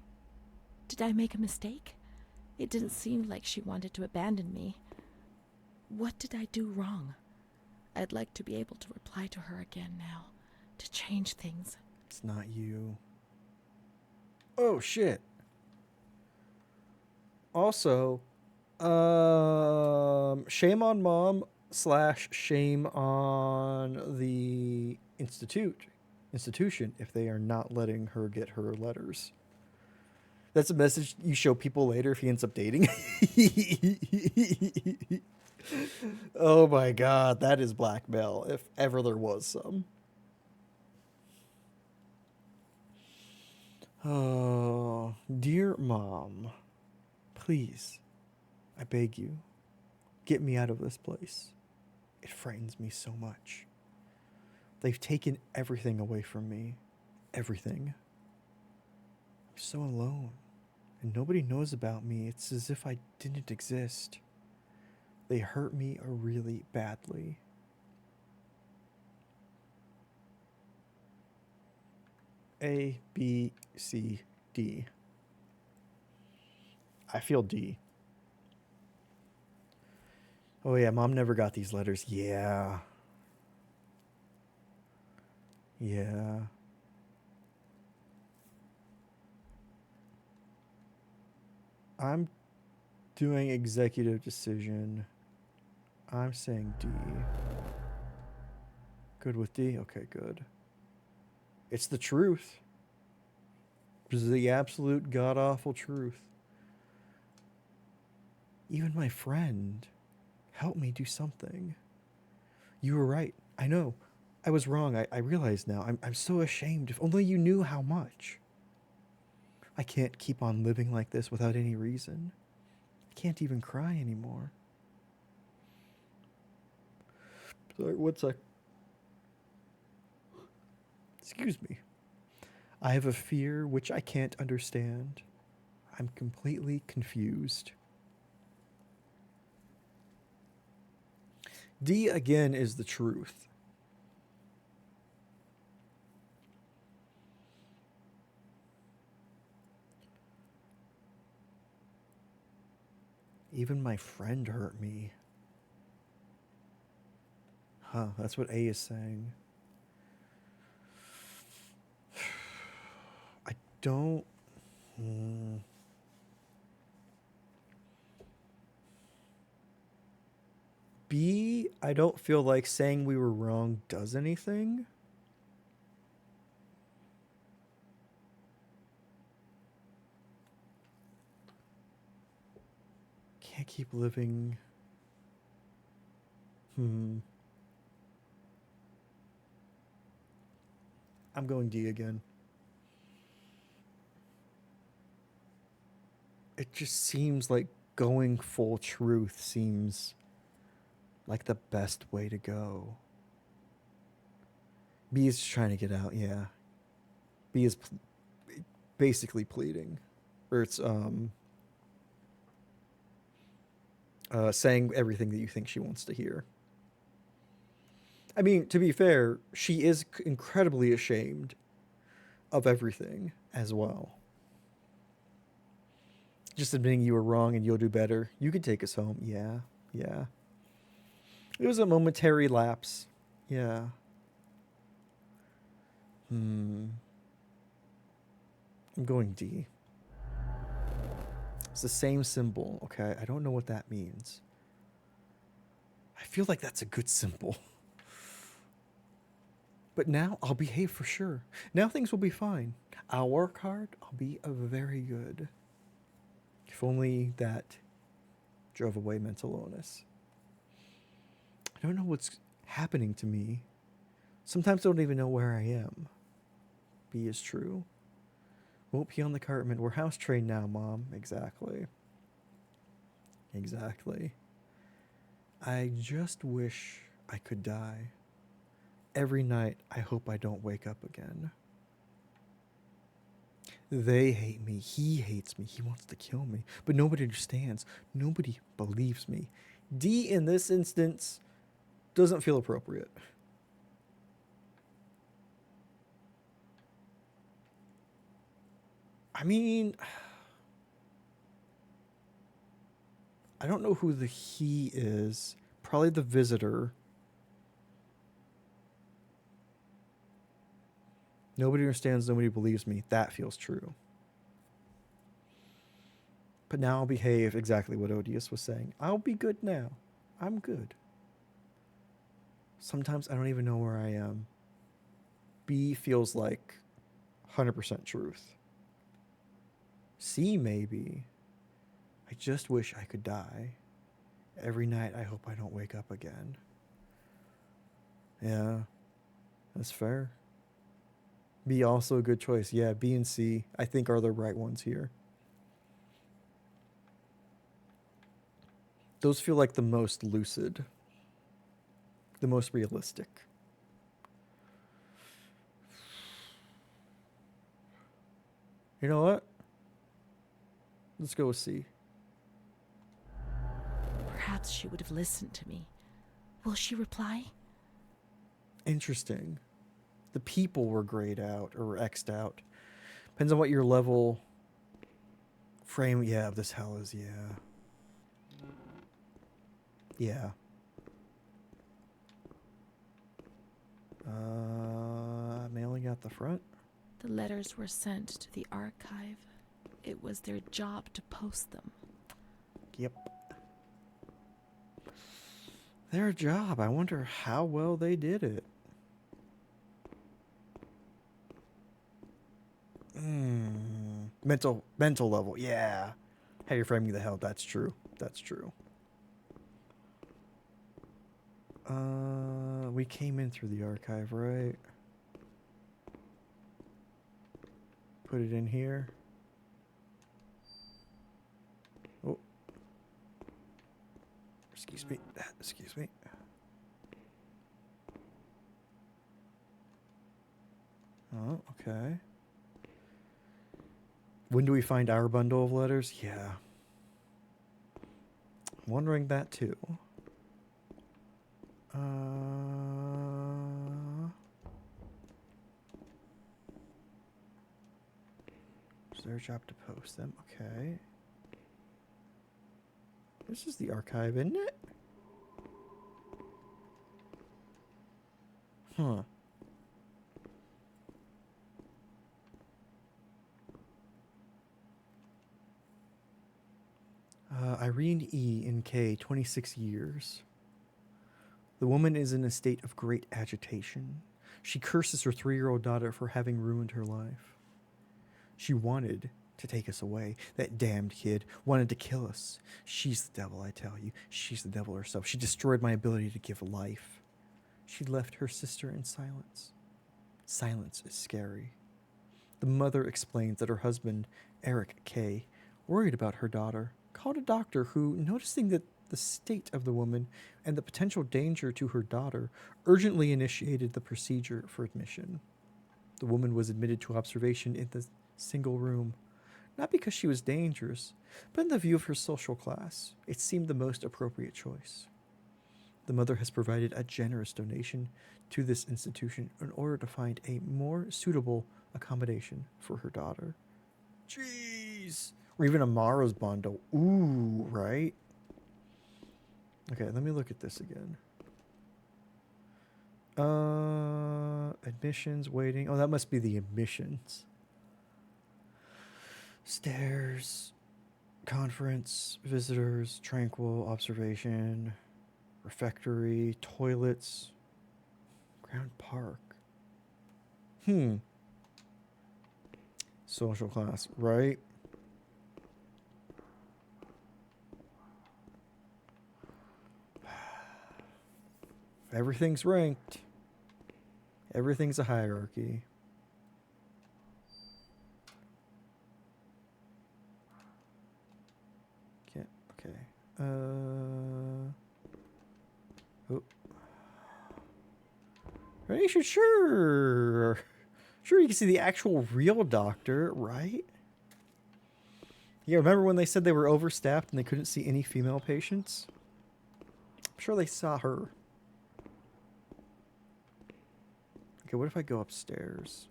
Did I make a mistake? It didn't seem like she wanted to abandon me. What did I do wrong? I'd like to be able to reply to her again now, to change things. It's not you. Oh, shit. Also, shame on Mom / shame on the institution if they are not letting her get her letters. That's a message you show people later if he ends up dating. Oh my god, that is blackmail, if ever there was some. Oh, dear Mom, please, I beg you, get me out of this place. It frightens me so much. They've taken everything away from me. Everything. I'm so alone, and nobody knows about me. It's as if I didn't exist. They hurt me really badly. A, B, C, D. I feel D. Oh yeah, Mom never got these letters. Yeah. Yeah. I'm doing executive decision. I'm saying D. Good with D? Okay, good. It's the truth. This is the absolute god-awful truth. Even my friend, help me do something. You were right. I know. I was wrong. I realize now. I'm so ashamed. If only you knew how much. I can't keep on living like this without any reason. I can't even cry anymore. Sorry, one sec. Excuse me. I have a fear which I can't understand. I'm completely confused. D again is the truth. Even my friend hurt me. Huh, that's what A is saying. I don't... B, I don't feel like saying we were wrong does anything. Can't keep living. I'm going D again. It just seems like going full truth seems like the best way to go. B is just trying to get out, yeah. B is basically pleading. Or it's saying everything that you think she wants to hear. I mean, to be fair, she is incredibly ashamed of everything as well. Just admitting you were wrong and you'll do better. You could take us home. Yeah, yeah. It was a momentary lapse. Yeah. I'm going D. It's the same symbol. Okay, I don't know what that means. I feel like that's a good symbol. But now I'll behave for sure. Now things will be fine. I'll work hard. I'll be very good. If only that drove away mental illness. I don't know what's happening to me. Sometimes I don't even know where I am. B is true. Won't pee on the carpet. We're house trained now, Mom. Exactly. Exactly. I just wish I could die. Every night, I hope I don't wake up again. They hate me. He hates me. He wants to kill me. But nobody understands. Nobody believes me. D, in this instance, doesn't feel appropriate. I mean, I don't know who the he is. Probably the visitor. Nobody understands, nobody believes me. That feels true. But now I'll behave exactly what Odious was saying. I'll be good now. I'm good. Sometimes I don't even know where I am. B feels like 100% truth. C, maybe. I just wish I could die. Every night I hope I don't wake up again. Yeah, that's fair. B, also a good choice. Yeah, B and C, I think, are the right ones here. Those feel like the most lucid, the most realistic. You know what? Let's go with C. Perhaps she would have listened to me. Will she reply? Interesting. The people were grayed out or X'd out. Depends on what your level frame. Yeah, this hell is, yeah. Yeah. Mailing out the front. The letters were sent to the archive. It was their job to post them. Yep. Their job. I wonder how well they did it. mental level. Yeah. How you're framing the hell. That's true. That's true. We came in through the archive, right? Put it in here. Oh. Excuse me. Excuse me. Oh, okay. When do we find our bundle of letters? Yeah. Wondering that too. It's their job to post them. Okay. This is the archive, isn't it? Huh. Irene E. in K, 26 years. The woman is in a state of great agitation. She curses her 3-year-old daughter for having ruined her life. She wanted to take us away. That damned kid wanted to kill us. She's the devil, I tell you. She's the devil herself. She destroyed my ability to give life. She left her sister in silence. Silence is scary. The mother explains that her husband, Eric K., worried about her daughter, called a doctor who, noticing that the state of the woman and the potential danger to her daughter, urgently initiated the procedure for admission. The woman was admitted to observation in the single room, not because she was dangerous, but in the view of her social class. It seemed the most appropriate choice. The mother has provided a generous donation to this institution in order to find a more suitable accommodation for her daughter. Jeez! Or even Amara's bundle. Ooh, right? Okay, let me look at this again. Admissions, waiting. Oh, that must be the admissions. Stairs, conference, visitors, tranquil, observation, refectory, toilets, Ground Park. Social class, right? Everything's ranked. Everything's a hierarchy. Okay. Oh. Right, sure. Sure, you can see the actual real doctor, right? Yeah, remember when they said they were overstaffed and they couldn't see any female patients? I'm sure they saw her. Okay, what if I go upstairs?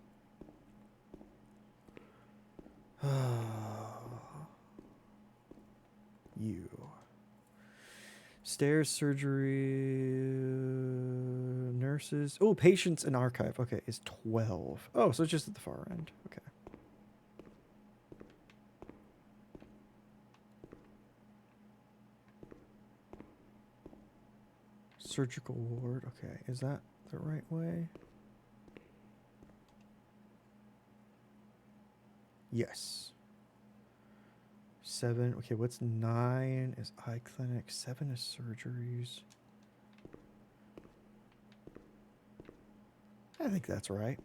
You. Stairs, surgery, nurses. Oh, patients and archive. Okay, is 12. Oh, so it's just at the far end. Okay. Surgical ward. Okay, is that the right way? Yes. 7. Okay, what's 9 is eye clinic. 7 is surgeries. I think that's right.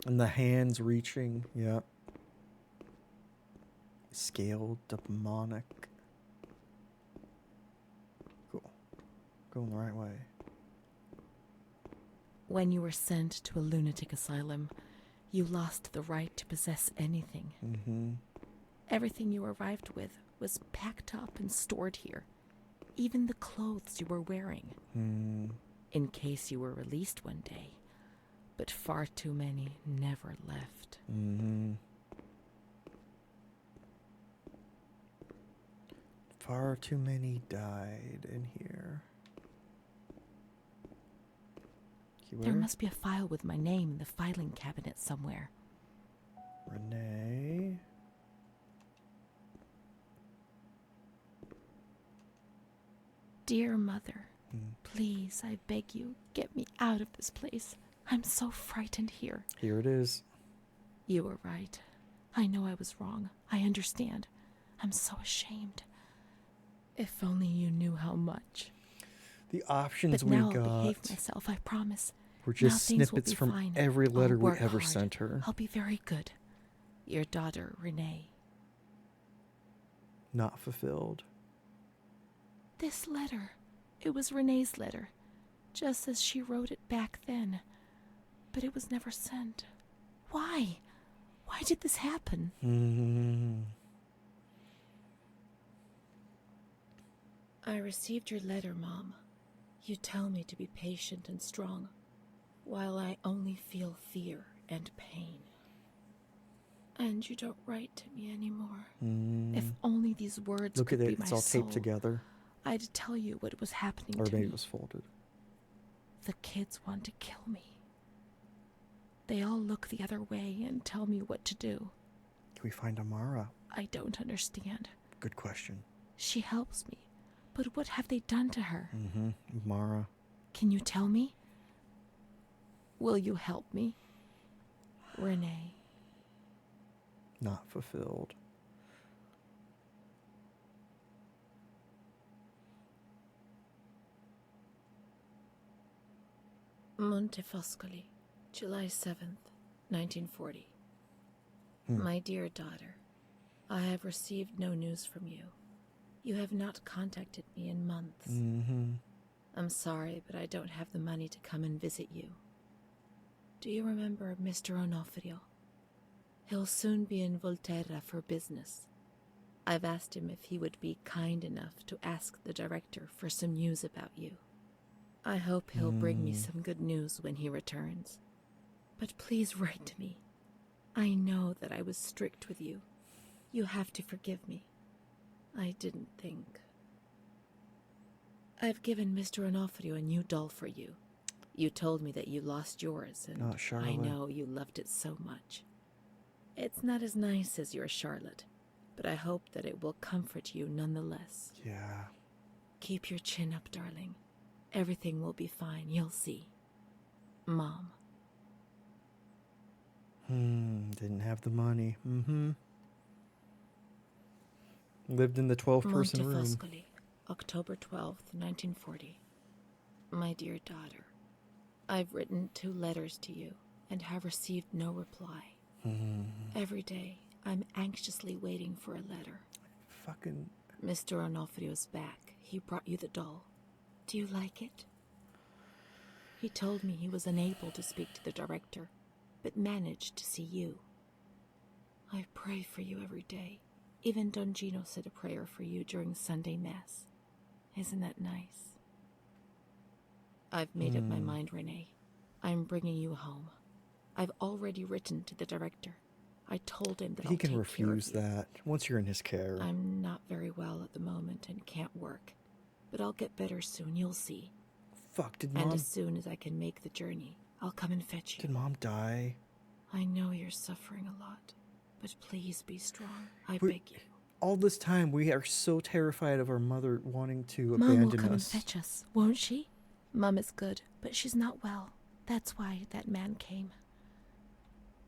And the hands reaching. Yep. Scaled, demonic. Cool. Going the right way. When you were sent to a lunatic asylum, you lost the right to possess anything. Mm-hmm. Everything you arrived with was packed up and stored here. Even the clothes you were wearing. In case you were released one day. But far too many never left. Far too many died in here. There must be a file with my name in the filing cabinet somewhere. Renee. Dear Mother, Please, I beg you, get me out of this place. I'm so frightened here. Here it is. You were right. I know I was wrong. I understand. I'm so ashamed. If only you knew how much. The options But we now got I'll behave myself, I promise. were just Now things will snippets be from fine. every letter I'll we work ever hard. sent her. I'll be very good. Your daughter, Renee. Not fulfilled. This letter. It was Renee's letter. Just as she wrote it back then. But it was never sent. Why? Why did this happen? I received your letter, Mom. You tell me to be patient and strong, while I only feel fear and pain. And you don't write to me anymore. If only these words Look could at be it. my It's all soul. taped together. I'd tell you what was happening Or to maybe me. it was folded. The kids want to kill me. They all look the other way and tell me what to do. Can we find Amara? I don't understand. Good question. She helps me. But what have they done to her? Amara. Can you tell me? Will you help me? Renee. Not fulfilled. Montefoscoli, July 7th, 1940. My dear daughter, I have received no news from you. You have not contacted me in months. I'm sorry, but I don't have the money to come and visit you. Do you remember Mr. Onofrio? He'll soon be in Volterra for business. I've asked him if he would be kind enough to ask the director for some news about you. I hope he'll bring me some good news when he returns. But please write to me. I know that I was strict with you. You have to forgive me. I didn't think. I've given Mr. Onofrio a new doll for you. You told me that you lost yours, and Oh, Charlotte. I know you loved it so much. It's not as nice as your Charlotte, but I hope that it will comfort you nonetheless. Yeah. Keep your chin up, darling. Everything will be fine, you'll see. Mom. Didn't have the money. Lived in the 12-person room. Montefoscoli, October 12th, 1940. My dear daughter, I've written 2 letters to you and have received no reply. Every day, I'm anxiously waiting for a letter. Fucking... Mr. Onofrio's back. He brought you the doll. Do you like it? He told me he was unable to speak to the director, but managed to see you. I pray for you every day. Even Don Gino said a prayer for you during Sunday Mass. Isn't that nice? I've made up my mind, Renee. I'm bringing you home. I've already written to the director. I told him that He I'll can take refuse care of you. that once you're in his care. I'm not very well at the moment and can't work, but I'll get better soon, you'll see. Fuck, did And Mom... as soon as I can make the journey, I'll come and fetch you. Did Mom die? I know you're suffering a lot, but please be strong. I We- beg you. All this time, we are so terrified of our mother wanting to Mom will abandon come and us. fetch us, won't she? Mom is good, but she's not well. That's why that man came.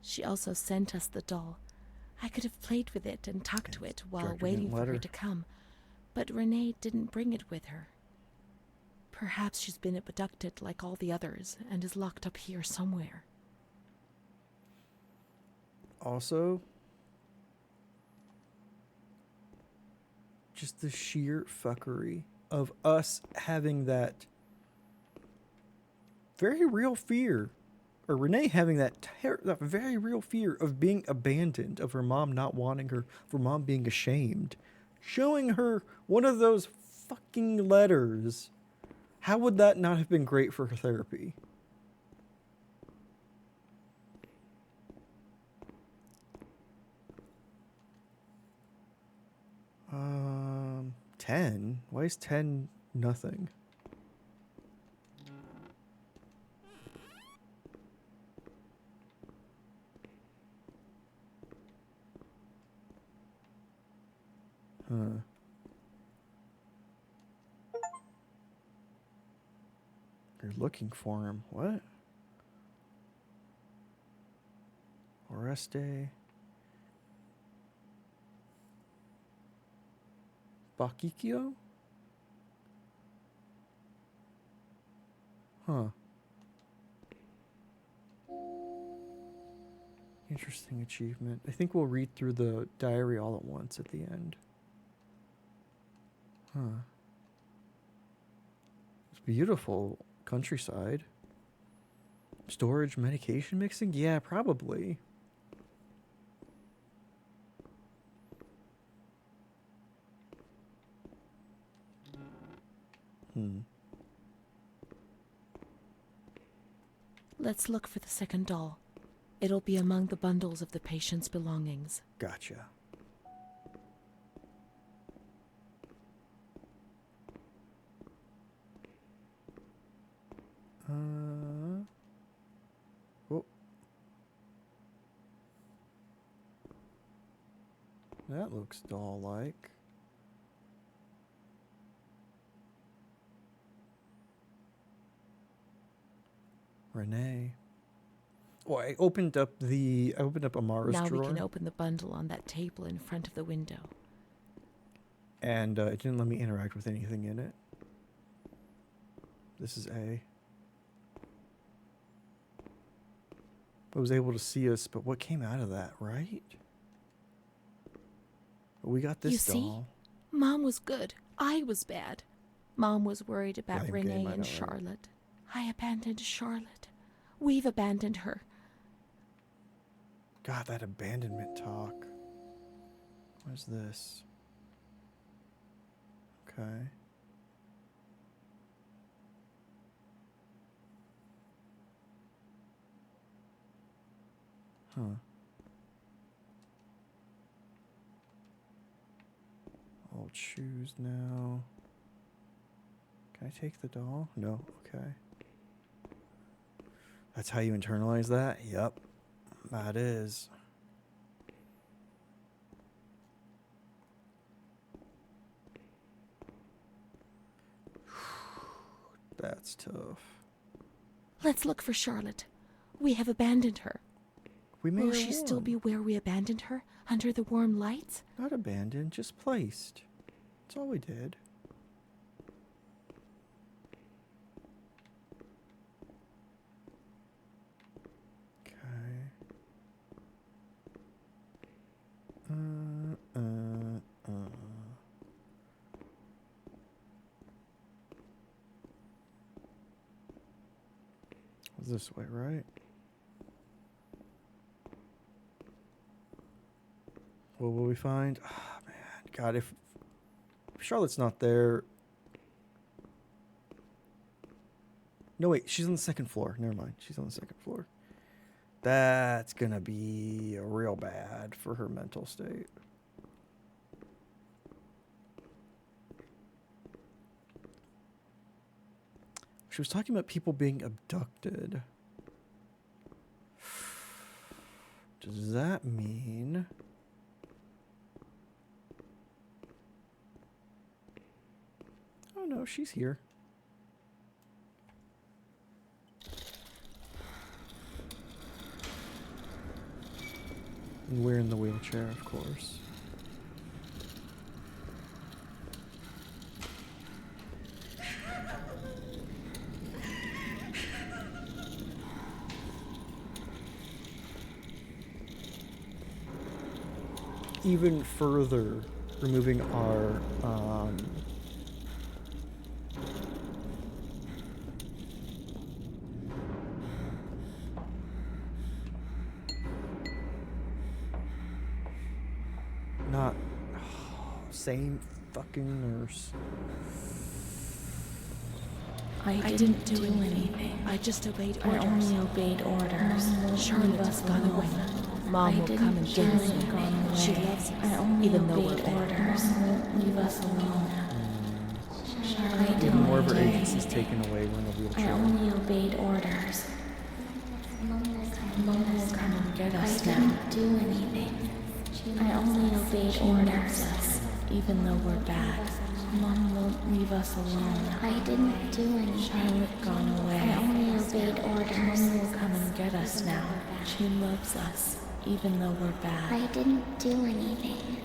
She also sent us the doll. I could have played with it and talked to it while Director waiting didn't for let her her. to come, but Renee didn't bring it with her. Perhaps she's been abducted like all the others and is locked up here somewhere. Also, just the sheer fuckery of us having that very real fear, or Renee having that very real fear of being abandoned, of her mom not wanting her, of her mom being ashamed, showing her one of those fucking letters. How would that not have been great for her therapy? Um, 10? Why is 10 nothing? Huh. You're looking for him. What? Oreste. Bakikyo? Huh. Interesting achievement. I think we'll read through the diary all at once at the end. Huh. It's beautiful countryside. Storage, medication mixing? Yeah, probably. Let's look for the second doll. It'll be among the bundles of the patient's belongings. Gotcha. Oh. That looks doll-like. Renee. Oh, I opened up Amara's Now drawer. we can open the bundle on that table in front of the window. And it didn't let me interact with anything in it. This is A. I was able to see us, but what came out of that, right? We got this You see? doll. Mom was good. I was bad. Mom was worried about Blame Renee game, I and know, right? Charlotte. I abandoned Charlotte. We've abandoned her. God, that abandonment talk. What is this? Okay. Huh. Old shoes now. Can I take the doll? No. Okay. That's how you internalize that? Yep. That is. That's tough. Let's look for Charlotte. We have abandoned her. We made Will her she still warm. be where we abandoned her? Under the warm lights? Not abandoned, just placed. That's all we did. Okay. This way, right? What will we find? Ah, man. God, if Charlotte's not there. No, wait. She's on the second floor. Never mind. She's on the second floor. That's going to be real bad for her mental state. She was talking about people being abducted. Does that mean... Oh no, she's here. And we're in the wheelchair, of course. Even further removing our not same fucking nurse. I didn't do anything. I just obeyed orders. I only obeyed orders. Charlotte has gone away. Mom will come and get us. She loves us, even though we're bad. orders. Leave us alone. I Even more of her did my agency is day. taken away. We're in a I wheelchair. only obeyed orders. Mom will come and get us now. I didn't do anything. I only obeyed orders, even though we're bad. Mom won't leave us alone. I didn't do anything. Charlotte gone away. I only obeyed orders. Mom will come and get us now. She loves us, even though we're bad. I didn't do anything.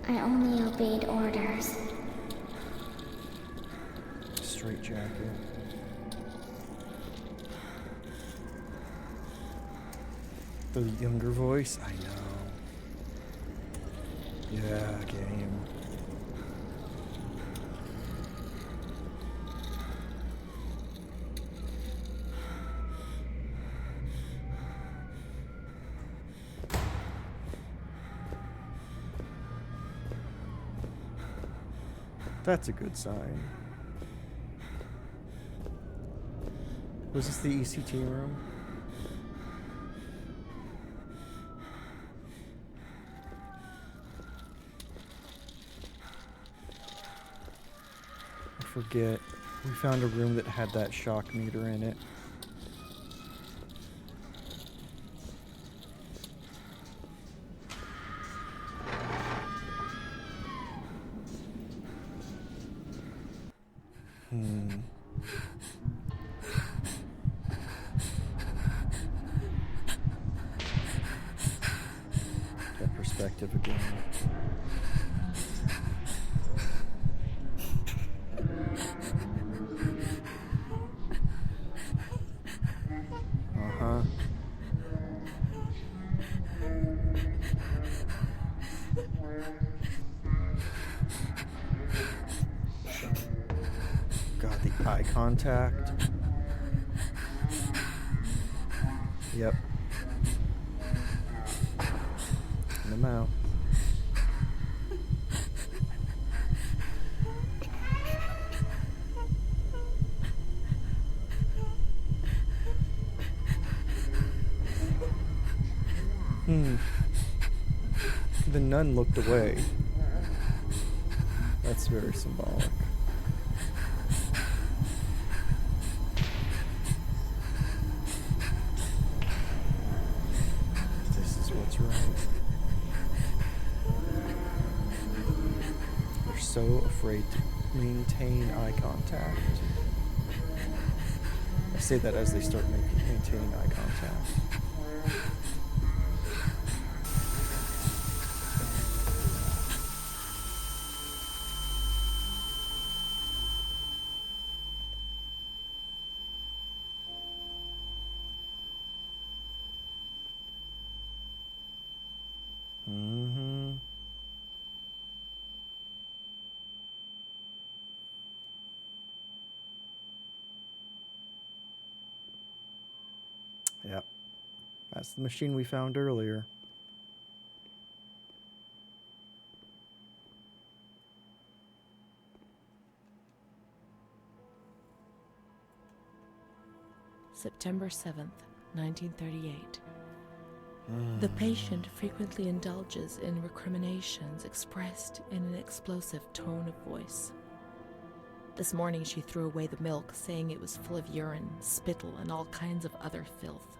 I only obeyed orders. Straight jacket. The younger voice? I know. Yeah, game. That's a good sign. Was this the ECT room? I forget. We found a room that had that shock meter in it. That perspective again. Uh-huh. God, the eye contact. Yep. In the mouth. The nun looked away. That's very symbolic. This is what's right. They're so afraid to maintain eye contact. I say that as they start maintaining eye contact. Yep. That's the machine we found earlier. September 7th, 1938. The patient frequently indulges in recriminations expressed in an explosive tone of voice. This morning she threw away the milk, saying it was full of urine, spittle, and all kinds of other filth.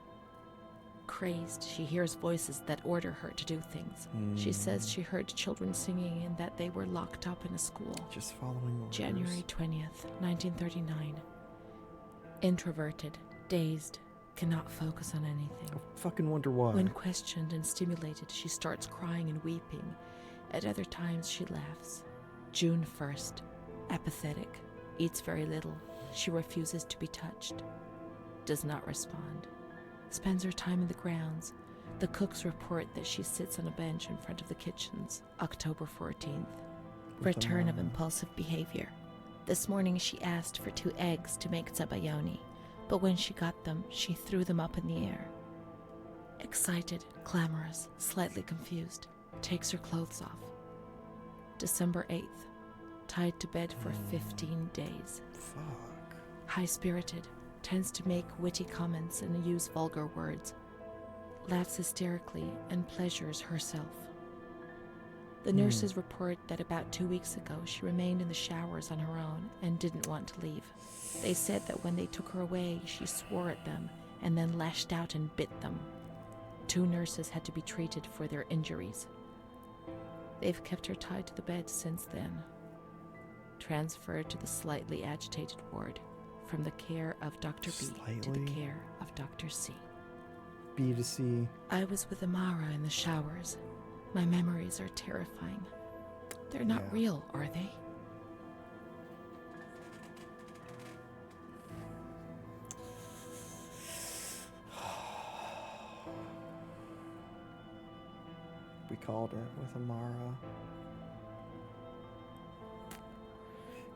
Crazed, she hears voices that order her to do things. She says she heard children singing and that they were locked up in a school. Just following orders. January 20th, 1939. Introverted, dazed, cannot focus on anything. I fucking wonder why. When questioned and stimulated, she starts crying and weeping. At other times, she laughs. June 1st. Apathetic. Eats very little. She refuses to be touched. Does not respond. Spends her time in the grounds. The cooks report that she sits on a bench in front of the kitchens. October 14th. Return of impulsive behavior. This morning she asked for 2 eggs to make zabayoni, but when she got them, she threw them up in the air. Excited, clamorous, slightly confused, takes her clothes off. December 8th. Tied to bed for 15 days. Fuck. High-spirited, tends to make witty comments and use vulgar words. Laughs hysterically and pleasures herself. The nurses report that about 2 weeks ago she remained in the showers on her own and didn't want to leave. They said that when they took her away, she swore at them and then lashed out and bit them. 2 nurses had to be treated for their injuries. They've kept her tied to the bed since then. transferred to the slightly agitated ward, from the care of Dr. B to the Slightly? care of Dr. C. B to C. I was with Amara in the showers. My memories are terrifying. They're not Yeah. real, are they? We called it with Amara.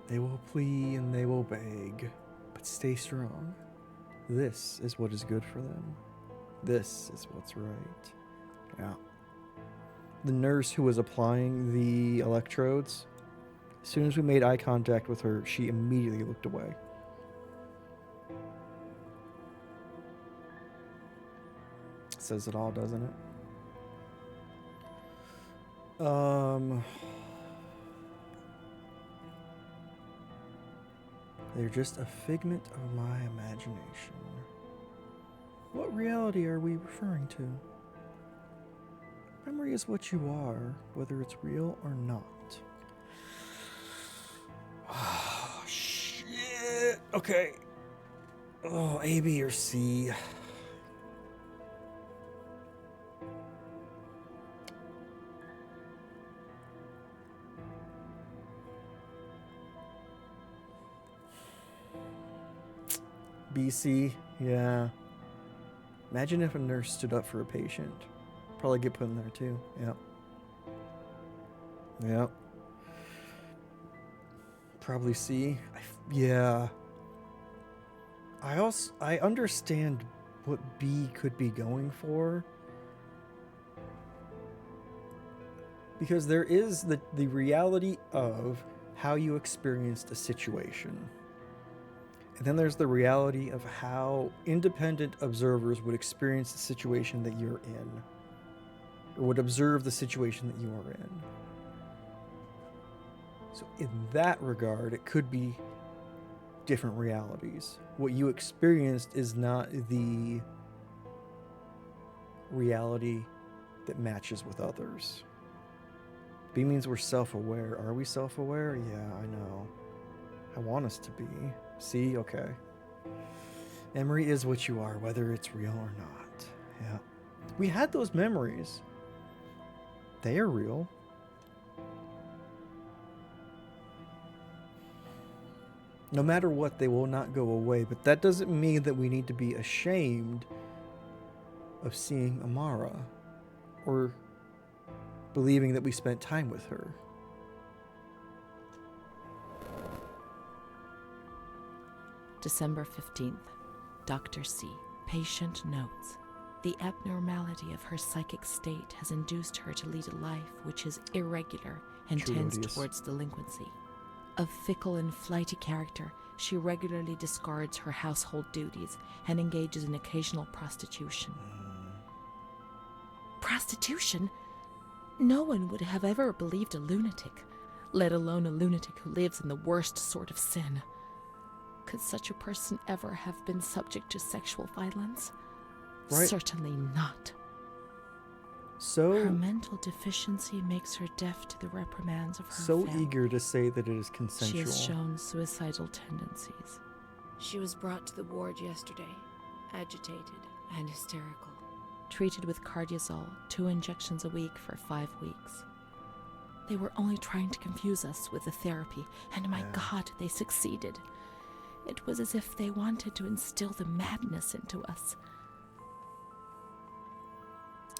They will plea and they will beg, but stay strong. This is what is good for them. This is what's right. Yeah. The nurse who was applying the electrodes, as soon as we made eye contact with her, she immediately looked away. Says it all, doesn't it? They're just a figment of my imagination. What reality are we referring to? Memory is what you are, whether it's real or not. Oh, shit. Okay. Oh, A, B, or C. BC, yeah. Imagine if a nurse stood up for a patient. Probably get put in there too. Yep. Yep. Probably C. Yeah. I understand what B could be going for. Because there is the reality of how you experienced a situation. And then there's the reality of how independent observers would experience the situation that you're in, or would observe the situation that you are in. So in that regard, it could be different realities. What you experienced is not the reality that matches with others. B means we're self-aware. Are we self-aware? Yeah, I know. I want us to be. See? Okay. Memory is what you are, whether it's real or not. Yeah. We had those memories. They are real. No matter what, they will not go away. But that doesn't mean that we need to be ashamed of seeing Amara or believing that we spent time with her. December 15th. Dr. C. Patient notes. The abnormality of her psychic state has induced her to lead a life which is irregular and True, tends odious. towards delinquency. Of fickle and flighty character, she regularly discards her household duties and engages in occasional prostitution. Prostitution? No one would have ever believed a lunatic, let alone a lunatic who lives in the worst sort of sin. Could such a person ever have been subject to sexual violence? Right. Certainly not. So Her mental deficiency makes her deaf to the reprimands of her so family. eager to say that it is She consensual. has shown suicidal tendencies. She was brought to the ward yesterday, agitated and hysterical. Treated with cardiazol, 2 injections a week for 5 weeks. They were only trying to confuse us with the therapy, and my Yeah. God, they succeeded. It was as if they wanted to instill the madness into us.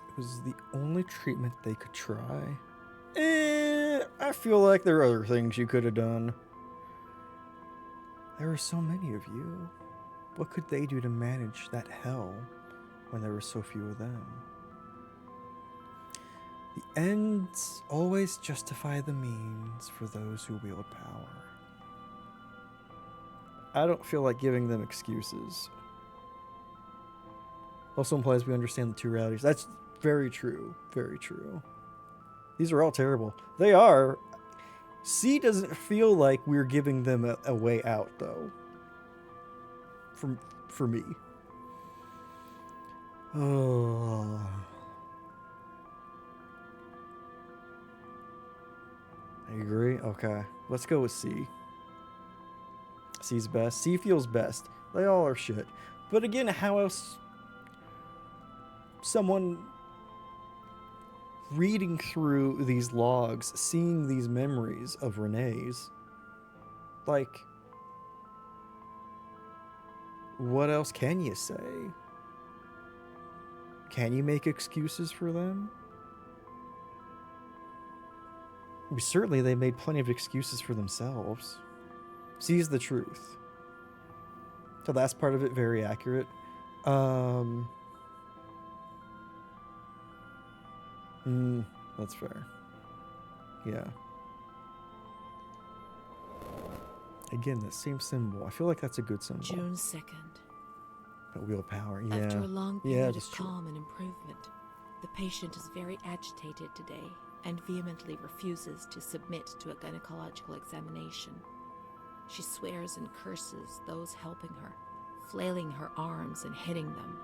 It was the only treatment they could try. I feel like there are other things you could have done. There are so many of you. What could they do to manage that hell when there were so few of them? The ends always justify the means for those who wield power. I don't feel like giving them excuses. Also implies we understand the two realities. That's very true. Very true. These are all terrible. They are. C doesn't feel like we're giving them a way out, though. For me. Oh. I agree. Okay. Let's go with C. C's best. C feels best. They all are shit. But again, how else someone reading through these logs, seeing these memories of Renee's, like, what else can you say? Can you make excuses for them? I mean, certainly they made plenty of excuses for themselves. Sees the truth. So that's part of it, very accurate. That's fair. Yeah. Again, that same symbol. I feel like that's a good symbol. June 2nd. That willpower, yeah. After a long Yeah, period of that's true. calm and improvement, the patient is very agitated today and vehemently refuses to submit to a gynecological examination. She swears and curses those helping her, flailing her arms and hitting them.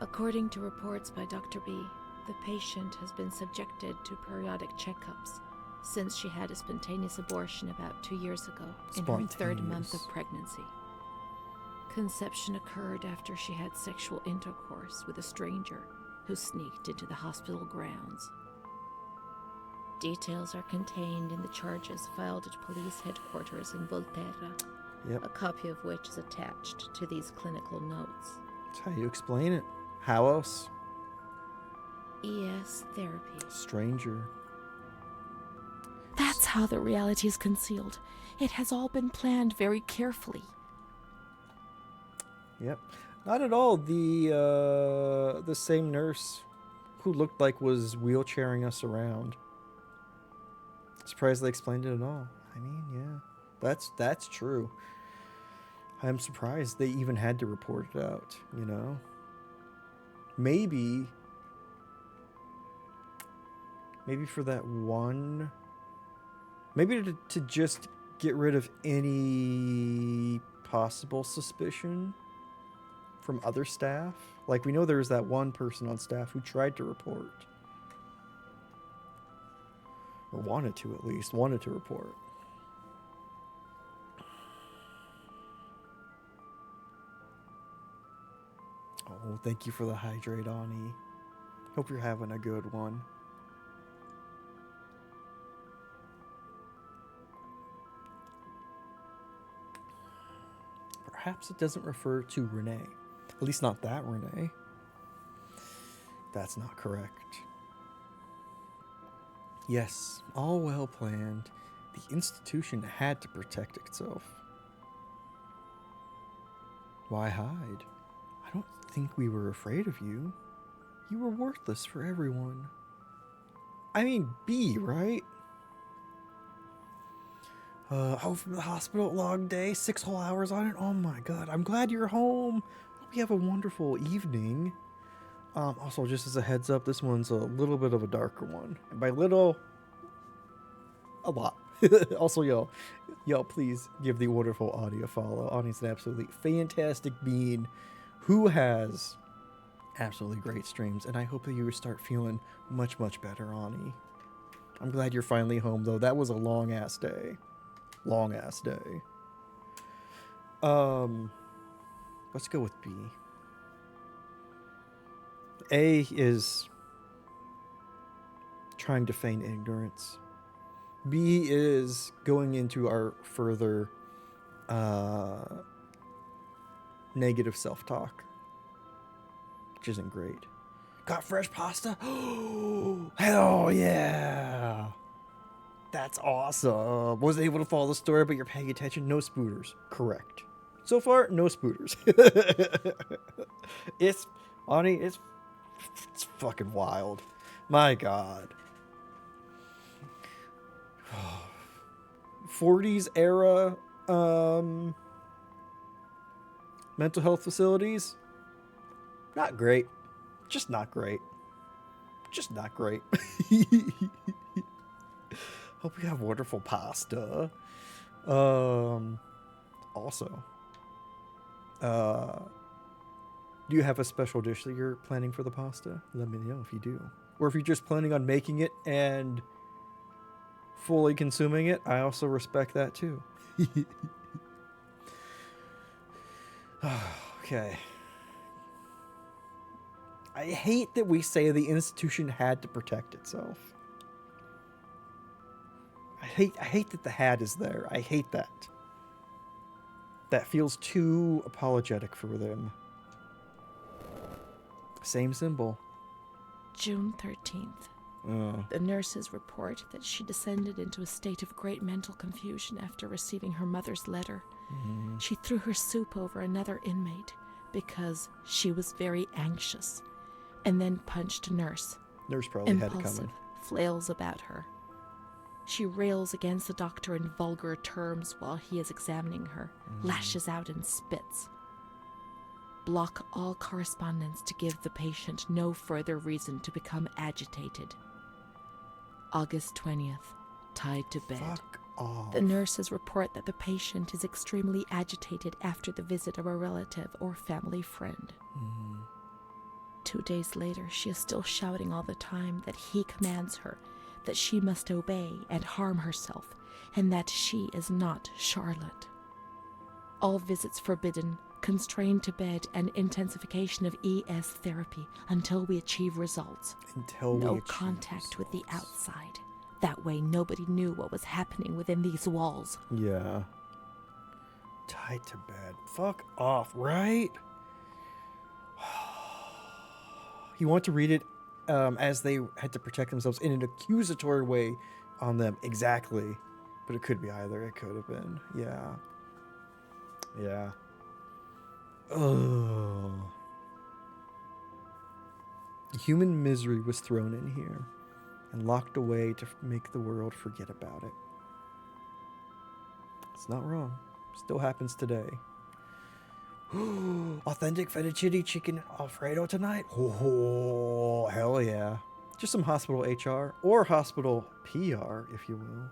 According to reports by Dr. B, the patient has been subjected to periodic checkups since she had a spontaneous abortion about 2 years ago in her third month of Spontaneous. pregnancy. Conception occurred after she had sexual intercourse with a stranger who sneaked into the hospital grounds. Details are contained in the charges filed at police headquarters in Volterra, Yep. a copy of which is attached to these clinical notes. That's how you explain it. How else? ES therapy. Stranger. That's how the reality is concealed. It has all been planned very carefully. Yep. Not at all. The same nurse who looked like was wheelchairing us around. Surprised they explained it at all. I mean, yeah. That's true. I'm surprised they even had to report it out, you know? Maybe for that one, maybe to just get rid of any possible suspicion from other staff. Like, we know there was that one person on staff who tried to report. Or wanted to, at least. Wanted to report. Oh, thank you for the hydrate, Ani. Hope you're having a good one. Perhaps it doesn't refer to Renee. At least not that Renee. That's not correct. Yes, all well planned. The institution had to protect itself. Why hide? I don't think we were afraid of you. You were worthless for everyone. I mean, B, right? Home from the hospital, long day, 6 whole hours on it. Oh my god, I'm glad you're home. Hope you have a wonderful evening. Also, just as a heads up, this one's a little bit of a darker one. And by little, a lot. Also, y'all, please give the wonderful Audie a follow. Audie's an absolutely fantastic being who has absolutely great streams, and I hope that you start feeling much, much better, Ani. I'm glad you're finally home, though. That was a long-ass day. Long-ass day. Let's go with B. A is trying to feign ignorance. B is going into our further negative self-talk, which isn't great. Got fresh pasta? Oh, hell yeah! That's awesome. Wasn't able to follow the story, but you're paying attention. No spooters. Correct. So far, no spooters. It's fucking wild. My God. 40s era mental health facilities. Not great. Just not great. Just not great. Hope you have wonderful pasta. Also, do you have a special dish that you're planning for the pasta? Let me know if you do. Or if you're just planning on making it and fully consuming it, I also respect that too. Okay. I hate that we say the institution had to protect itself. I hate that the hat is there. I hate that. That feels too apologetic for them. Same symbol. June 13th. The nurses report that she descended into a state of great mental confusion after receiving her mother's letter. She threw her soup over another inmate because she was very anxious, and then punched a nurse. Nurse probably had it Impulsive, coming. flails about her. She rails against the doctor in vulgar terms while he is examining her, lashes out and spits. Block all correspondence to give the patient no further reason to become agitated. August 20th, tied to bed. Fuck off. The nurses report that the patient is extremely agitated after the visit of a relative or family friend. 2 days later, she is still shouting all the time that he commands her, that she must obey and harm herself, and that she is not Charlotte. All visits forbidden, constrained to bed, and intensification of ES therapy until we achieve results. No contact with the outside. That way nobody knew what was happening within these walls. Yeah. Tied to bed. Fuck off, right? You want to read it as they had to protect themselves in an accusatory way on them. Exactly. But it could be either. It could have been. Yeah. Yeah. Oh. Human misery was thrown in here and locked away to make the world forget about it. It's not wrong. Still happens today. Authentic fettuccine chicken Alfredo tonight. Oh, hell yeah. Just some hospital HR or hospital PR, if you will.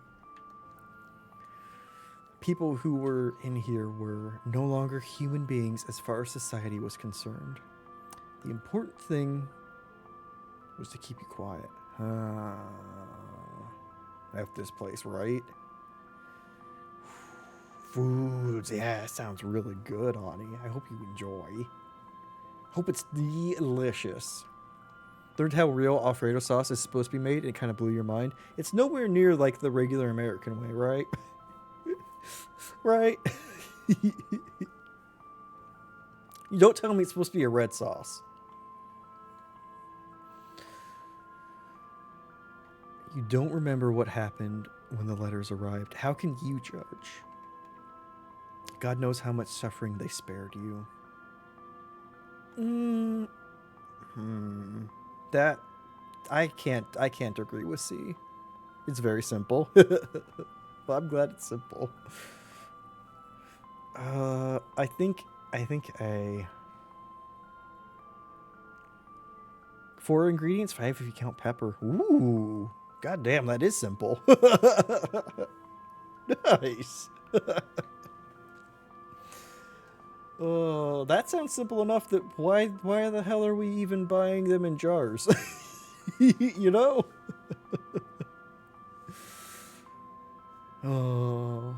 People who were in here were no longer human beings as far as society was concerned. The important thing was to keep you quiet. At this place, right? Foods, yeah, sounds really good, honey. I hope you enjoy. Hope it's delicious. Learned how real Alfredo sauce is supposed to be made, and it kind of blew your mind. It's nowhere near like the regular American way, right? Right? You don't tell me it's supposed to be a red sauce. You don't remember what happened when the letters arrived. How can you judge? God knows how much suffering they spared you. That I can't agree with C. It's very simple. But I'm glad it's simple. I think A. 4 ingredients, 5 if you count pepper. Ooh, god damn, that is simple. Nice. Oh, that sounds simple enough that why the hell are we even buying them in jars? You know? Oh.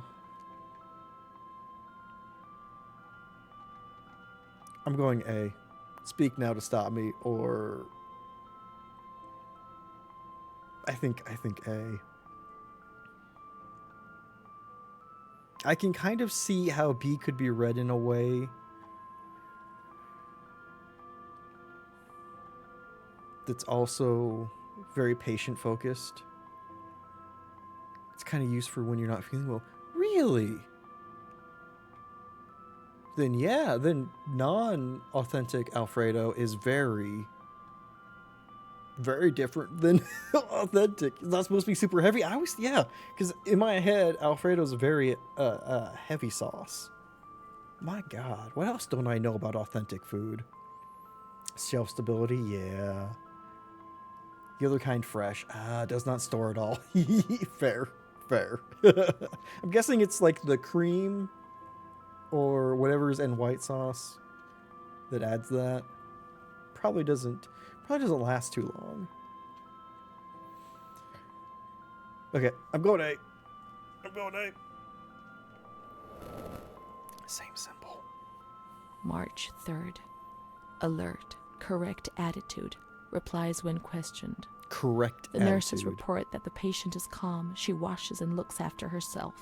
I'm going A. Speak now to stop me, or I think A. I can kind of see how B could be read in a way that's also very patient focused. It's kind of used for when you're not feeling well. Really? Then yeah, then non-authentic Alfredo is very, very different than authentic. It's not supposed to be super heavy. Because in my head, Alfredo's a very heavy sauce. My God, what else don't I know about authentic food? Shelf stability, yeah. The other kind, fresh. Does not store at all. Fair. I'm guessing it's like the cream or whatever's in white sauce that adds that. Probably doesn't last too long. Okay, I'm going A. I'm going A. Same symbol. March 3rd. Alert, correct attitude, replies when questioned. Correct The nurses attitude. report that the patient is calm. She washes and looks after herself.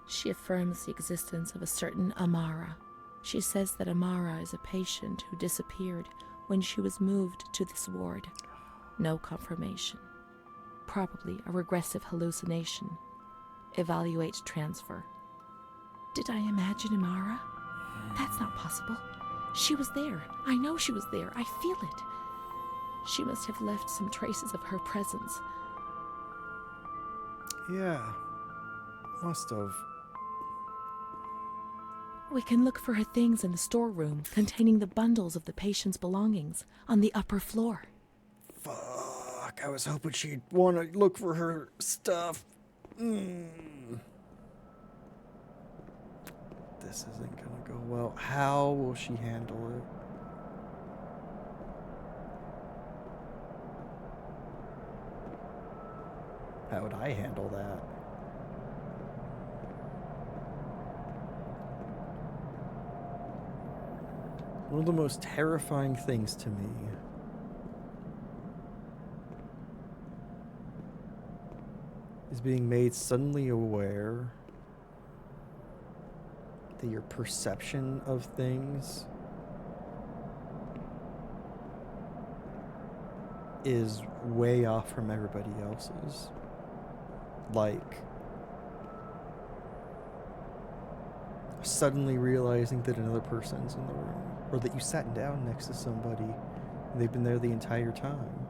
She affirms the existence of a certain Amara. She says that Amara is a patient who disappeared when she was moved to this ward. No confirmation. Probably a regressive hallucination. Evaluate transfer. Did I imagine Amara? That's not possible. She was there. I know she was there. I feel it. She must have left some traces of her presence. Yeah. Must have. We can look for her things in the storeroom containing the bundles of the patient's belongings on the upper floor. Fuck. I was hoping she'd want to look for her stuff. This isn't gonna go well. How will she handle it? How would I handle that? One of the most terrifying things to me is being made suddenly aware that your perception of things is way off from everybody else's. Like, suddenly realizing that another person's in the room, or that you sat down next to somebody and they've been there the entire time,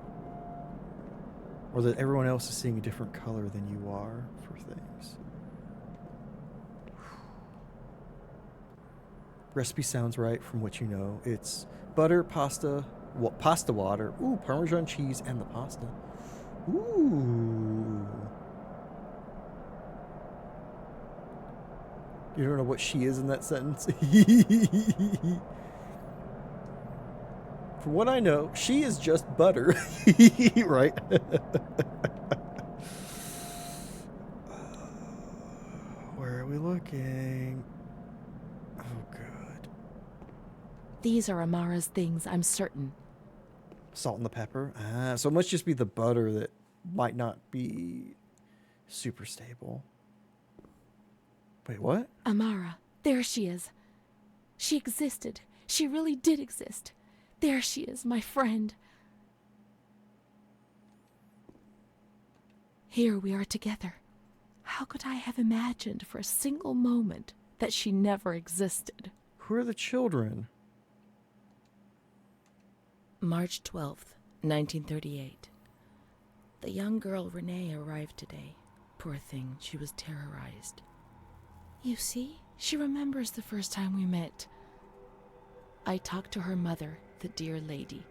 or that everyone else is seeing a different color than you are for things. Recipe sounds right from what you know. It's butter, pasta, pasta water, ooh, Parmesan cheese, and the pasta. Ooh. You don't know what she is in that sentence? From what I know, she is just butter. Right? Where are we looking? Oh, good. These are Amara's things, I'm certain. Salt and the pepper. So it must just be the butter that might not be super stable. Wait, what? Amara, there she is. She existed. She really did exist. There she is, my friend. Here we are together. How could I have imagined for a single moment that she never existed? Who are the children? March 12th, 1938. The young girl Renee arrived today. Poor thing, she was terrorized. You see, she remembers the first time we met. I talked to her mother, the dear lady,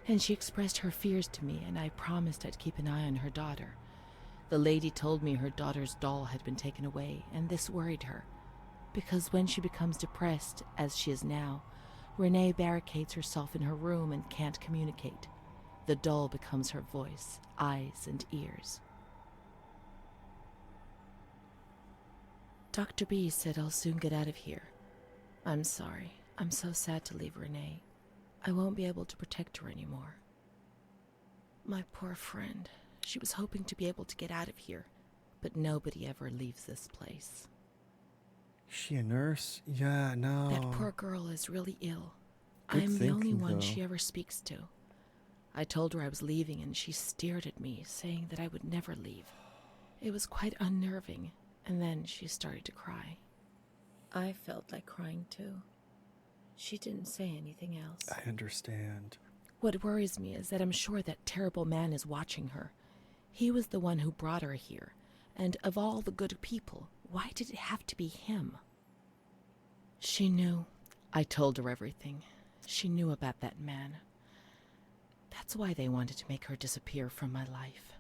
and she expressed her fears to me, and I promised I'd keep an eye on her daughter. The lady told me her daughter's doll had been taken away, and this worried her, because when she becomes depressed, as she is now, Renee barricades herself in her room and can't communicate. The doll becomes her voice, eyes, and ears. Dr. B said I'll soon get out of here. I'm sorry. I'm so sad to leave Renee. I won't be able to protect her anymore. My poor friend. She was hoping to be able to get out of here, but nobody ever leaves this place. Is she a nurse? Yeah, no. That poor girl is really ill. Good I'm the only thinking, one though. she ever speaks to. I told her I was leaving, and she stared at me, saying that I would never leave. It was quite unnerving, and then she started to cry. I felt like crying too. She didn't say anything else. I understand. What worries me is that I'm sure that terrible man is watching her. He was the one who brought her here, and of all the good people, why did it have to be him? She knew. I told her everything. She knew about that man. That's why they wanted to make her disappear from my life.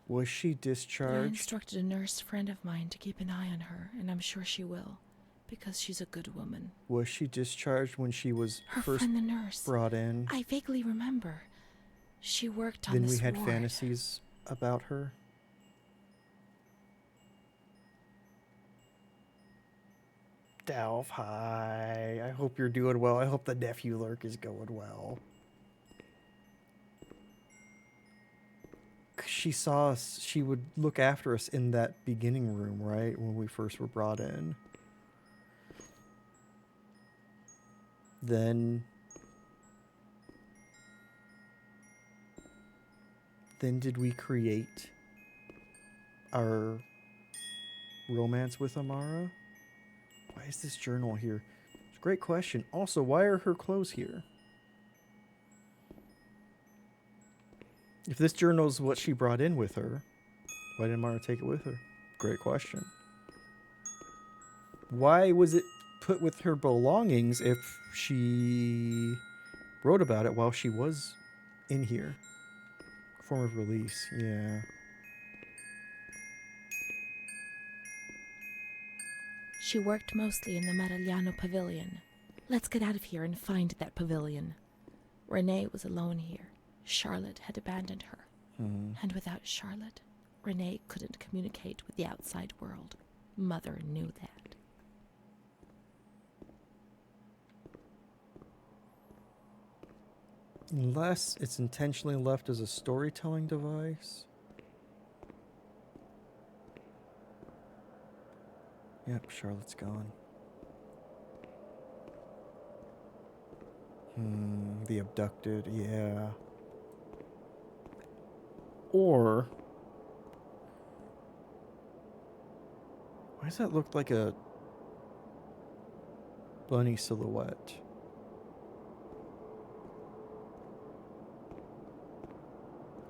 Was she But I discharged? instructed a nurse friend of mine to keep an eye on her, and I'm sure she will, because she's a good woman. Was she discharged when she was Her first friend, the nurse. brought in? I vaguely remember. She worked on Then this we had ward. fantasies about her? Delph, hi. I hope you're doing well. I hope the nephew lurk is going well. 'Cause she saw us, she would look after us in that beginning room, right? When we first were brought in. Then did we create our romance with Amara? Why is this journal here? It's a great question. Also, why are her clothes here? If this journal is what she brought in with her, why didn't Amara take it with her? Great question. Why was it put with her belongings if she wrote about it while she was in here? Form of release, yeah. She worked mostly in the Marigliano pavilion. Let's get out of here and find that pavilion. Renee was alone here. Charlotte had abandoned her. And without Charlotte, Renee couldn't communicate with the outside world. Mother knew that. Unless it's intentionally left as a storytelling device. Yep, Charlotte's gone. The abducted, yeah. Or... why does that look like a bunny silhouette?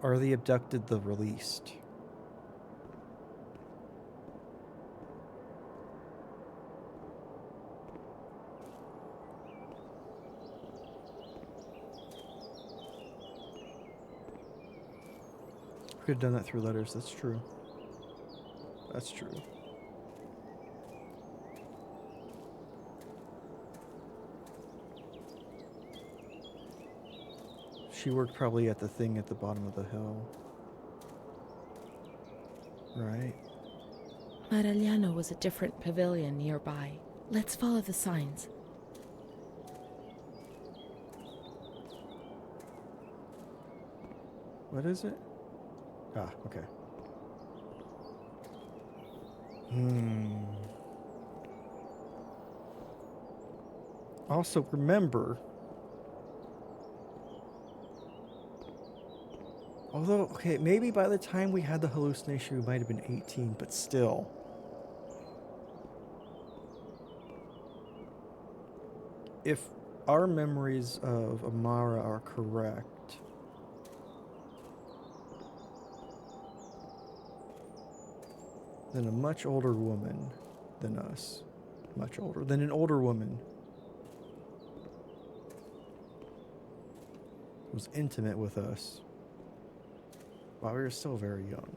Are the abducted the released? We could have done that through letters, that's true. That's true. She worked probably at the thing at the bottom of the hill. Right? Marigliano was a different pavilion nearby. Let's follow the signs. What is it? Ah, okay. Also, remember... although, okay, maybe by the time we had the hallucination, we might have been 18, but still. If our memories of Amara are correct, then a much older woman than us, much older, than an older woman, was intimate with us while we were still very young.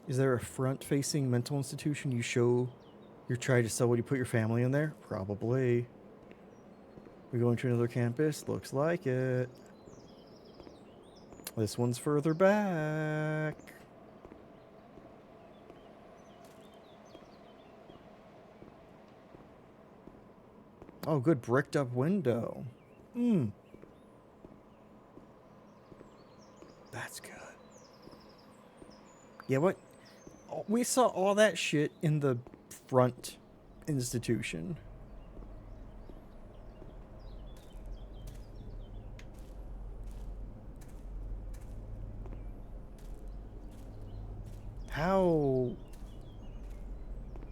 Is there a front-facing mental institution you show you're trying to sell when you put your family in there? Probably. We going to another campus? Looks like it. This one's further back. Oh, good bricked up window. That's good. Yeah, what? We saw all that shit in the front institution.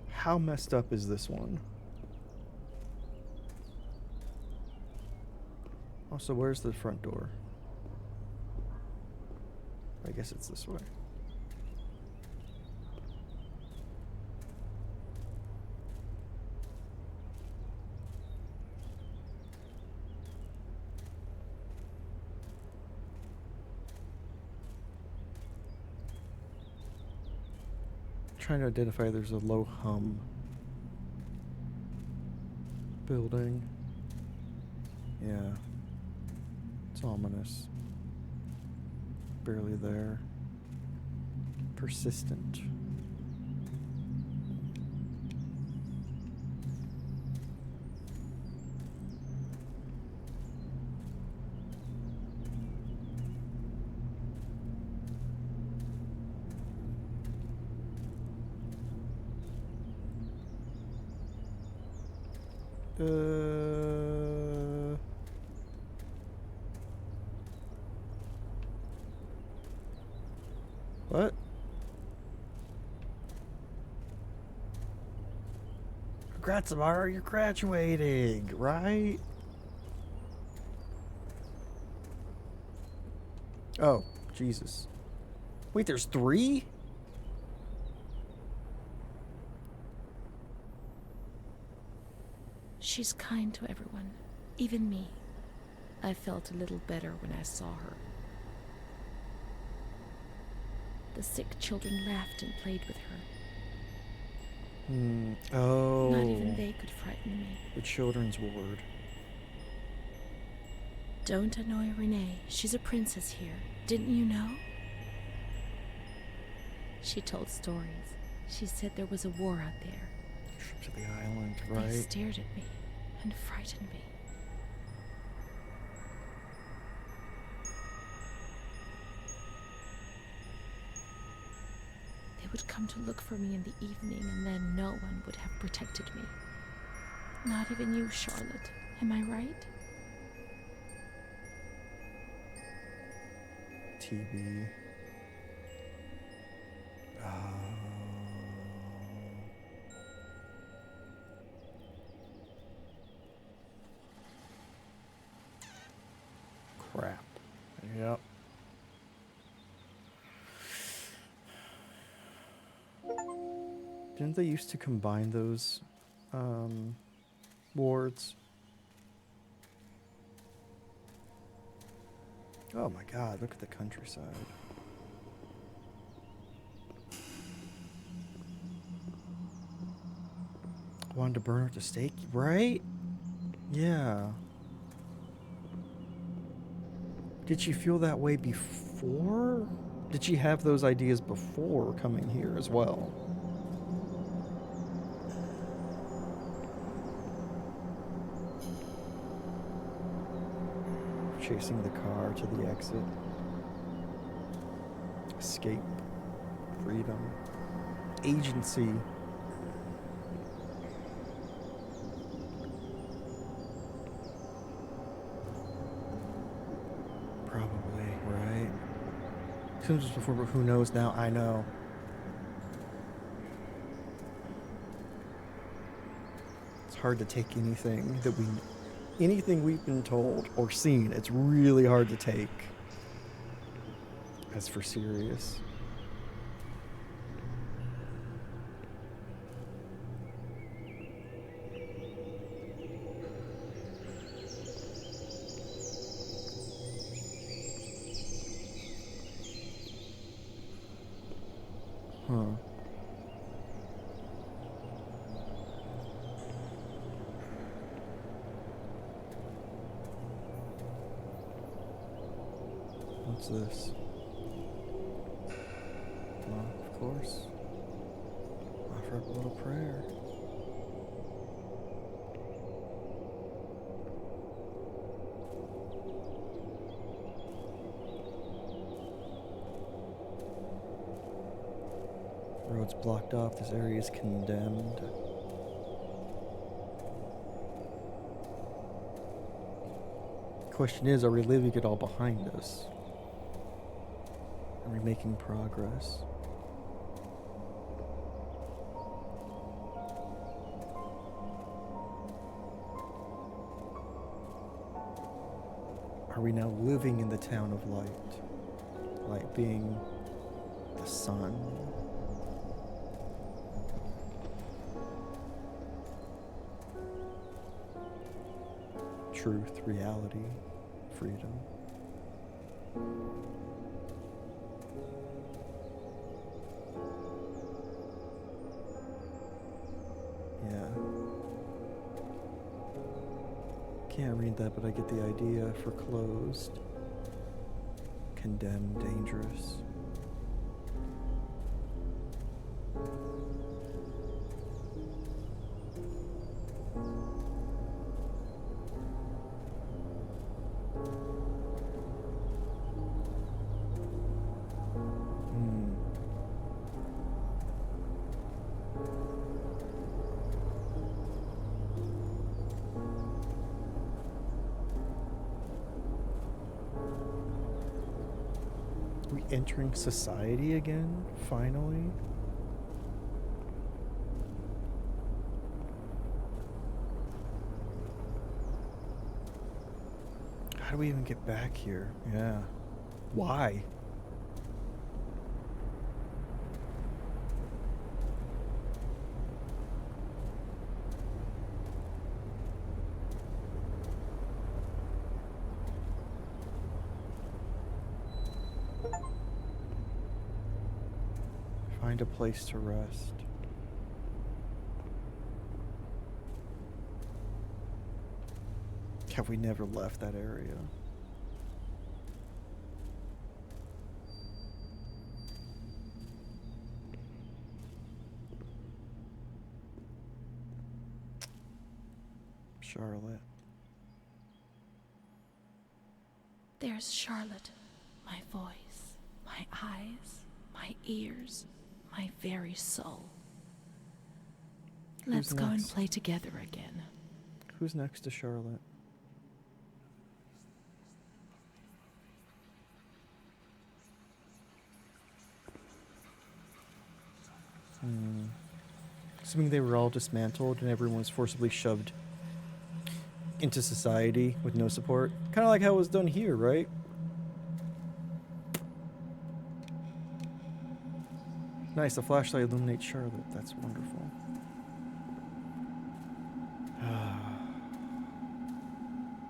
How messed up is this one? Also, where's the front door? I guess it's this way. Trying to identify there's a low hum building. Yeah. It's ominous. barely there. Persistent. What? Congrats, Amara, you're graduating, right? Oh, Jesus. Wait, there's 3? She's kind to everyone, even me. I felt a little better when I saw her. The sick children laughed and played with her. Oh. Not even they could frighten me. The children's ward. Don't annoy Renee. She's a princess here. Didn't you know? She told stories. She said there was a war out there. Trip to the island, right? They stared at me and frightened me. They would come to look for me in the evening, and then no one would have protected me. Not even you, Charlotte. Am I right? TB. Crap. Yep. Didn't they used to combine those wards? Oh my god, look at the countryside. Wanted to burn her at the stake, right? Yeah. Did she feel that way before? Did she have those ideas before coming here as well? Chasing the car to the exit. Escape. Freedom. Agency. Probably, right? Since it was before, but who knows now? I know. It's hard to take anything that anything we've been told or seen, it's really hard to take as for serious. Huh. What's this? Well, of course. Offer up a little prayer. Road's blocked off. This area is condemned. Question is, are we leaving it all behind us? Are we making progress? Are we now living in the town of light? Light being the sun. Truth, reality, freedom. Yeah. Can't read that, but I get the idea for closed. condemned, dangerous. Entering society again, finally. How do we even get back here? Yeah. Why? Find a place to rest. Have we never left that area? Charlotte. There's Charlotte, my voice, my eyes, my ears, my very soul. Let's go and play together again. Who's next to Charlotte? Assuming they were all dismantled and everyone was forcibly shoved into society with no support. Kind of like how it was done here, right? Nice, the flashlight illuminates Charlotte. That's wonderful.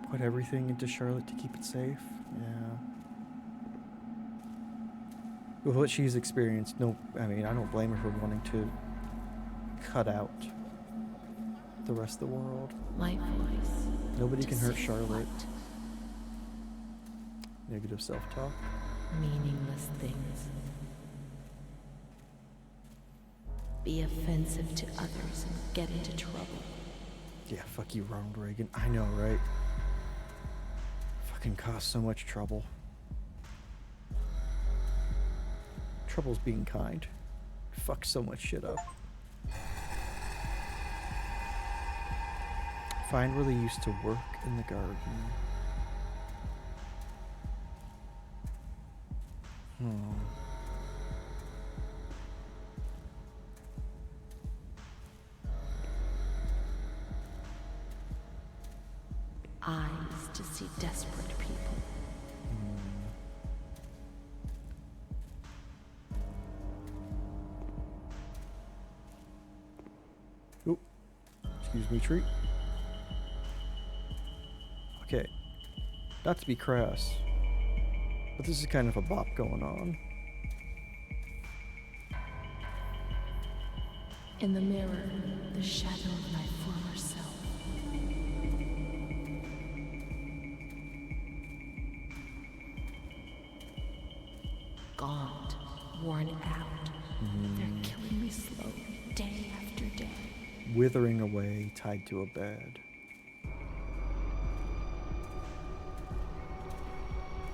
Put everything into Charlotte to keep it safe. Yeah. With what she's experienced, no, I mean, I don't blame her for wanting to cut out the rest of the world. My voice. Nobody can hurt Charlotte. Negative self-talk. Meaningless things. Be offensive to others and get into trouble. Yeah, fuck you, Ronald Reagan. I know, right? Fucking cause so much trouble. Trouble's being kind. Fuck so much shit up. Find where they used to work in the garden. Eyes to see desperate people. Oop. Excuse me, treat. Okay. Not to be crass, but this is kind of a bop going on. In the mirror, the shadow of my former self. Gaunt, worn out. They're killing me slowly, day after day. Withering away, tied to a bed.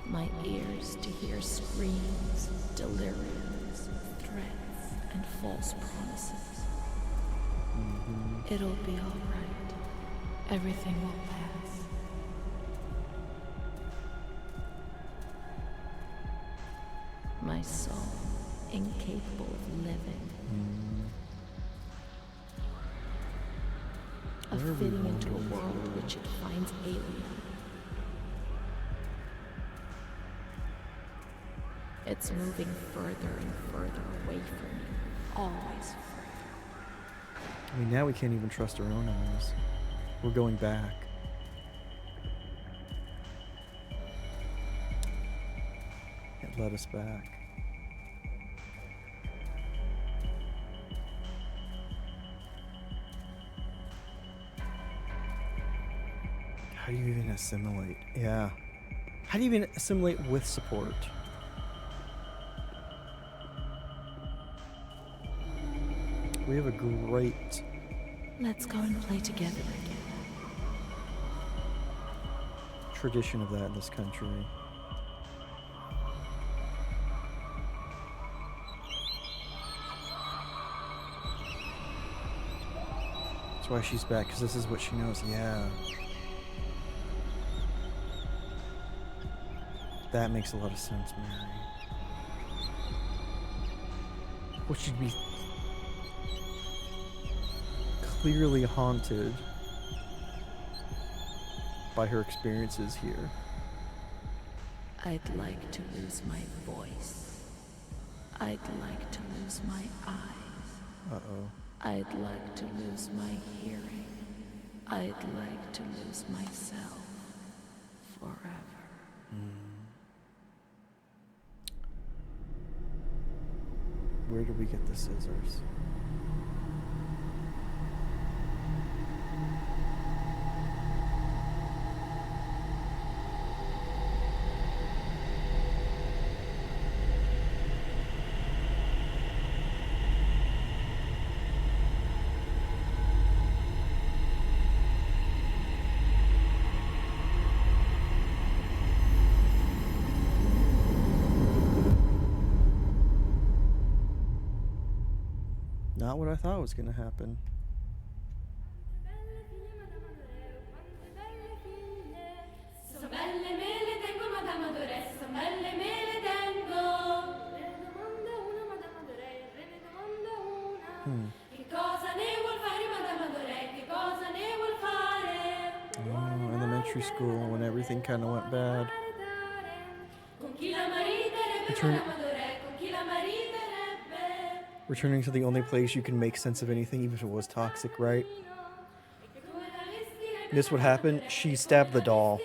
My ears to hear screams, deliriums, threats, and false promises. It'll be all right. Everything will pass. My soul, incapable of living. Of Where are we fitting into a wandering world through? which it finds alien. It's moving further and further away from me. Always further. I mean, now we can't even trust our own eyes. We're going back. It led us back. How do you even assimilate? Yeah. How do you even assimilate with support? We have a great Let's go and play together again. tradition of that in this country. That's why she's back, because this is what she knows. Yeah. That makes a lot of sense, Mary. Well, she'd be clearly haunted by her experiences here. I'd like to lose my voice. I'd like to lose my eyes. Uh-oh. I'd like to lose my hearing. I'd like to lose myself forever. Where do we get the scissors? Not what I thought was going to happen. Oh, elementary school when everything kind of went bad. Returning to the only place you can make sense of anything, even if it was toxic, right? This would happen. She stabbed the doll.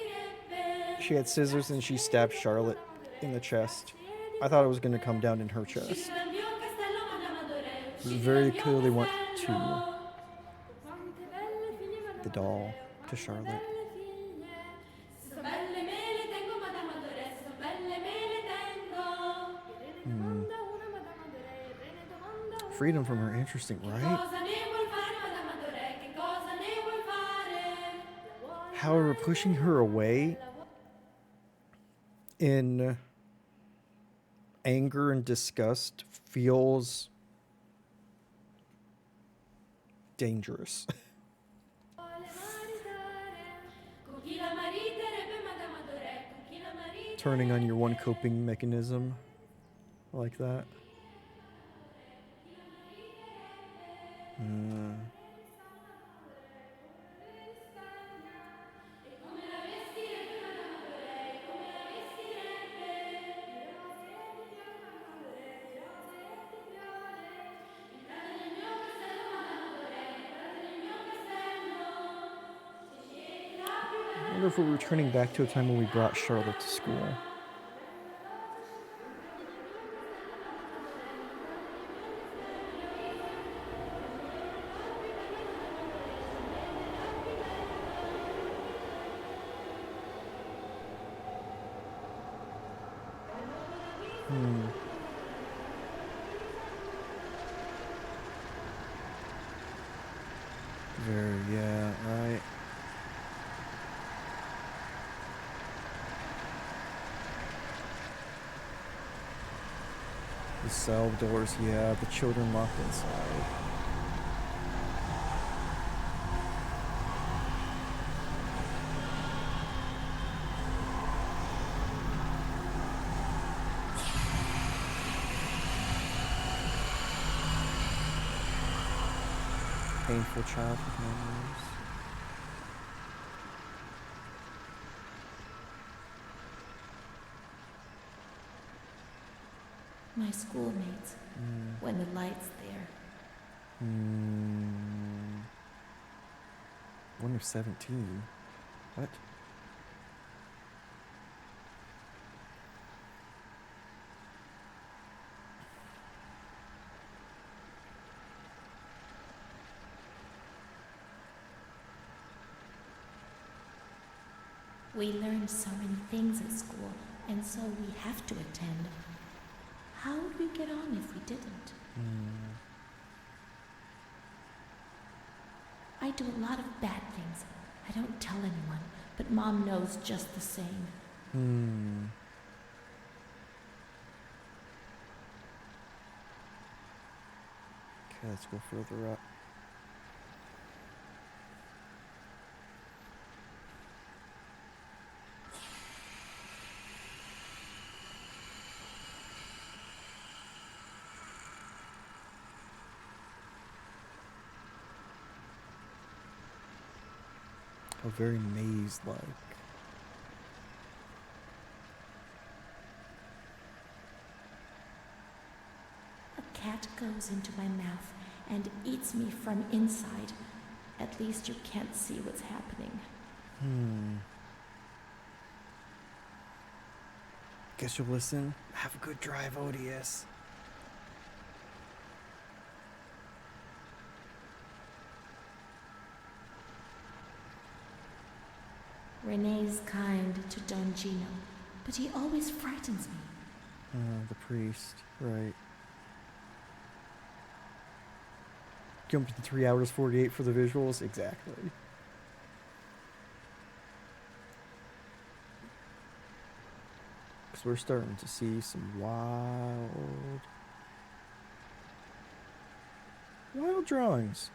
She had scissors and she stabbed Charlotte in the chest. I thought it was going to come down in her chest. Very clearly went to the doll, to Charlotte. Freedom from her, interesting, right? However, pushing her away in anger and disgust feels dangerous. Turning on your one coping mechanism like that. I wonder if we're returning back to a time when we brought Charlotte to school. Yeah, right. The cell doors, yeah, the children locked inside. Painful childhood memories. My schoolmates, when the light's there. One of 17. What? We learn so many things at school, and so we have to attend. How would we get on if we didn't? do a lot of bad things. I don't tell anyone, but Mom knows just the same. Okay, let's go further up. Oh, very maze-like. A cat goes into my mouth and eats me from inside. At least you can't see what's happening. Guess you'll listen. Have a good drive, Odious. Renee's kind to Don Gino, but he always frightens me. The priest, right. Jumped in 3 hours 48 for the visuals, exactly. Because we're starting to see some wild drawings.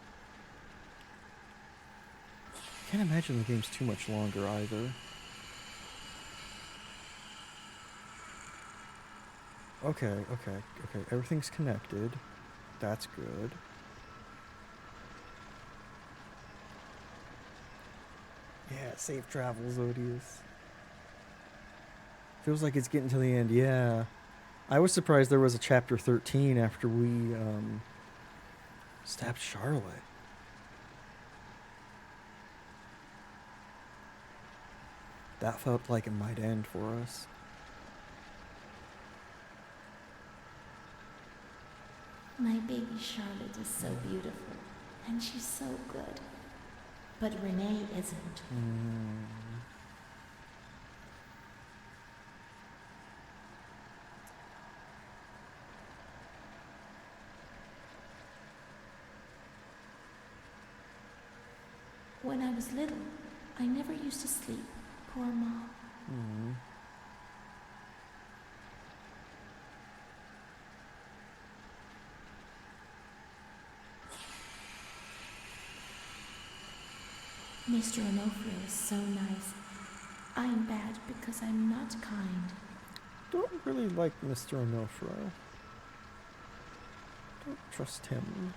Can't imagine the game's too much longer either. Okay. Everything's connected. That's good. Yeah, safe travels, Odious. Feels like it's getting to the end, yeah. I was surprised there was a chapter 13 after we stabbed Charlotte. That felt like it might end for us. My baby Charlotte is so beautiful, and she's so good. But Renee isn't. When I was little, I never used to sleep. Poor Mom. Mr. Onofrio is so nice. I'm bad because I'm not kind. Don't really like Mr. Onofrio. Don't trust him.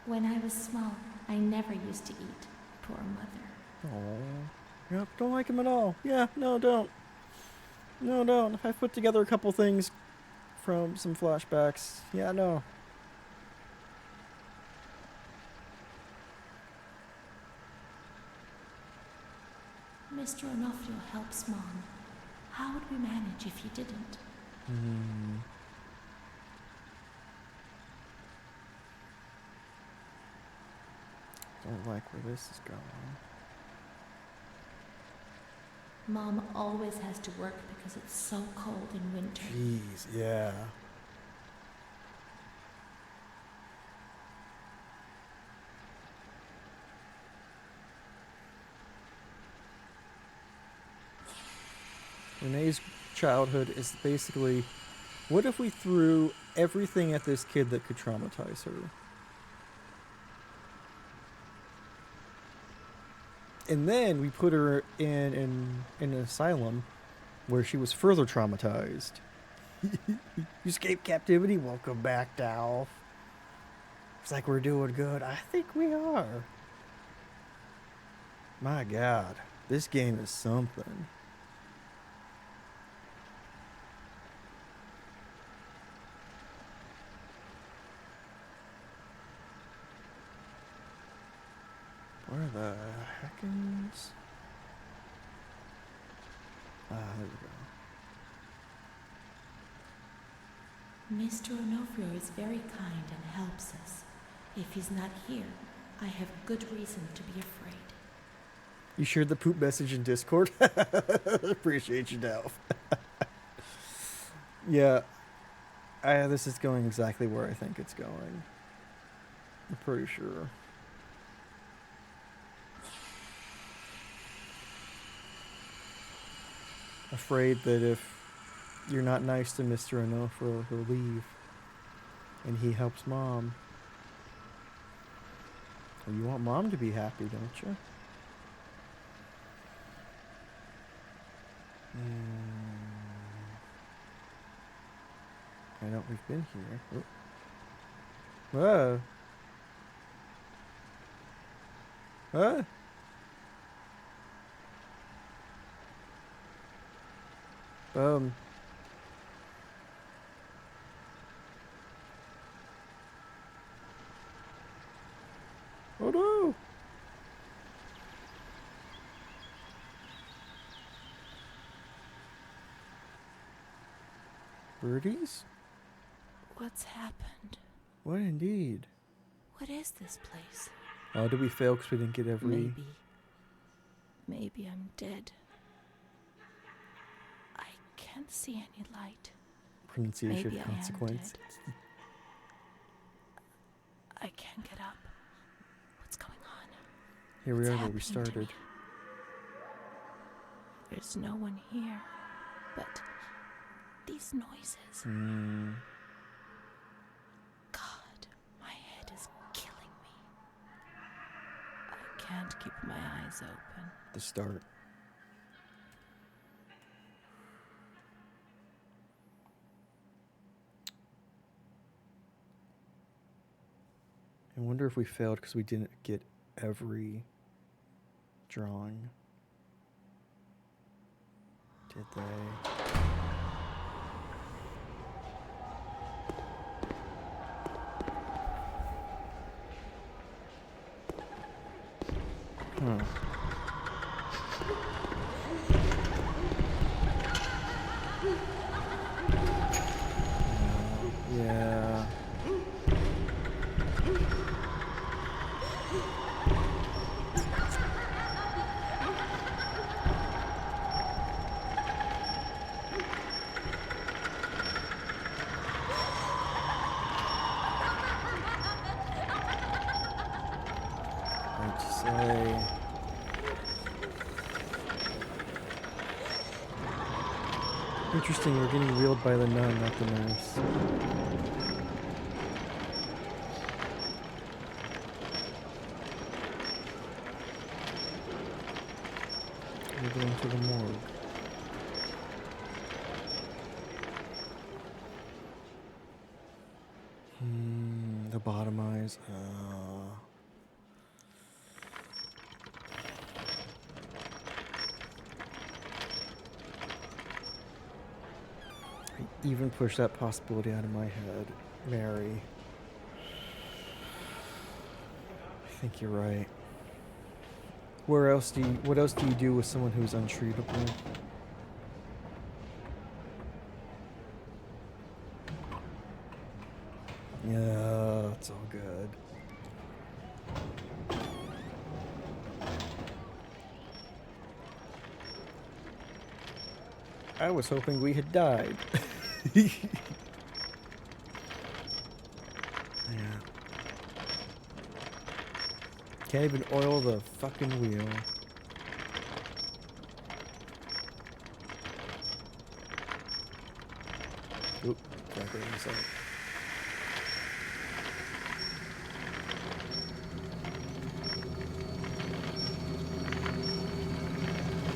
When I was small, I never used to eat. Poor mother. Oh, yep, don't like him at all. Yeah, no, don't. No, don't. If I put together a couple things from some flashbacks, yeah, no. Mr. Onofrio helps Mom. How would we manage if he didn't? Don't like where this is going. Mom always has to work because it's so cold in winter. Jeez, yeah. Renee's childhood is basically, what if we threw everything at this kid that could traumatize her? And then we put her in an asylum where she was further traumatized. You escaped captivity? Welcome back, Dolph. It's like we're doing good. I think we are. My God, this game is something. Where the heckins? There we go. Mr. Onofrio is very kind and helps us. If he's not here, I have good reason to be afraid. You shared the poop message in Discord? Appreciate you, Delph. Yeah. This is going exactly where I think it's going. I'm pretty sure. Afraid that if you're not nice to Mr. Onofre, he'll leave. And he helps Mom. Well, you want Mom to be happy, don't you? I know we've been here. Oh. Whoa. Huh? Boom. Oh no! Birdies? What's happened? What indeed? What is this place? Oh, did we fail because we didn't get every... Maybe I'm dead. I can't see any light. pronunciation Maybe consequence? I can't get up. What's going on? Here we What's are where we happening to started. me? There's no one here, but these noises. God, my head is killing me. I can't keep my eyes open. The start. I wonder if we failed because we didn't get every drawing. Did they? Huh. Yeah. I'd say... Interesting, we're getting reeled by the nun, not the nurse. We're going to the morgue. The bottom eyes. I even pushed that possibility out of my head. Mary. I think you're right. What else do you do with someone who's untreatable? Yeah, it's all good. I was hoping we had died. Yeah. Can't even oil the fucking wheel. Oop, exactly what I said.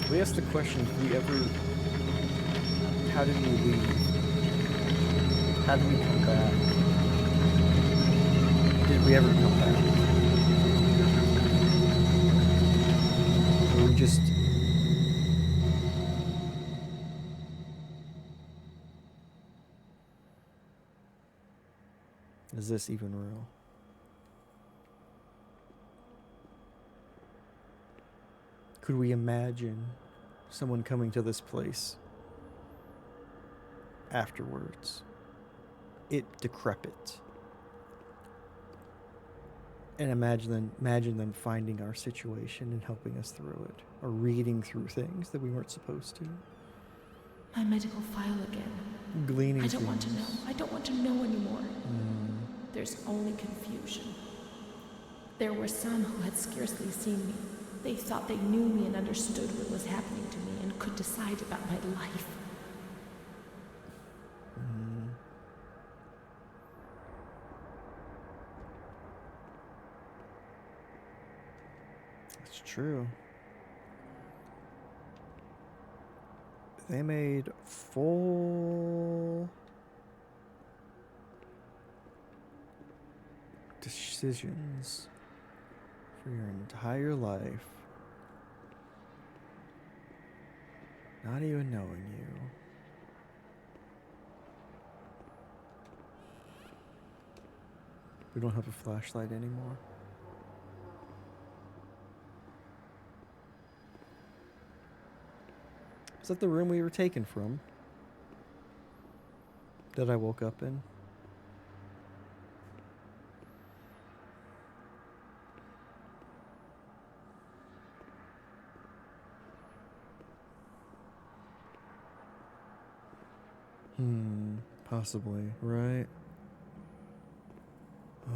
We asked the question, how did we leave? How did we come back? Did we ever come back? Or we just... Is this even real? Could we imagine someone coming to this place afterwards? It decrepit. And imagine them finding our situation and helping us through it. Or reading through things that we weren't supposed to. My medical file again. gleaning I don't want to know. things. I don't want to know anymore. There's only confusion. There were some who had scarcely seen me. They thought they knew me and understood what was happening to me and could decide about my life. It's true. They made full decisions for your entire life, not even knowing you. We don't have a flashlight anymore. Is that the room we were taken from? That I woke up in? Possibly, right? Oh.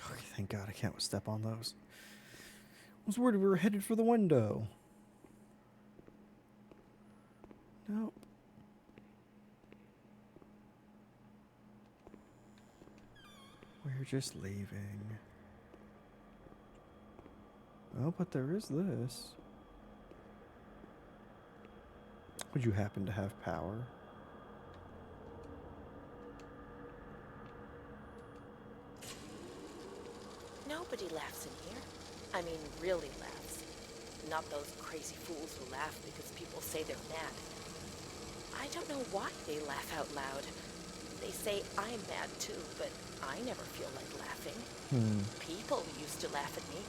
Okay, thank God I can't step on those. I was worried we were headed for the window. Nope. We're just leaving. Oh, but there is this. Would you happen to have power? Nobody laughs in here. I mean, really laughs. Not those crazy fools who laugh because people say they're mad. I don't know why they laugh out loud. They say I'm mad too, but I never feel like laughing. People used to laugh at me,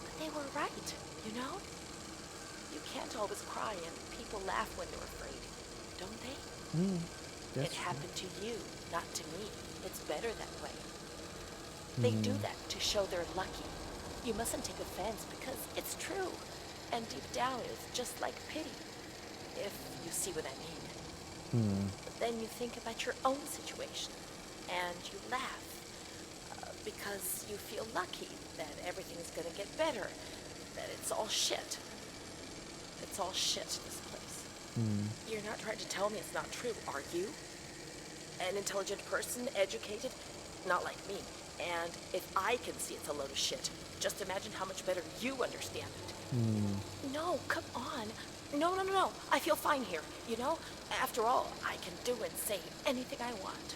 but they were right, you know? You can't always cry and people laugh when they're afraid, don't they? It happened to you, not to me. It's better that way. They do that to show they're lucky. You mustn't take offense because it's true. And deep down it's just like pity, if you see what I mean. But then you think about your own situation and you laugh because you feel lucky that everything's gonna get better, that it's all shit. It's all shit, this place. You're not trying to tell me it's not true, are you? An intelligent person, educated, not like me. And if I can see it's a load of shit, just imagine how much better you understand it. No, come on. No. I feel fine here, you know? After all, I can do and say anything I want.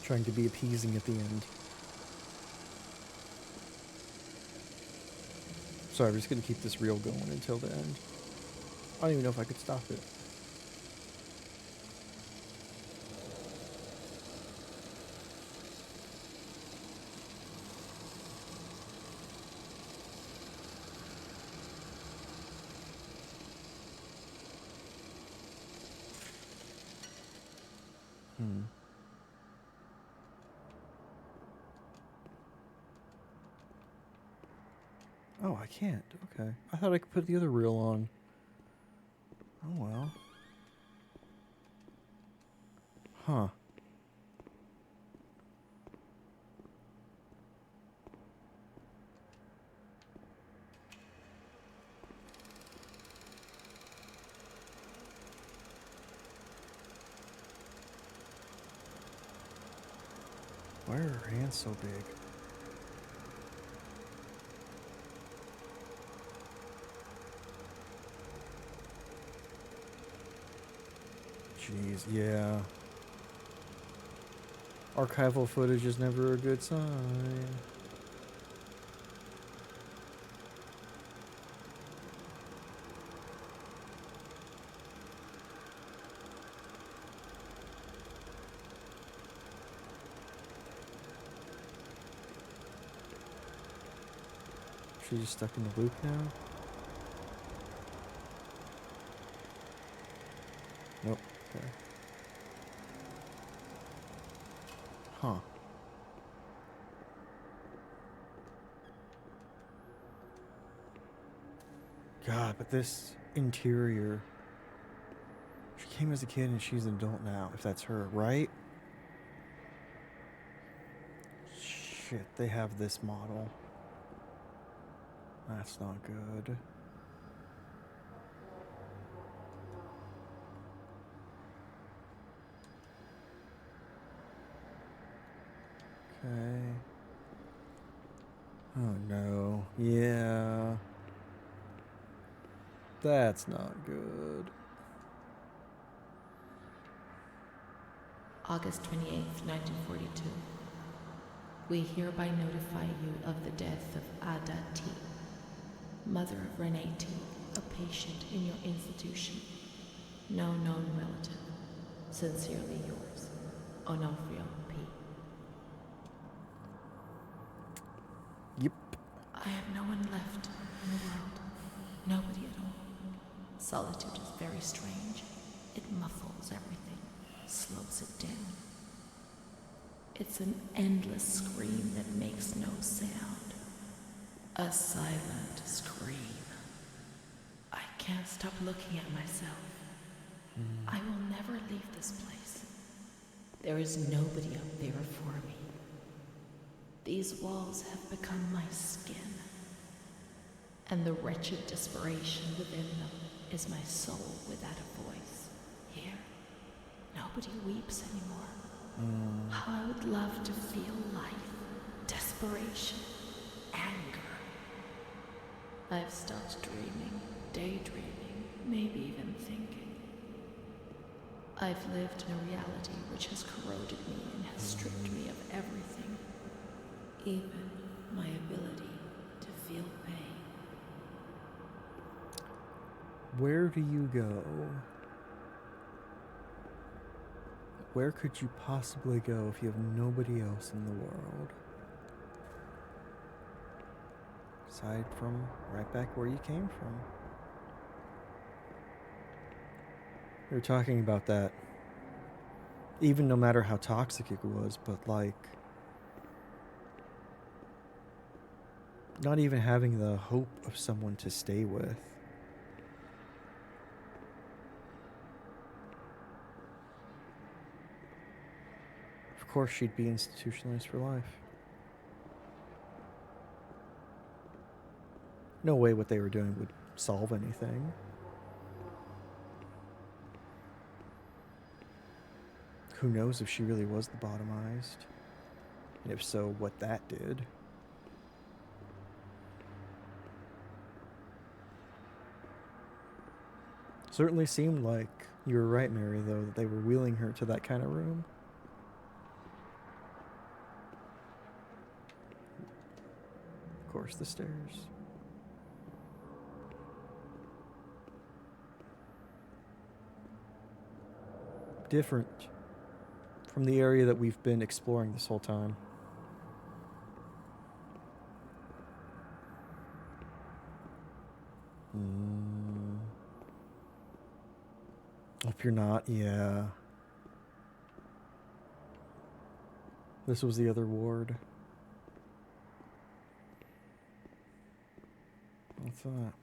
Trying to be appeasing at the end. Sorry, I'm just gonna keep this reel going until the end. I don't even know if I could stop it. Oh, I can't. Okay. I thought I could put the other reel on. Oh, well. Huh. Why are her hands so big? Jeez, yeah. Archival footage is never a good sign. She's just stuck in the loop now? Nope. Okay. Huh. God, but this interior. She came as a kid and she's an adult now, if that's her, right? Shit, they have this model. That's not good. Okay. Oh no. Yeah. That's not good. August 28th, 1942. We hereby notify you of the death of Ada T., mother of Renee T., a patient in your institution. No known relative. Sincerely yours, Onofrio P. Yep. I have no one left in the world. Nobody at all. Solitude is very strange. It muffles everything, slows it down. It's an endless scream that makes no sound. A silent scream. I can't stop looking at myself. I will never leave this place. There is nobody up there for me. These walls have become my skin, and the wretched desperation within them is my soul without a voice. Here, nobody weeps anymore. How I would love to feel life, desperation, anger. I've stopped dreaming, daydreaming, maybe even thinking. I've lived in a reality which has corroded me and has stripped me of everything, even my ability to feel pain. Where do you go? Where could you possibly go if you have nobody else in the world? Aside from right back where you came from. We were talking about that. Even no matter how toxic it was, but like, not even having the hope of someone to stay with. Of course, she'd be institutionalized for life. No way what they were doing would solve anything. Who knows if she really was lobotomized? And if so, what that did. Certainly seemed like you were right, Mary, though, that they were wheeling her to that kind of room. Of course, the stairs. Different from the area that we've been exploring this whole time. Hope you're not, yeah. This was the other ward. What's that?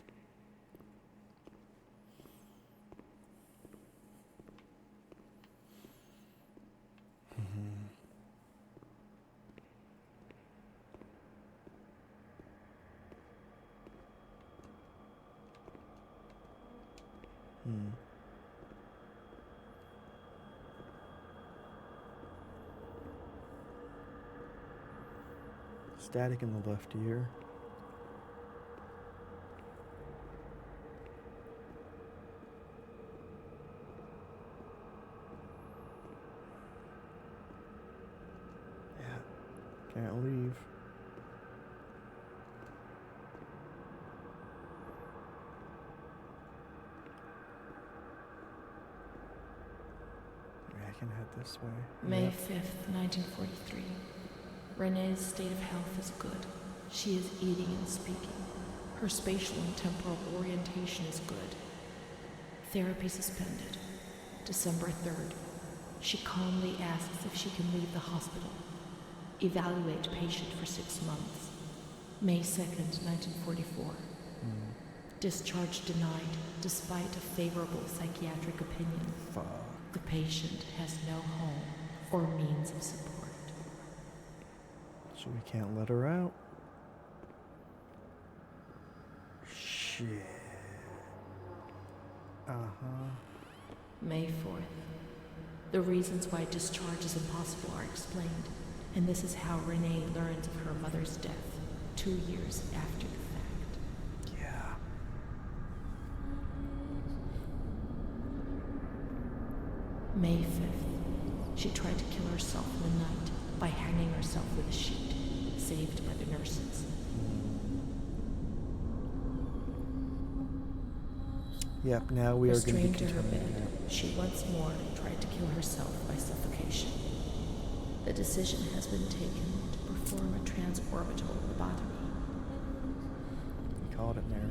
Static in the left ear. Yeah, can't leave. Maybe I can head this way. May Yep. 5th, 1943. Renee's state of health is good. She is eating and speaking. Her spatial and temporal orientation is good. Therapy suspended. December 3rd. She calmly asks if she can leave the hospital. Evaluate patient for 6 months. May 2nd, 1944. Discharge denied despite a favorable psychiatric opinion. Fuck. The patient has no home or means of support. So we can't let her out. Shit. Uh-huh. May 4th. The reasons why discharge is impossible are explained, and this is how Renee learns of her mother's death 2 years after the fact. Yeah. May 5th. She tried to kill herself in the night by hanging herself with a sheet, saved by the nurses. Yep, now we are going to be Restrained to her bed, continuing. she once more tried to kill herself by suffocation. The decision has been taken to perform a transorbital lobotomy. We called it, Mary.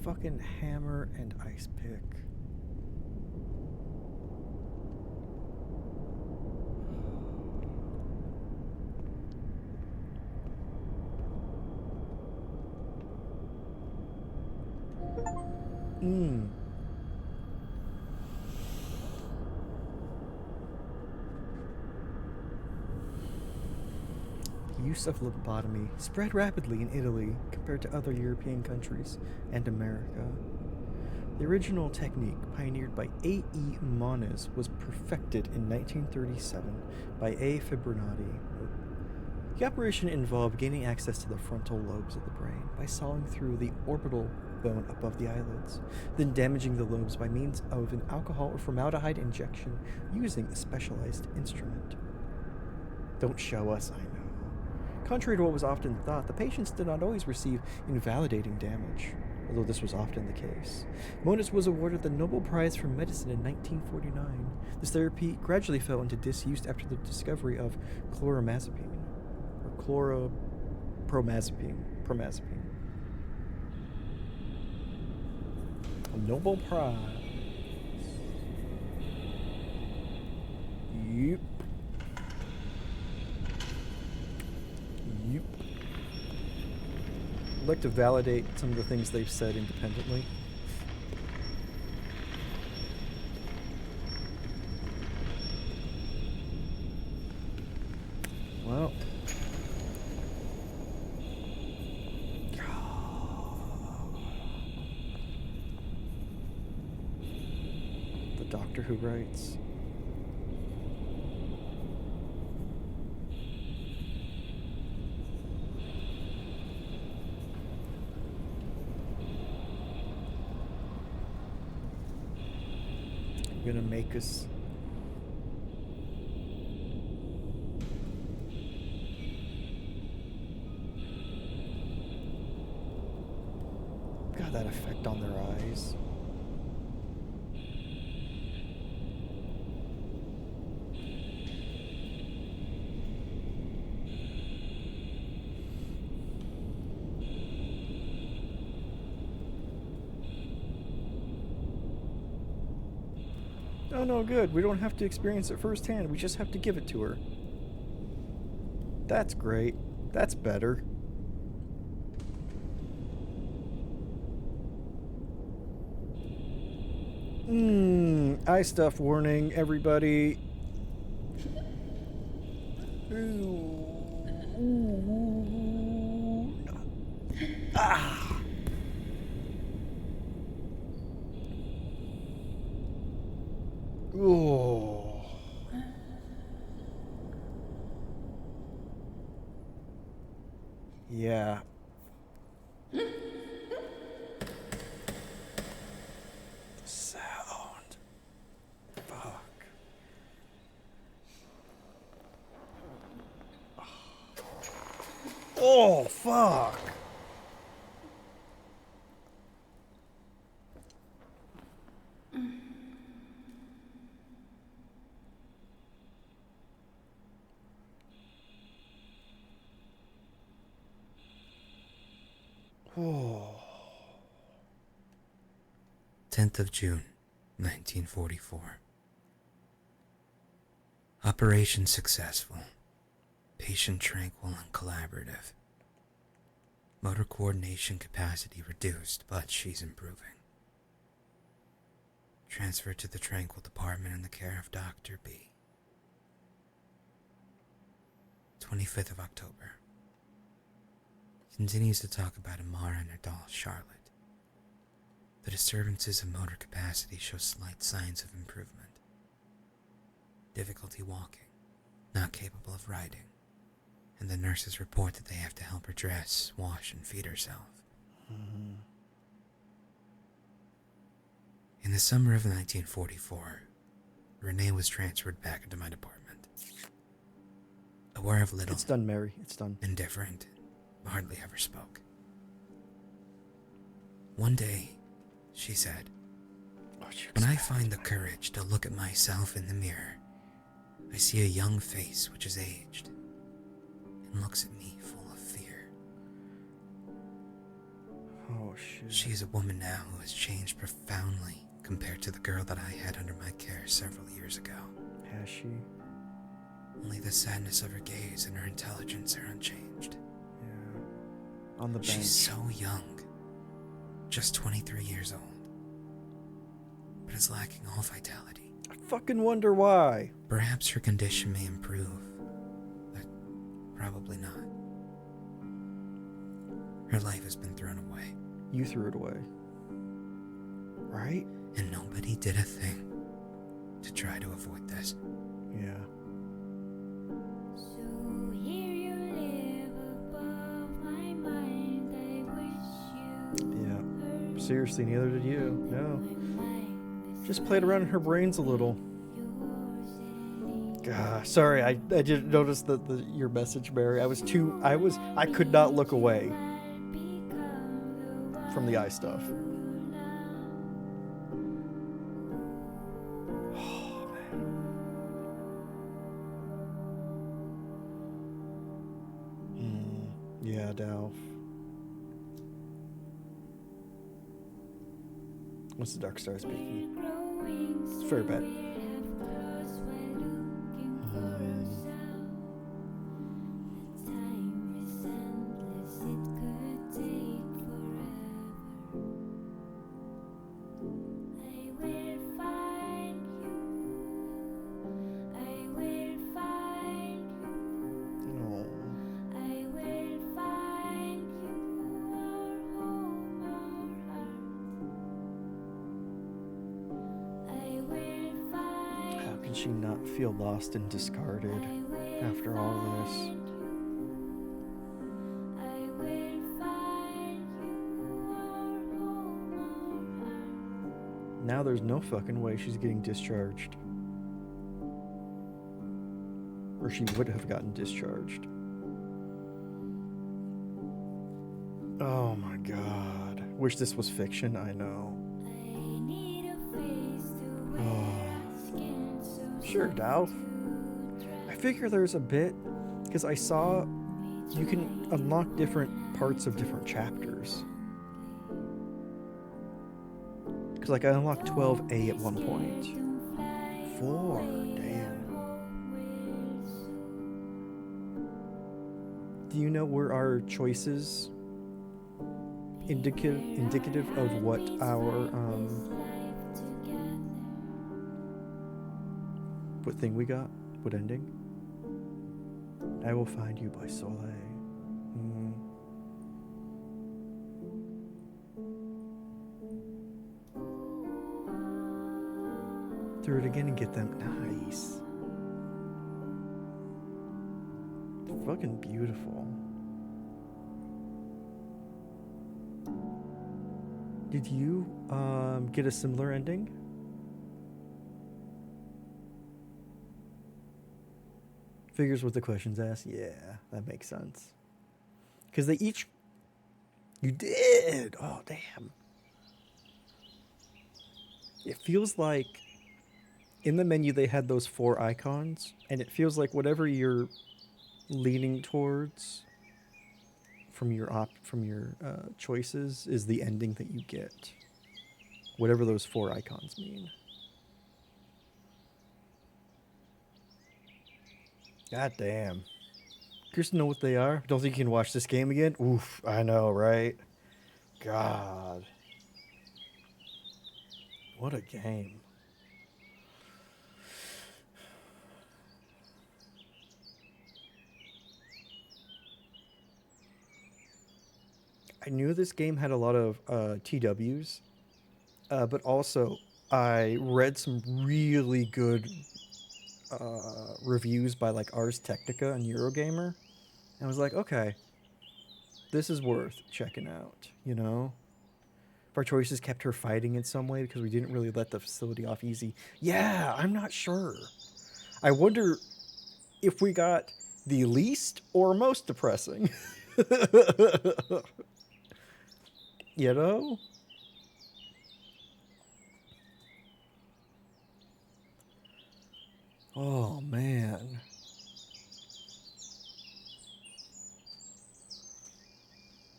Fucking hammer and ice pick. The use of lobotomy spread rapidly in Italy compared to other European countries and America. The original technique, pioneered by A.E. Moniz, was perfected in 1937 by A. Fibronati. The operation involved gaining access to the frontal lobes of the brain by sawing through the orbital bone above the eyelids, then damaging the lobes by means of an alcohol or formaldehyde injection using a specialized instrument. Don't show us, I know. Contrary to what was often thought, the patients did not always receive invalidating damage, although this was often the case. Moniz was awarded the Nobel Prize for Medicine in 1949. This therapy gradually fell into disuse after the discovery of chloramazepine, or promazepine. A Nobel Prize. Yep. I'd like to validate some of the things they've said independently. Well. The doctor who writes. Gonna make us got that effect on their eyes. Oh no, good. We don't have to experience it firsthand. We just have to give it to her. That's great. That's better. Eye stuff warning, everybody. Ah. Oh. Yeah. Sound. Fuck. Oh, fuck. Oh. 10th of June, 1944. Operation successful. Patient tranquil and collaborative. Motor coordination capacity reduced, but she's improving. Transferred to the Tranquil department in the care of Dr. B. 25th of October. Continues to talk about Amara and her doll, Charlotte. The disturbances of motor capacity show slight signs of improvement. Difficulty walking, not capable of riding, and the nurses report that they have to help her dress, wash, and feed herself. In the summer of 1944, Renee was transferred back into my department. Aware of little, It's done, Mary. It's done. indifferent, hardly ever spoke. One day, she said, "When I find the courage to look at myself in the mirror, I see a young face which is aged and looks at me full of fear. Oh, shit. She is a woman now who has changed profoundly compared to the girl that I had under my care several years ago. Has she? Only the sadness of her gaze and her intelligence are unchanged. Yeah. On the bench. She's so young, just 23 years old, but is lacking all vitality. I fucking wonder why. Perhaps her condition may improve, but probably not. Her life has been thrown away, You threw it away. Right? and nobody did a thing to try to avoid this. Yeah. So here you live above my mind. I wish you Yeah. Seriously, neither did you. No. mind. Just played around in her brains a little. God, sorry, I didn't notice your message, Mary. I could not look away from the eye stuff. Oh, man. Yeah, Dalf. What's the Dark Star speaking? It's very bad. Oh. How can she not feel lost and discarded after all this? Now there's no fucking way she's getting discharged. Or she would have gotten discharged. Oh my god. Wish this was fiction, I know. Oh. Sure, Dalf. I figure there's a bit, because I saw you can unlock different parts of different chapters. Because, like, I unlocked 12A at one point. 4, damn. Do you know where our choices indicative of what our what thing we got? What ending? I Will Find You by Soleil. Through it again and get them. Nice. It's fucking beautiful. Did you get a similar ending? Figures what the question's asked. Yeah, that makes sense. Because they each... You did! Oh, damn. It feels like in the menu they had those 4 icons, and it feels like whatever you're leaning towards from your choices is the ending that you get. Whatever those 4 icons mean. God damn. Curious to know what they are. Don't think you can watch this game again? Oof, I know, right? God. What a game. I knew this game had a lot of TWs, but also I read some really good reviews by like Ars Technica and Eurogamer. And I was like, okay, this is worth checking out, you know? If our choices kept her fighting in some way because we didn't really let the facility off easy. Yeah, I'm not sure. I wonder if we got the least or most depressing. You know? Oh, man.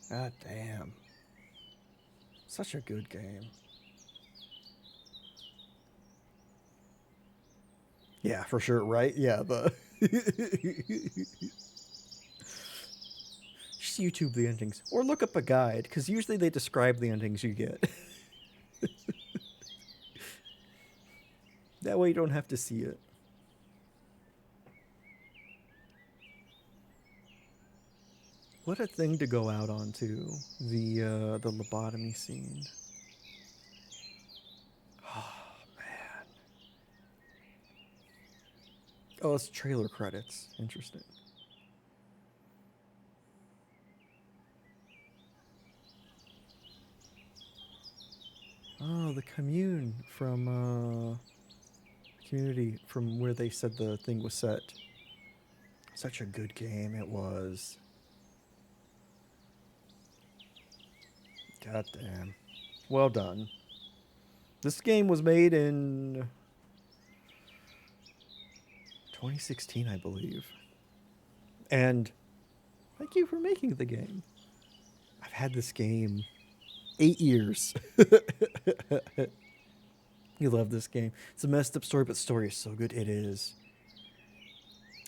God damn. Such a good game. Yeah, for sure, right? Yeah, the... Just YouTube the endings. Or look up a guide, because usually they describe the endings you get. That way you don't have to see it. What a thing to go out onto, the lobotomy scene. Oh, man. Oh, it's trailer credits. Interesting. Oh, the commune from, Community, from where they said the thing was set. Such a good game it was. God damn. Well done. This game was made in 2016, I believe. And thank you for making the game. I've had this game 8 years. You love this game. It's a messed up story, but the story is so good. It is.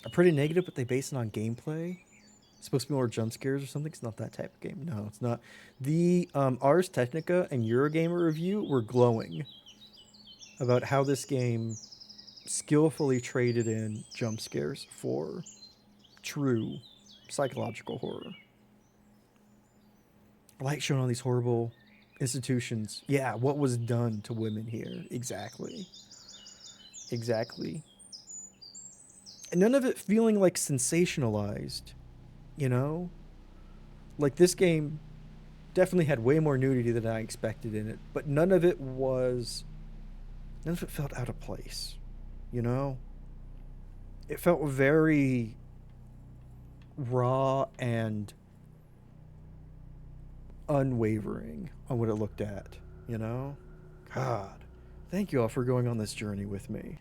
I'm pretty negative, but they base it on gameplay. It's supposed to be more jump scares or something. It's not that type of game. No, it's not. The Ars Technica and Eurogamer review were glowing about how this game skillfully traded in jump scares for true psychological horror. Light shown on these horrible institutions. Yeah, what was done to women here? Exactly. Exactly. And none of it feeling like sensationalized, you know? Like this game definitely had way more nudity than I expected in it, but none of it felt out of place, you know? It felt very raw and unwavering on what it looked at, you know? God, thank you all for going on this journey with me.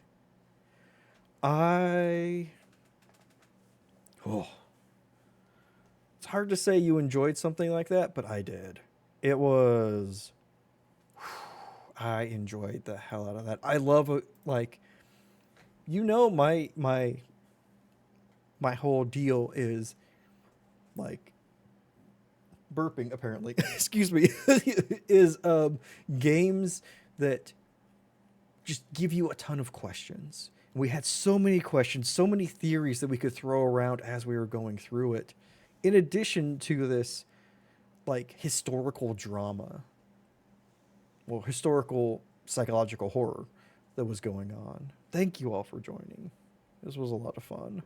It's hard to say you enjoyed something like that, but I did. It was... I enjoyed the hell out of that. I love it, like... You know, my whole deal is, like... burping, apparently. Excuse me. is games that just give you a ton of questions. We had so many questions, so many theories that we could throw around as we were going through it. In addition to this, like, historical drama. Well, historical psychological horror that was going on. Thank you all for joining. This was a lot of fun.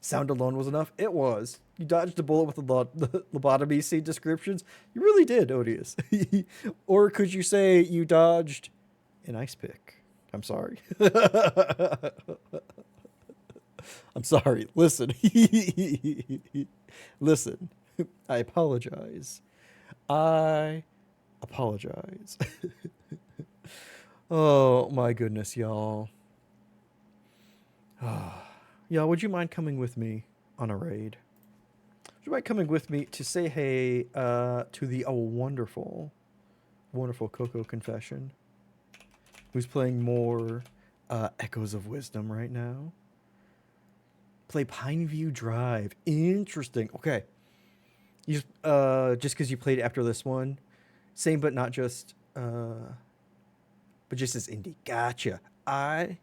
Sound alone was enough? It was. You dodged a bullet with the lobotomy scene descriptions. You really did, Odious. Or could you say you dodged an ice pick? I'm sorry. I'm sorry. Listen. Listen. I apologize. I apologize. Oh, my goodness, y'all. Y'all, would you mind coming with me on a raid? Would you mind coming with me to say hey to the wonderful, wonderful Coco Confession, who's playing more Echoes of Wisdom right now? Play Pineview Drive. Interesting. Okay. You just because you played after this one, same but not just but just as indie. Gotcha. I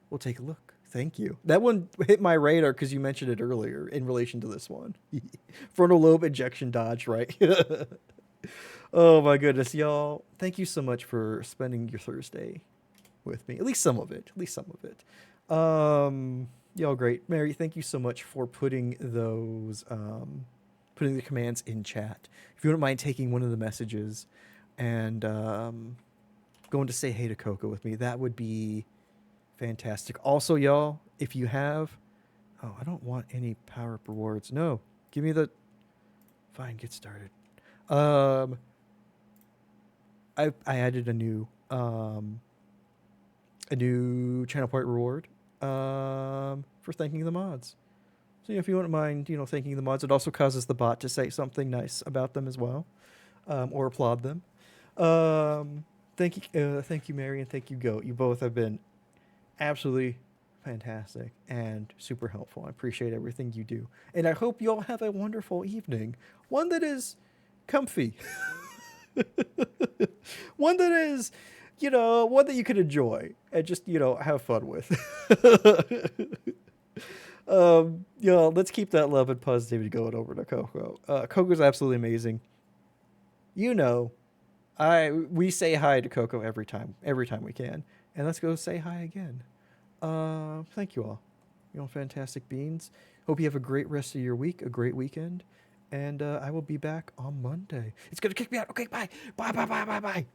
will take a look. Thank you. That one hit my radar because you mentioned it earlier in relation to this one. Frontal lobe ejection dodge, right? Oh my goodness, y'all. Thank you so much for spending your Thursday with me. At least some of it. At least some of it. Y'all great. Mary, thank you so much for putting those putting the commands in chat. If you wouldn't mind taking one of the messages and going to say hey to Coco with me, that would be fantastic. Also, y'all, if you have... Oh, I don't want any power-up rewards. No, give me the... Fine, get started. I added a new channel point reward for thanking the mods. So if you wouldn't mind, thanking the mods, it also causes the bot to say something nice about them as well, or applaud them. Thank you, Mary, and thank you, Goat. You both have been absolutely fantastic and super helpful. I appreciate everything you do, and I hope you all have a wonderful evening, one that is comfy, one that is, one that you can enjoy and just have fun with. Let's keep that love and positivity going over to Coco. Coco's absolutely amazing. We say hi to Coco every time we can, and let's go say hi again. Thank you all. Fantastic beans. Hope you have a great rest of your week, a great weekend, and I will be back on Monday. It's gonna kick me out. Okay, bye. Bye.